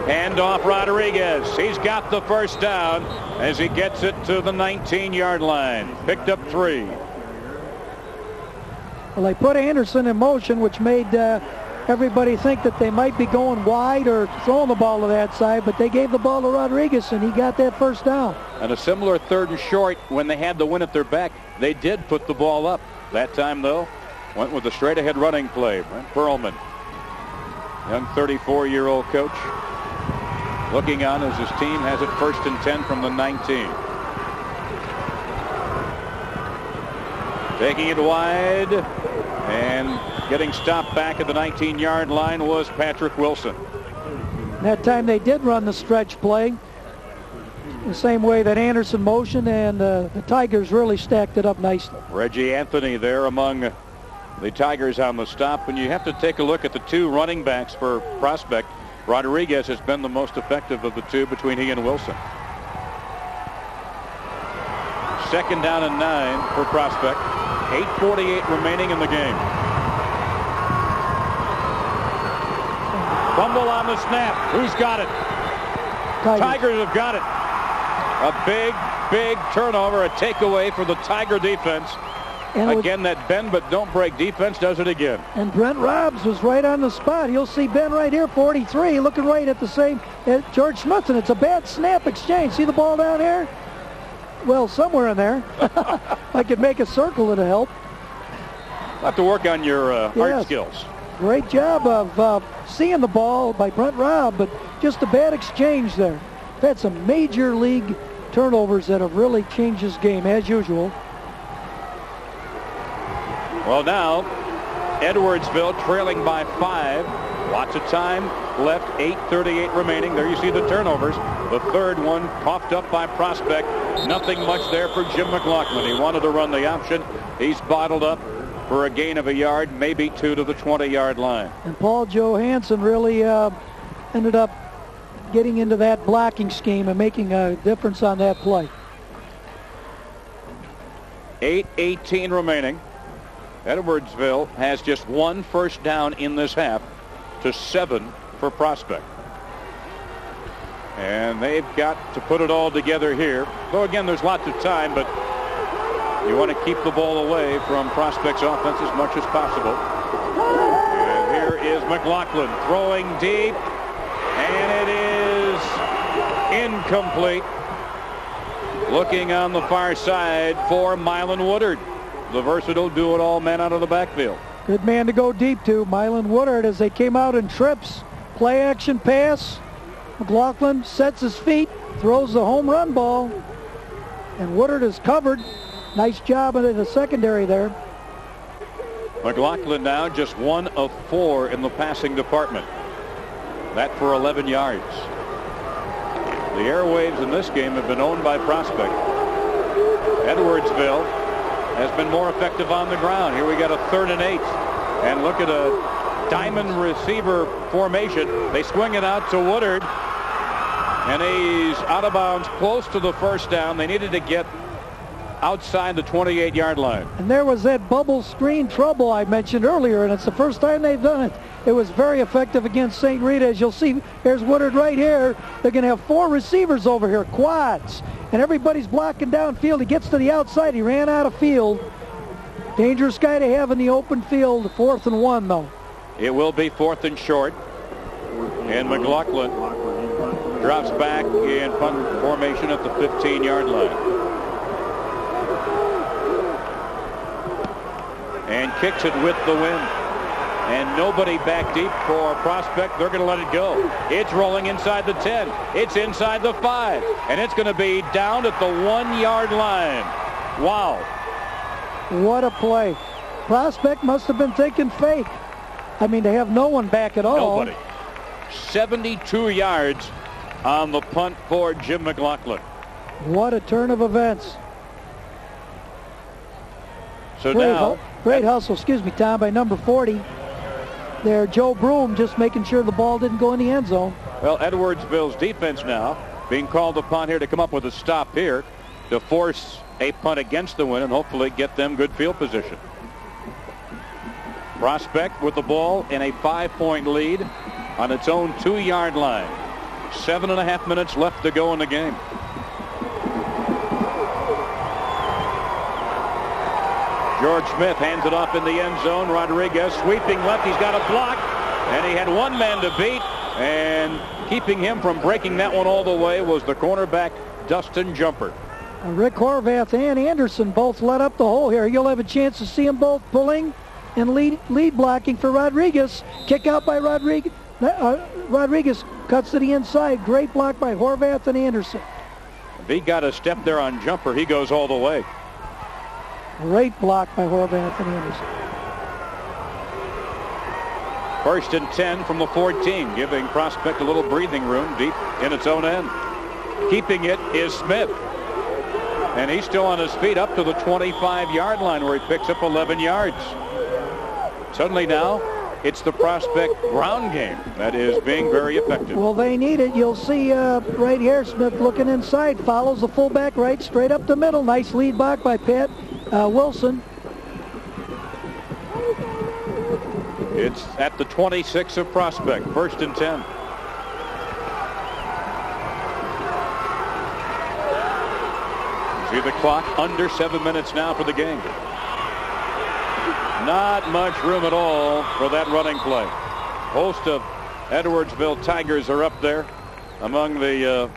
Hand off Rodriguez. He's got the first down as he gets it to the 19-yard line. Picked up 3. Well, they put Anderson in motion, which made everybody think that they might be going wide or throwing the ball to that side, but they gave the ball to Rodriguez, and he got that first down. And a similar 3rd and short when they had the win at their back. They did put the ball up. That time, though, went with the straight-ahead running play. Brent Perlman, young 34-year-old coach, looking on as his team has it 1st and 10 from the 19. Taking it wide and getting stopped back at the 19-yard line was Patrick Wilson. That time they did run the stretch play the same way that Anderson motioned, and the Tigers really stacked it up nicely. Reggie Anthony there among the Tigers on the stop. And you have to take a look at the 2 running backs for Prospect. Rodriguez has been the most effective of the 2 between he and Wilson. 2nd down and 9 for Prospect. 8:48 remaining in the game. Fumble on the snap. Who's got it? Tigers have got it. A big turnover, a takeaway for the Tiger defense. And again, that bend but don't break defense does it again. And Brent Robbs was right on the spot. You'll see Ben right here, 43, looking right at the same at George Smith, and it's a bad snap exchange. See the ball down here? Well, somewhere in there. I could make a circle, it'll help. You'll have to work on your art skills. Great job of seeing the ball by Brent Robb, but just a bad exchange there. We've had some major league turnovers that have really changed this game, as usual. Well, now, Edwardsville trailing by 5. Lots of time left, 8:38 remaining. There you see the turnovers. The 3rd one coughed up by Prospect. Nothing much there for Jim McLaughlin. He wanted to run the option. He's bottled up for a gain of a yard, maybe 2 to the 20-yard line. And Paul Johansson really ended up getting into that blocking scheme and making a difference on that play. 8:18 remaining. Edwardsville has just 1 first down in this half to 7 for Prospect. And they've got to put it all together here. Though, again, there's lots of time, but you want to keep the ball away from Prospect's offense as much as possible. And here is McLaughlin throwing deep, and it is incomplete. Looking on the far side for Mylan Woodard, the versatile do-it-all man out of the backfield. Good man to go deep to, Mylan Woodard, as they came out in trips. Play action pass. McLaughlin sets his feet, throws the home run ball, and Woodard is covered. Nice job in the secondary there. McLaughlin now just 1 of 4 in the passing department. That for 11 yards. The airwaves in this game have been owned by Prospect. Edwardsville has been more effective on the ground. Here we got a 3rd and 8. And look at a diamond receiver formation. They swing it out to Woodard. And he's out of bounds close to the first down. They needed to get outside the 28-yard line. And there was that bubble screen trouble I mentioned earlier, and it's the first time they've done it. It was very effective against St. Rita. As you'll see, here's Woodard right here. They're going to have 4 receivers over here, quads, and everybody's blocking downfield. He gets to the outside. He ran out of field. Dangerous guy to have in the open field. 4th and 1, though. It will be 4th and short. And McLaughlin drops back in punt formation at the 15-yard line. And kicks it with the wind. And nobody back deep for Prospect. They're going to let it go. It's rolling inside the 10. It's inside the 5. And it's going to be down at the 1-yard line. Wow. What a play. Prospect must have been thinking fake. I mean, they have no one back at all. Nobody. 72 yards on the punt for Jim McLaughlin. What a turn of events. So now, great hustle, excuse me, Tom, by number 40. There, Joe Broom just making sure the ball didn't go in the end zone. Well, Edwardsville's defense now being called upon here to come up with a stop here to force a punt against the wind and hopefully get them good field position. Prospect with the ball in a 5-point lead on its own 2-yard line. 7.5 minutes left to go in the game. George Smith hands it off in the end zone. Rodriguez sweeping left. He's got a block. And he had one man to beat. And keeping him from breaking that one all the way was the cornerback, Dustin Jumper. Rick Horvath and Anderson both let up the hole here. You'll have a chance to see them both pulling and lead blocking for Rodriguez. Kick out by Rodriguez. Rodriguez cuts to the inside. Great block by Horvath and Anderson. If he got a step there on Jumper, he goes all the way. Great block by Horvath and Anderson. 1st and 10 from the 14, giving Prospect a little breathing room deep in its own end. Keeping it is Smith. And he's still on his feet up to the 25-yard line where he picks up 11 yards. Suddenly now, it's the Prospect ground game that is being very effective. Well, they need it. You'll see right here, Smith looking inside, follows the fullback right straight up the middle. Nice lead block by Pat Wilson. It's at the 26 of Prospect, 1st and 10. See the clock under 7 minutes now for the game. Not much room at all for that running play. Host of Edwardsville Tigers are up there. Among the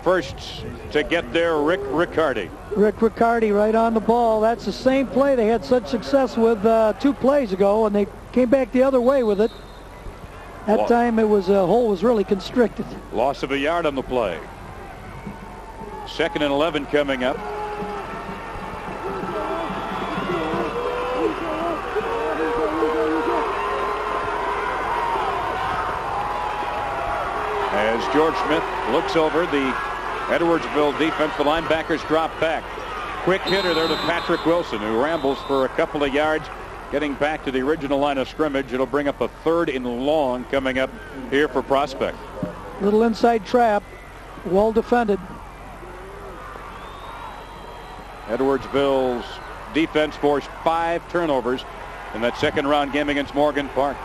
first to get there, Rick Riccardi. Rick Riccardi right on the ball. That's the same play they had such success with 2 plays ago, and they came back the other way with it. That time it was hole was really constricted. Loss of a yard on the play. 2nd and 11 coming up. As George Smith looks over the Edwardsville defense, the linebackers drop back. Quick hitter there to Patrick Wilson, who rambles for a couple of yards, getting back to the original line of scrimmage. It'll bring up a 3rd and long coming up here for Prospect. Little inside trap, well defended. Edwardsville's defense forced 5 turnovers in that second round game against Morgan Park.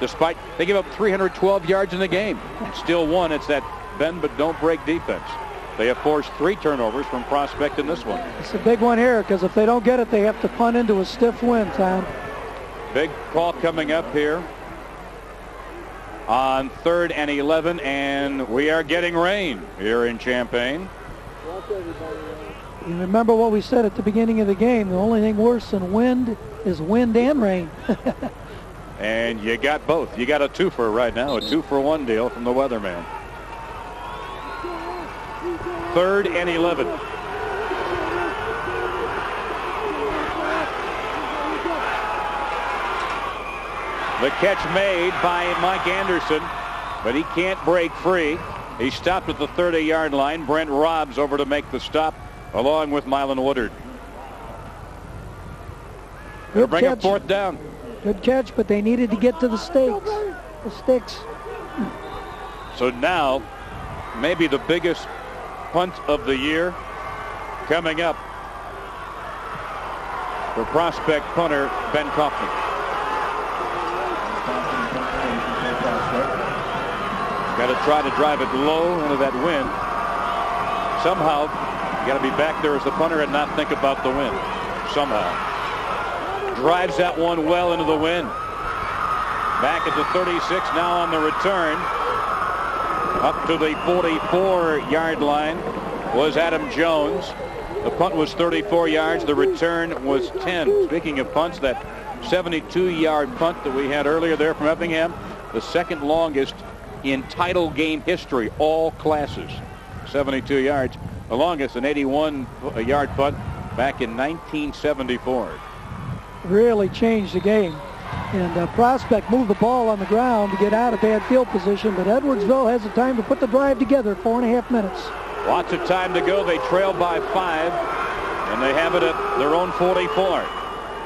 Despite they give up 312 yards in the game, still won. It's that bend but don't break defense. They have forced 3 turnovers from Prospect in this one. It's a big one here because if they don't get it, they have to punt into a stiff wind, Tom. Big call coming up here on 3rd and 11, and we are getting rain here in Champaign. You remember what we said at the beginning of the game. The only thing worse than wind is wind and rain. And you got both. You got a twofer right now, a 2-for-1 deal from the weatherman. 3rd and 11. The catch made by Mike Anderson, but he can't break free. He stopped at the 30-yard line. Brent Robbs over to make the stop, along with Mylan Woodard. They'll bring up 4th down. Good catch, but they needed to get to the stakes. The sticks. So now maybe the biggest punt of the year coming up for prospect punter Ben Kaufman. Got to try to drive it low into that wind. Somehow, you got to be back there as the punter and not think about the wind. Somehow. Drives that one well into the wind. Back at the 36 now on the return. Up to the 44-yard line was Adam Jones. The punt was 34 yards. The return was 10. Speaking of punts, that 72-yard punt that we had earlier there from Effingham, the second longest in title game history, all classes. 72 yards. The longest, an 81-yard punt back in 1974. Really changed the game. And Prospect moved the ball on the ground to get out of bad field position, but Edwardsville has the time to put the drive together, 4.5 minutes. Lots of time to go. They trail by 5, and they have it at their own 44.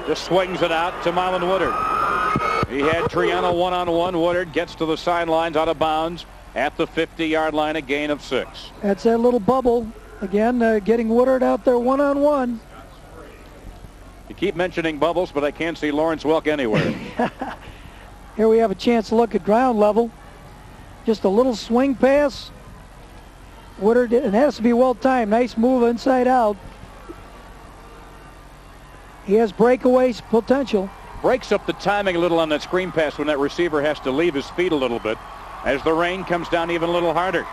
Just swings it out to Marlon Woodard. He had Triano one-on-one. Woodard gets to the sidelines out of bounds at the 50-yard line, a gain of 6. That's that little bubble. Again, getting Woodard out there one-on-one. You keep mentioning bubbles, but I can't see Lawrence Welk anywhere. Here we have a chance to look at ground level. Just a little swing pass. Woodard, it has to be well timed. Nice move inside out. He has breakaway potential. Breaks up the timing a little on that screen pass when that receiver has to leave his feet a little bit as the rain comes down even a little harder.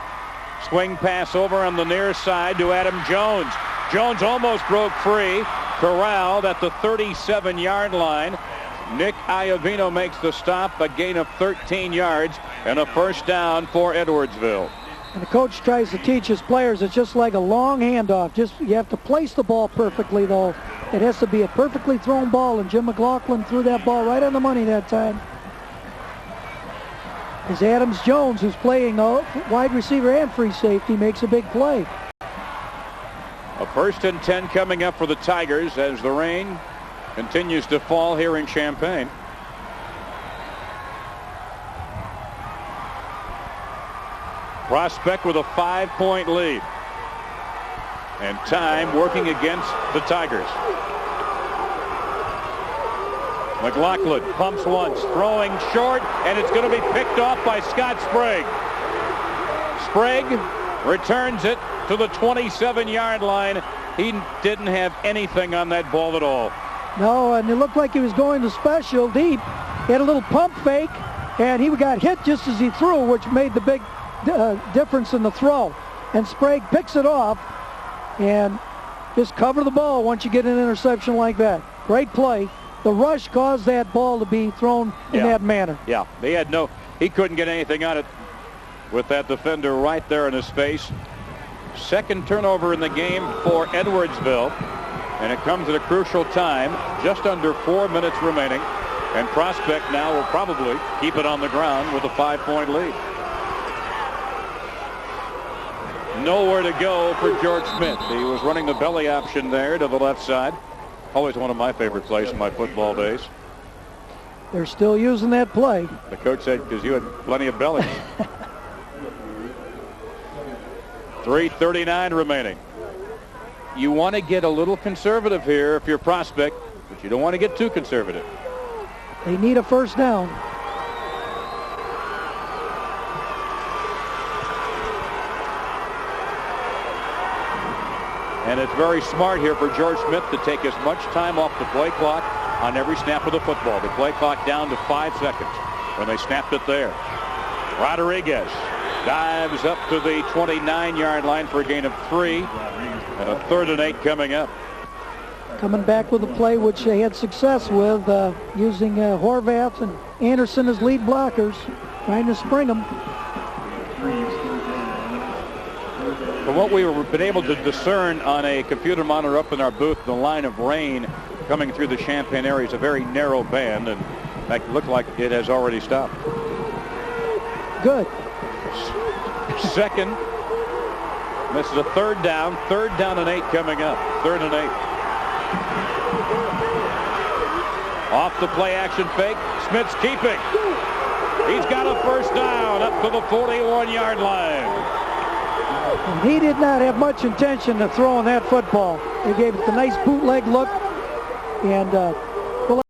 Swing pass over on the near side to Adam Jones. Jones almost broke free. Corralled at the 37-yard line. Nick Iovino makes the stop, a gain of 13 yards and a first down for Edwardsville. And the coach tries to teach his players it's just like a long handoff. You have to place the ball perfectly, though. It has to be a perfectly thrown ball, and Jim McLaughlin threw that ball right on the money that time. As Adams Jones, who's playing wide receiver and free safety, makes a big play. A 1st and 10 coming up for the Tigers as the rain continues to fall here in Champaign. Prospect with a 5-point lead. And time working against the Tigers. McLaughlin pumps once, throwing short, and it's going to be picked off by Scott Sprague. Sprague returns it to the 27-yard line. He didn't have anything on that ball at all. No, and it looked like he was going to special deep. He had a little pump fake, and he got hit just as he threw, which made the big difference in the throw. And Sprague picks it off and just cover the ball once you get an interception like that. Great play. The rush caused that ball to be thrown in that manner. Yeah, he couldn't get anything on it with that defender right there in his face. Second turnover in the game for Edwardsville, and it comes at a crucial time, just under 4 minutes remaining, and Prospect now will probably keep it on the ground with a 5-point lead. Nowhere to go for George Smith. He was running the belly option there to the left side. Always one of my favorite plays in my football days. They're still using that play. The coach said, because you had plenty of bellies. 3:39 remaining. You want to get a little conservative here if you're Prospect, but you don't want to get too conservative. They need a first down. And it's very smart here for George Smith to take as much time off the play clock on every snap of the football. The play clock down to 5 seconds when they snapped it there. Rodriguez dives up to the 29-yard line for a gain of 3. And a 3rd and 8 coming up. Coming back with a play which they had success with, using Horvath and Anderson as lead blockers, trying to spring them. From what we've been able to discern on a computer monitor up in our booth, the line of rain coming through the Champaign area is a very narrow band, and that looked like it has already stopped. Good. Second. This is a 3rd down. 3rd down and 8 coming up. 3rd and 8. Off the play action fake. Smith's keeping. He's got a first down up to the 41-yard line. And he did not have much intention of throwing that football. He gave it the nice bootleg look, and